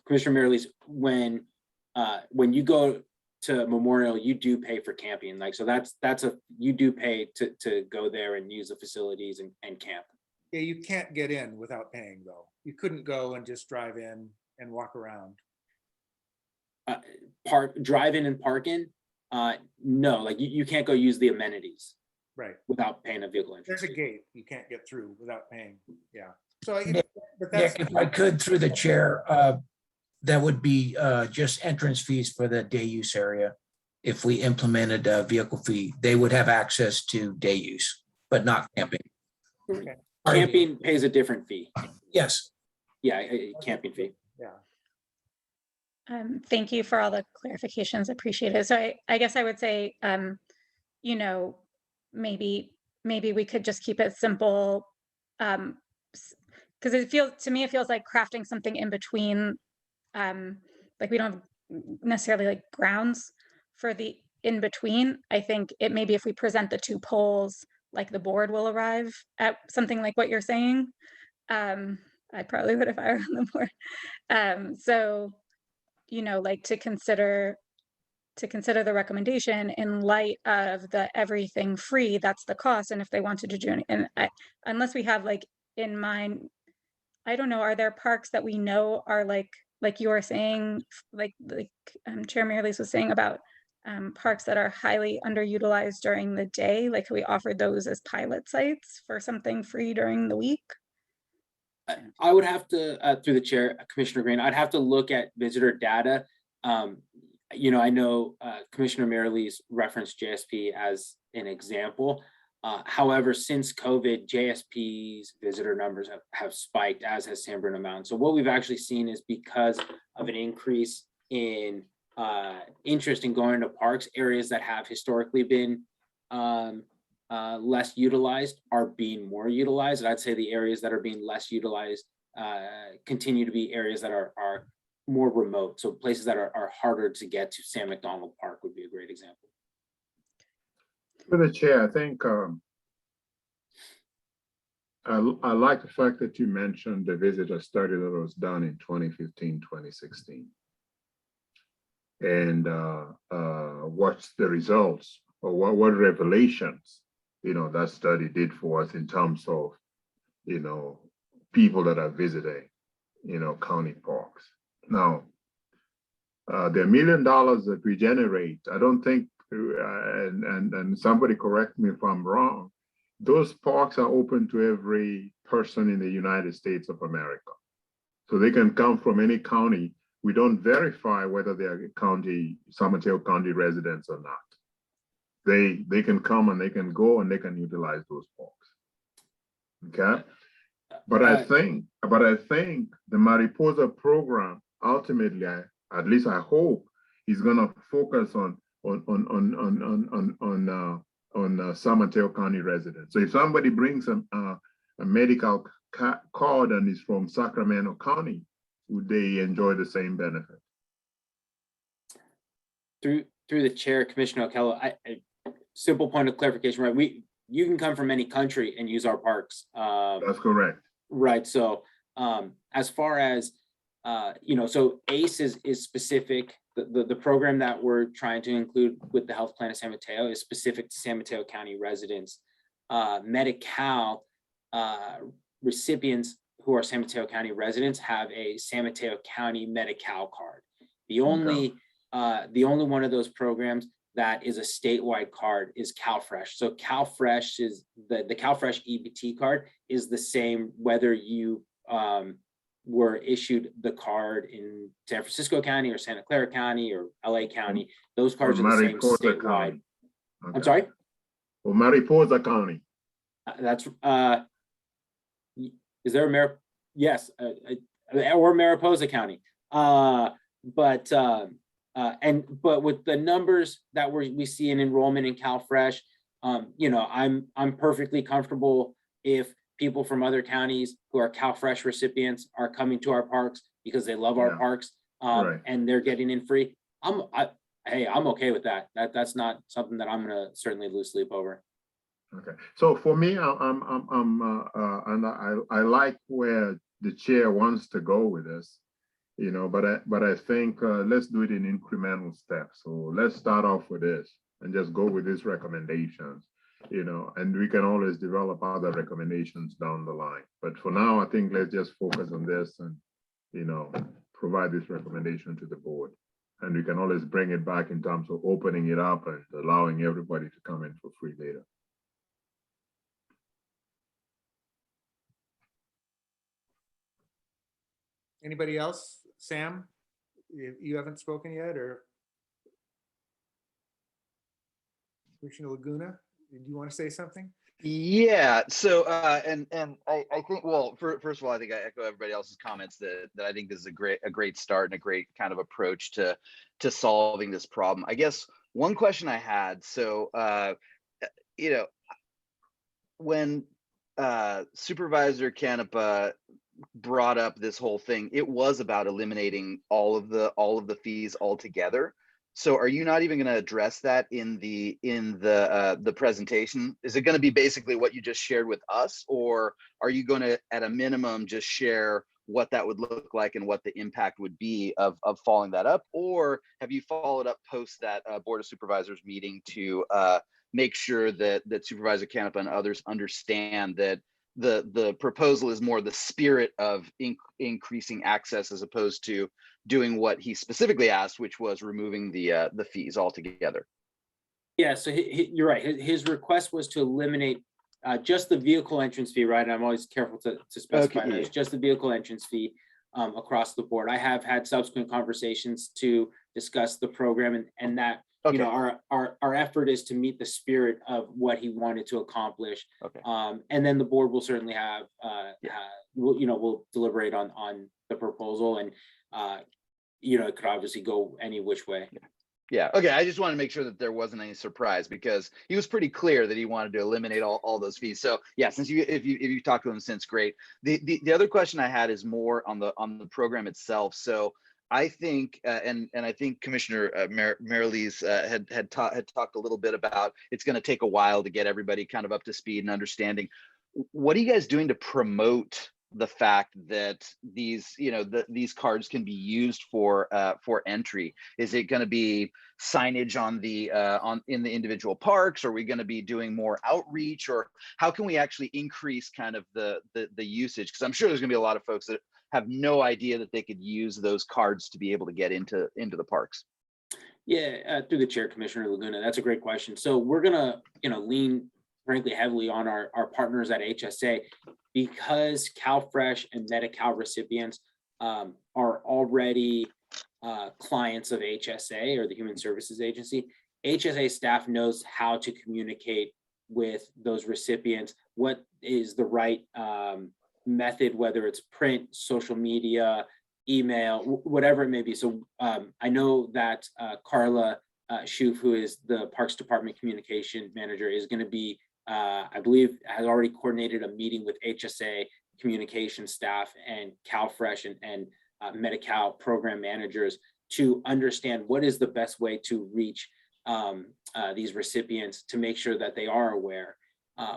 Commissioner Merrilies, when you go to Memorial, you do pay for camping, like, so you do pay to go there and use the facilities and camp. Yeah, you can't get in without paying though. You couldn't go and just drive in and walk around. Drive in and park in? No, like you can't go use the amenities. Right. Without paying a vehicle entrance. There's a gate you can't get through without paying. Yeah. So Nick, if I could, through the chair, that would be just entrance fees for the day use area. If we implemented a vehicle fee, they would have access to day use, but not camping. Okay. Camping pays a different fee. Yes. Yeah, a camping fee. Yeah. Thank you for all the clarifications. Appreciate it. So I guess I would say, maybe we could just keep it simple, because it feels like crafting something in between, like we don't have necessarily like grounds for the in between. I think it maybe if we present the 2 polls, like the board will arrive at something like what you're saying. I probably would if I were on the board. So, like to consider the recommendation in light of the everything free, that's the cost. And if they wanted to do it, unless we have like in mind, I don't know, are there parks that we know are like you were saying, like Chair Merrilies was saying about parks that are highly underutilized during the day? Like, we offered those as pilot sites for something free during the week? I would have to, through the chair, Commissioner Green, I'd have to look at visitor data. I know Commissioner Merrilies referenced JSP as an example. However, since COVID, JSP's visitor numbers have spiked, as has San Bruno Mountain. So what we've actually seen is because of an increase in interest in going to parks, areas that have historically been less utilized are being more utilized. And I'd say the areas that are being less utilized continue to be areas that are more remote. So places that are harder to get to. Sam McDonald Park would be a great example. For the chair, I think I like the fact that you mentioned the visitor study that was done in 2015, 2016. And what's the results, or what revelations, that study did for us in terms of, people that are visiting, county parks. Now, the $1 million that we generate, I don't think, and somebody correct me if I'm wrong, those parks are open to every person in the United States of America. So they can come from any county. We don't verify whether they are San Mateo County residents or not. They can come and they can go and they can utilize those parks. Okay. But I think the Mariposa program ultimately, at least I hope, is going to focus on San Mateo County residents. So if somebody brings a medical card and is from Sacramento County, would they enjoy the same benefit? Through the chair, Commissioner Okello, I simple point of clarification, right? You can come from any country and use our parks. That's correct. Right. So as far as so ACE is specific. The program that we're trying to include with the health plan of San Mateo is specific to San Mateo County residents. Medi-Cal recipients who are San Mateo County residents have a San Mateo County Medi-Cal card. The only one of those programs that is a statewide card is CalFresh. So CalFresh is the CalFresh EBT card is the same whether you were issued the card in San Francisco County or Santa Clara County or LA County. Those cards are the same statewide. Okay. I'm sorry? Well, Mariposa County. That's is there a yes, or Mariposa County. But with the numbers that we see in enrollment in CalFresh, I'm perfectly comfortable if people from other counties who are CalFresh recipients are coming to our parks because they love our parks, right, and they're getting in free. I'm okay with that. That's not something that I'm gonna certainly lose sleep over. Okay, so for me, I like where the chair wants to go with this, but I think let's do it in incremental steps. So let's start off with this and just go with these recommendations, and we can always develop other recommendations down the line. But for now, I think let's just focus on this and, provide this recommendation to the board. And we can always bring it back in terms of opening it up and allowing everybody to come in for free later. Anybody else? Sam, you haven't spoken yet, or Commissioner Laguna, do you want to say something? Yeah. So and I think, well, first of all, I think I echo everybody else's comments that I think this is a great start and a great kind of approach to solving this problem. I guess one question I had, so when Supervisor Canepa brought up this whole thing, it was about eliminating all of the fees altogether. So are you not even going to address that in the presentation? Is it going to be basically what you just shared with us, or are you going to, at a minimum, just share what that would look like and what the impact would be of following that up? Or have you followed up post that Board of Supervisors meeting to make sure that Supervisor Canepa and others understand that the proposal is more the spirit of increasing access as opposed to doing what he specifically asked, which was removing the fees altogether? Yeah, so you're right. His request was to eliminate just the vehicle entrance fee, right? And I'm always careful to specify that. It's just the vehicle entrance fee across the board. I have had subsequent conversations to discuss the program, and that our effort is to meet the spirit of what he wanted to accomplish. Okay. And then the board will certainly have we'll deliberate on the proposal, and it could obviously go any which way. Yeah. Okay. I just want to make sure that there wasn't any surprise, because he was pretty clear that he wanted to eliminate all those fees. So yeah, since if you talked to him since, great. The other question I had is more on the program itself. So I think, and I think Commissioner Marilees had talked a little bit about, it's going to take a while to get everybody kind of up to speed and understanding. what are you guys doing to promote the fact that these, these cards can be used for entry? Is it going to be signage on the in the individual parks? Are we going to be doing more outreach, or how can we actually increase kind of the usage? Because I'm sure there's going to be a lot of folks that have no idea that they could use those cards to be able to get into the parks. Yeah, through the chair, Commissioner Laguna, that's a great question. So we're gonna, lean frankly heavily on our partners at HSA, because CalFresh and Medi-Cal recipients are already clients of HSA, or the Human Services Agency. HSA staff knows how to communicate with those recipients, what is the right method, whether it's print, social media, email, whatever it may be. So I know that Carla Schoof, who is the Parks Department Communication Manager, is going to be, I believe, has already coordinated a meeting with HSA communication staff and CalFresh and Medi-Cal program managers to understand what is the best way to reach these recipients, to make sure that they are aware.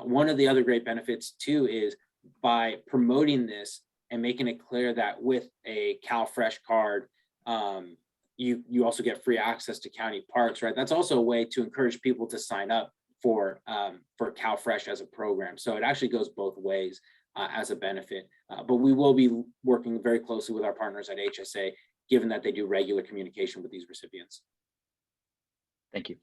One of the other great benefits too is by promoting this and making it clear that with a CalFresh card, you also get free access to county parks, right? That's also a way to encourage people to sign up for CalFresh as a program. So it actually goes both ways as a benefit. But we will be working very closely with our partners at HSA, given that they do regular communication with these recipients. Thank you.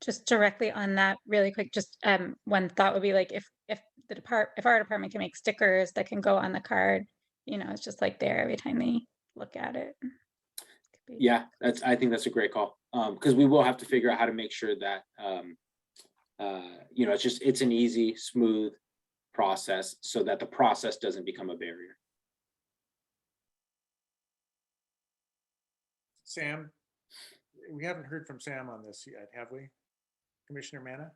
Just directly on that really quick, just one thought would be like, if our department can make stickers that can go on the card, it's just like there every time they look at it. Yeah, I think that's a great call, because we will have to figure out how to make sure that it's an easy, smooth process, so that the process doesn't become a barrier. Sam, we haven't heard from Sam on this yet, have we? Commissioner Manna?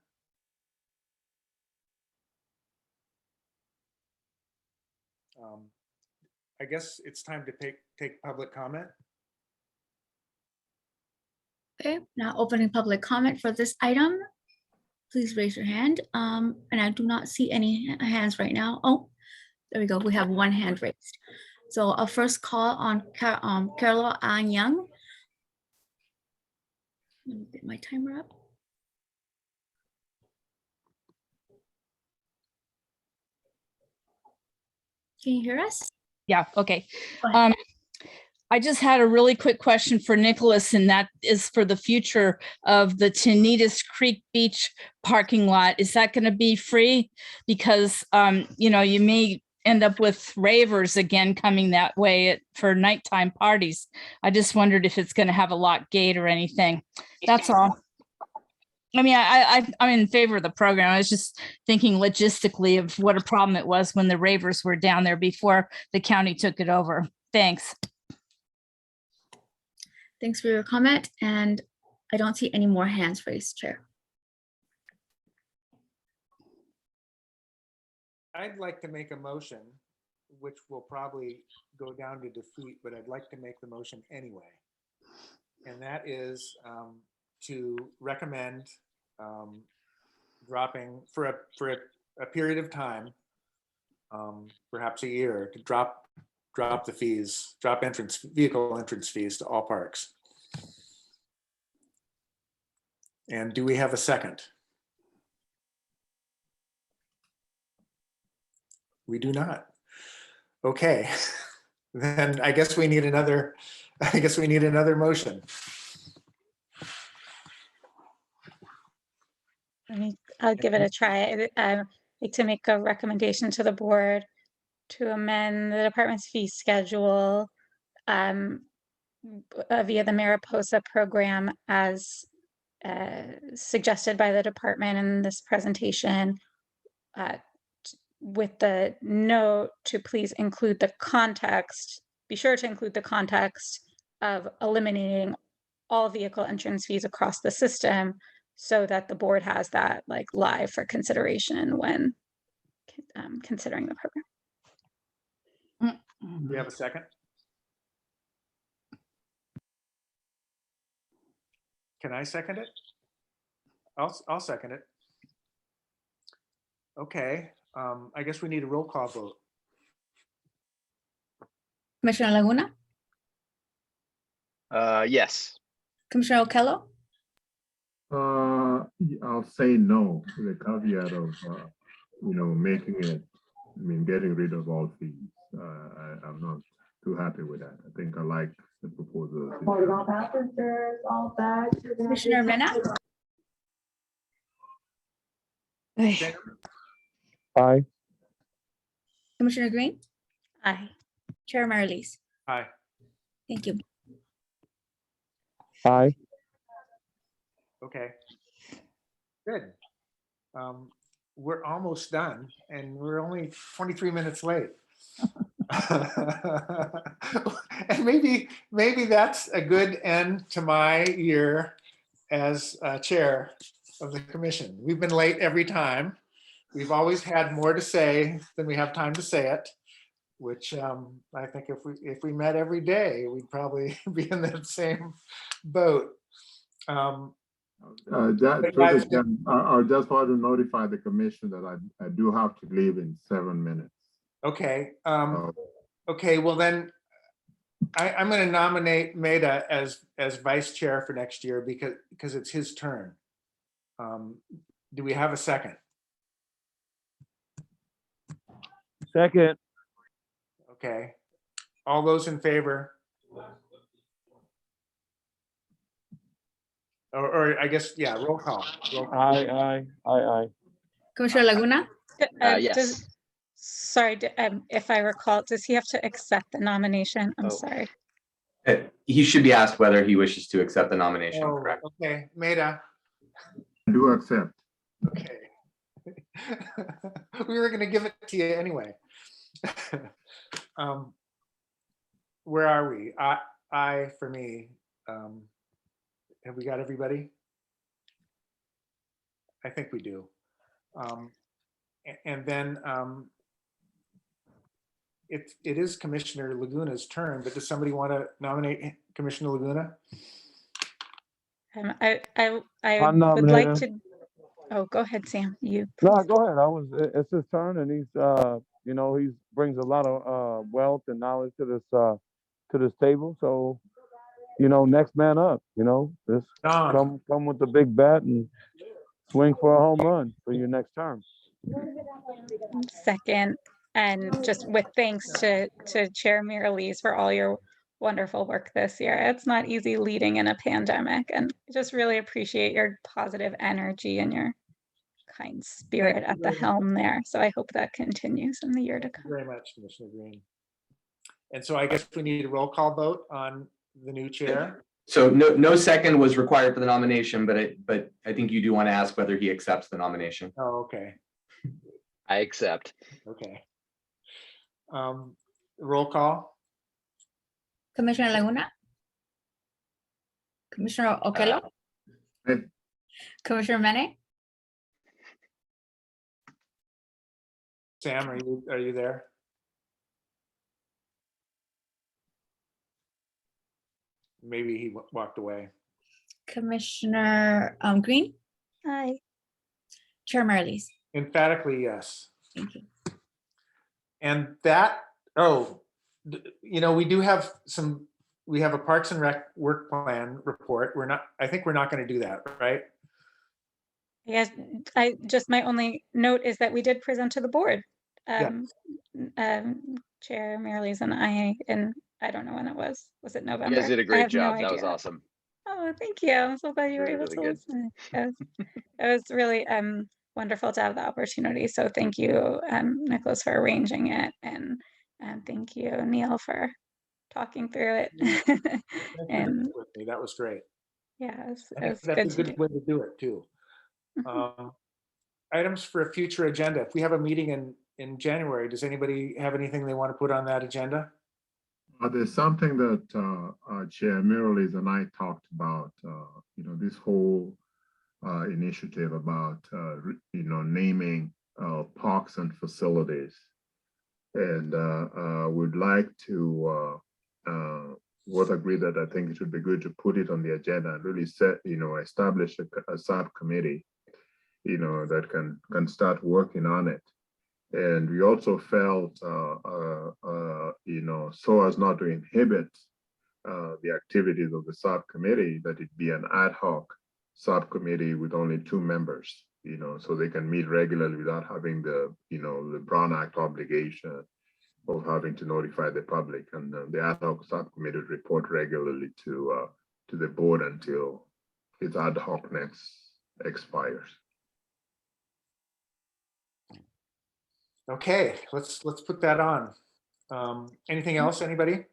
I guess it's time to take public comment. Okay, now opening public comment for this item. Please raise your hand. And I do not see any hands right now. Oh, there we go. We have one hand raised. So a first call on Carol Ann Young. Let me get my timer up. Can you hear us? Yeah, okay. Go ahead. I just had a really quick question for Nicholas, and that is for the future of the Tenitas Creek Beach parking lot. Is that going to be free? Because, you may end up with ravers again coming that way for nighttime parties. I just wondered if it's going to have a lock gate or anything. That's all. I mean, I'm in favor of the program. I was just thinking logistically of what a problem it was when the ravers were down there before the county took it over. Thanks. Thanks for your comment. And I don't see any more hands raised, Chair. I'd like to make a motion, which will probably go down to defeat, but I'd like to make the motion anyway. And that is to recommend dropping for a period of time, perhaps a year, to drop the fees, drop vehicle entrance fees to all parks. And do we have a second? We do not. Okay, then I guess we need another motion. I'll give it a try. I'd like to make a recommendation to the board to amend the department's fee schedule via the Mariposa program as suggested by the department in this presentation, with the note to please include the context, be sure to include the context of eliminating all vehicle entrance fees across the system, so that the board has that like live for consideration when considering the program. Do we have a second? Can I second it? I'll second it. Okay, I guess we need a roll call vote. Commissioner Laguna, Yes. Commissioner Okello, I'll say no, with the caveat of, making it, getting rid of all fees. I'm not too happy with that. I think I like the proposal. Commissioner Mena. Ay, Aye. Commissioner Green, Aye. Chair Marlies. Hi. Thank you. Aye. Okay. Good. We're almost done and we're only 23 minutes late. And maybe that's a good end to my year as chair of the commission. We've been late every time. We've always had more to say than we have time to say it, which I think if we met every day, we'd probably be in that same boat. I just want to notify the commission that I do have to leave in 7 minutes. Okay. Okay. Well, then I'm going to nominate Maida as vice chair for next year because it's his turn. Do we have a second? Second. Okay. All those in favor? Or I guess, yeah, roll call. Roll call. Aye. Commissioner Laguna, Yes. Sorry, if I recall, does he have to accept the nomination? I'm Oh. sorry. He should be asked whether he wishes to accept the nomination, Oh, correct? okay, Maida. I do accept. Okay. We were going to give it to you anyway. Where are we? I for me. Have we got everybody? I think we do. And then it is Commissioner Laguna's turn, but does somebody want to nominate Commissioner Laguna? I I'll would nominate like him. to. Oh, go ahead, Sam. You. No, go ahead. It's his turn, and he's he brings a lot of wealth and knowledge to this table. So, next man up. Just Don. come with the big bat and swing for a home run for your next term. Second, and just with thanks to Chair Miralise for all your wonderful work this year. It's not easy leading in a pandemic, and I just really appreciate your positive energy and your kind spirit at the helm there. So I hope that continues in the year to come. Very much, Commissioner Green. And so I guess we need a roll call vote on the new chair. So no second was required for the nomination, but I think you do want to ask whether he accepts the nomination. Oh, okay. I accept. Okay. Roll call. Commissioner Laguna, Commissioner Okello, Aye. Commissioner Mene, Sam, are you there? Maybe he walked away. Commissioner Green, Aye. Chair Marlies. Emphatically, yes. Thank you. And that, we do have we have a Parks and Rec work plan report. I think we're not going to do that, right? Yes, my only note is that we did present to the board. Chair Miralise and I don't know when it was. Was it November? You guys did a I great have no job. That was idea. awesome. Oh, thank you. I'm so glad you were Really, able really to good. listen. It was really wonderful to have the opportunity. So thank you, Nicholas, for arranging it, and thank you, Neil, for talking through it. And with me. That was great. yeah, it I think was that's good a to good do. way to do it too. Items for a future agenda. If we have a meeting in January, does anybody have anything they want to put on that agenda? There's something that Chair Miralise and I talked about, this whole initiative about, naming parks and facilities. And we'd like to both agree that I think it would be good to put it on the agenda and really set, establish a subcommittee that can start working on it. And we also felt, so as not to inhibit the activities of the subcommittee, that it be an ad hoc subcommittee with only 2 members, so they can meet regularly without having the Brown Act obligation of having to notify the public. And the ad hoc subcommittee report regularly to the board until its ad hocness expires. Okay, let's put that on. Anything else, anybody?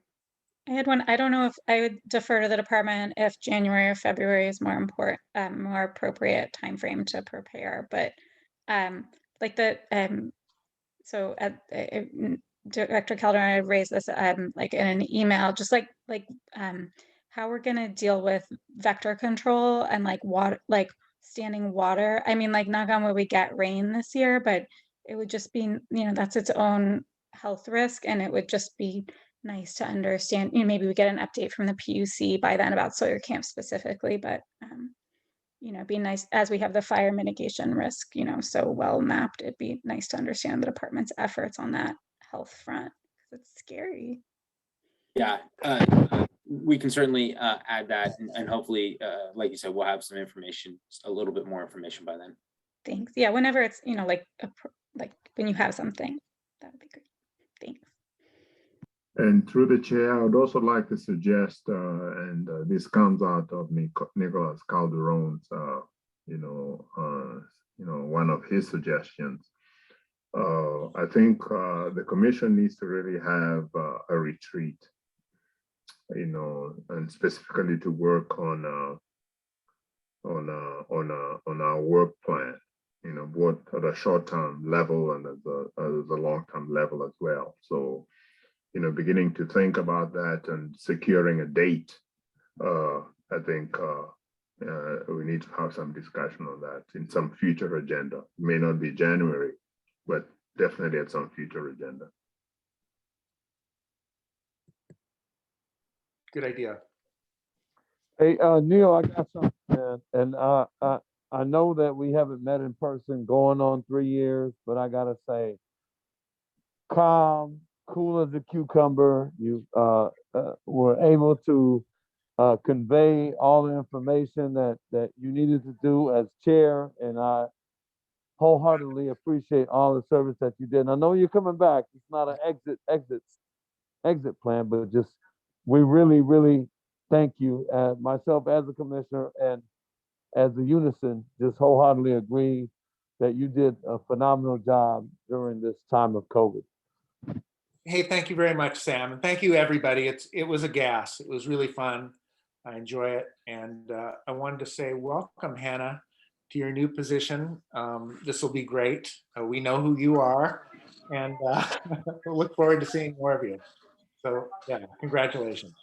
I had one. I don't know if I would defer to the department if January or February is more important, more appropriate timeframe to prepare. But like the so Director Calderon, I raised this like in an email, just like how we're gonna deal with vector control and like water, like standing water. I mean, like knock on wood, we get rain this year, but it would just be, that's its own health risk, and it would just be nice to understand, maybe we get an update from the PUC by then about Sawyer Camp specifically, but it'd be nice as we have the fire mitigation risk, so well mapped. It'd be nice to understand the department's efforts on that health front. It's scary. Yeah, we can certainly add that, and hopefully, like you said, we'll have some information, a little bit more information by then. Thanks. Yeah, whenever it's, like when you have something, that would be great. Thanks. And through the chair, I would also like to suggest, and this comes out of Nicholas Calderon's, one of his suggestions. I think the commission needs to really have a retreat, and specifically to work on our work plan, both at a short-term level and at the long-term level as well. So, beginning to think about that and securing a date, I think we need to have some discussion on that in some future agenda. It may not be January, but definitely at some future agenda. Good idea. Hey, Neil, I got something, man. And I know that we haven't met in person going on 3 years, but I gotta say, calm, cool as a cucumber. You were able to convey all the information that you needed to do as chair, and I wholeheartedly appreciate all the service that you did. And I know you're coming back. It's not an exit plan, but just we really thank you. Myself as a commissioner and as a unison, just wholeheartedly agree that you did a phenomenal job during this time of COVID. Hey, thank you very much, Sam. And thank you, everybody. It was a gas. It was really fun. I enjoy it. And I wanted to say welcome, Hannah, to your new position. This will be great. We know who you are, and we'll look forward to seeing more of you. So yeah, congratulations.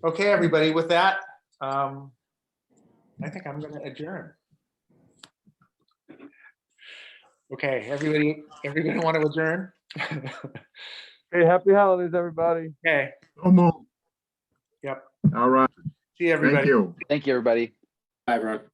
Okay, everybody, with that, I think I'm going to adjourn. Okay, everybody want to adjourn? Hey, happy holidays, everybody. Okay. Yep. Yep. All right. See you, everybody. Thank you. Thank you, everybody. Bye, everyone.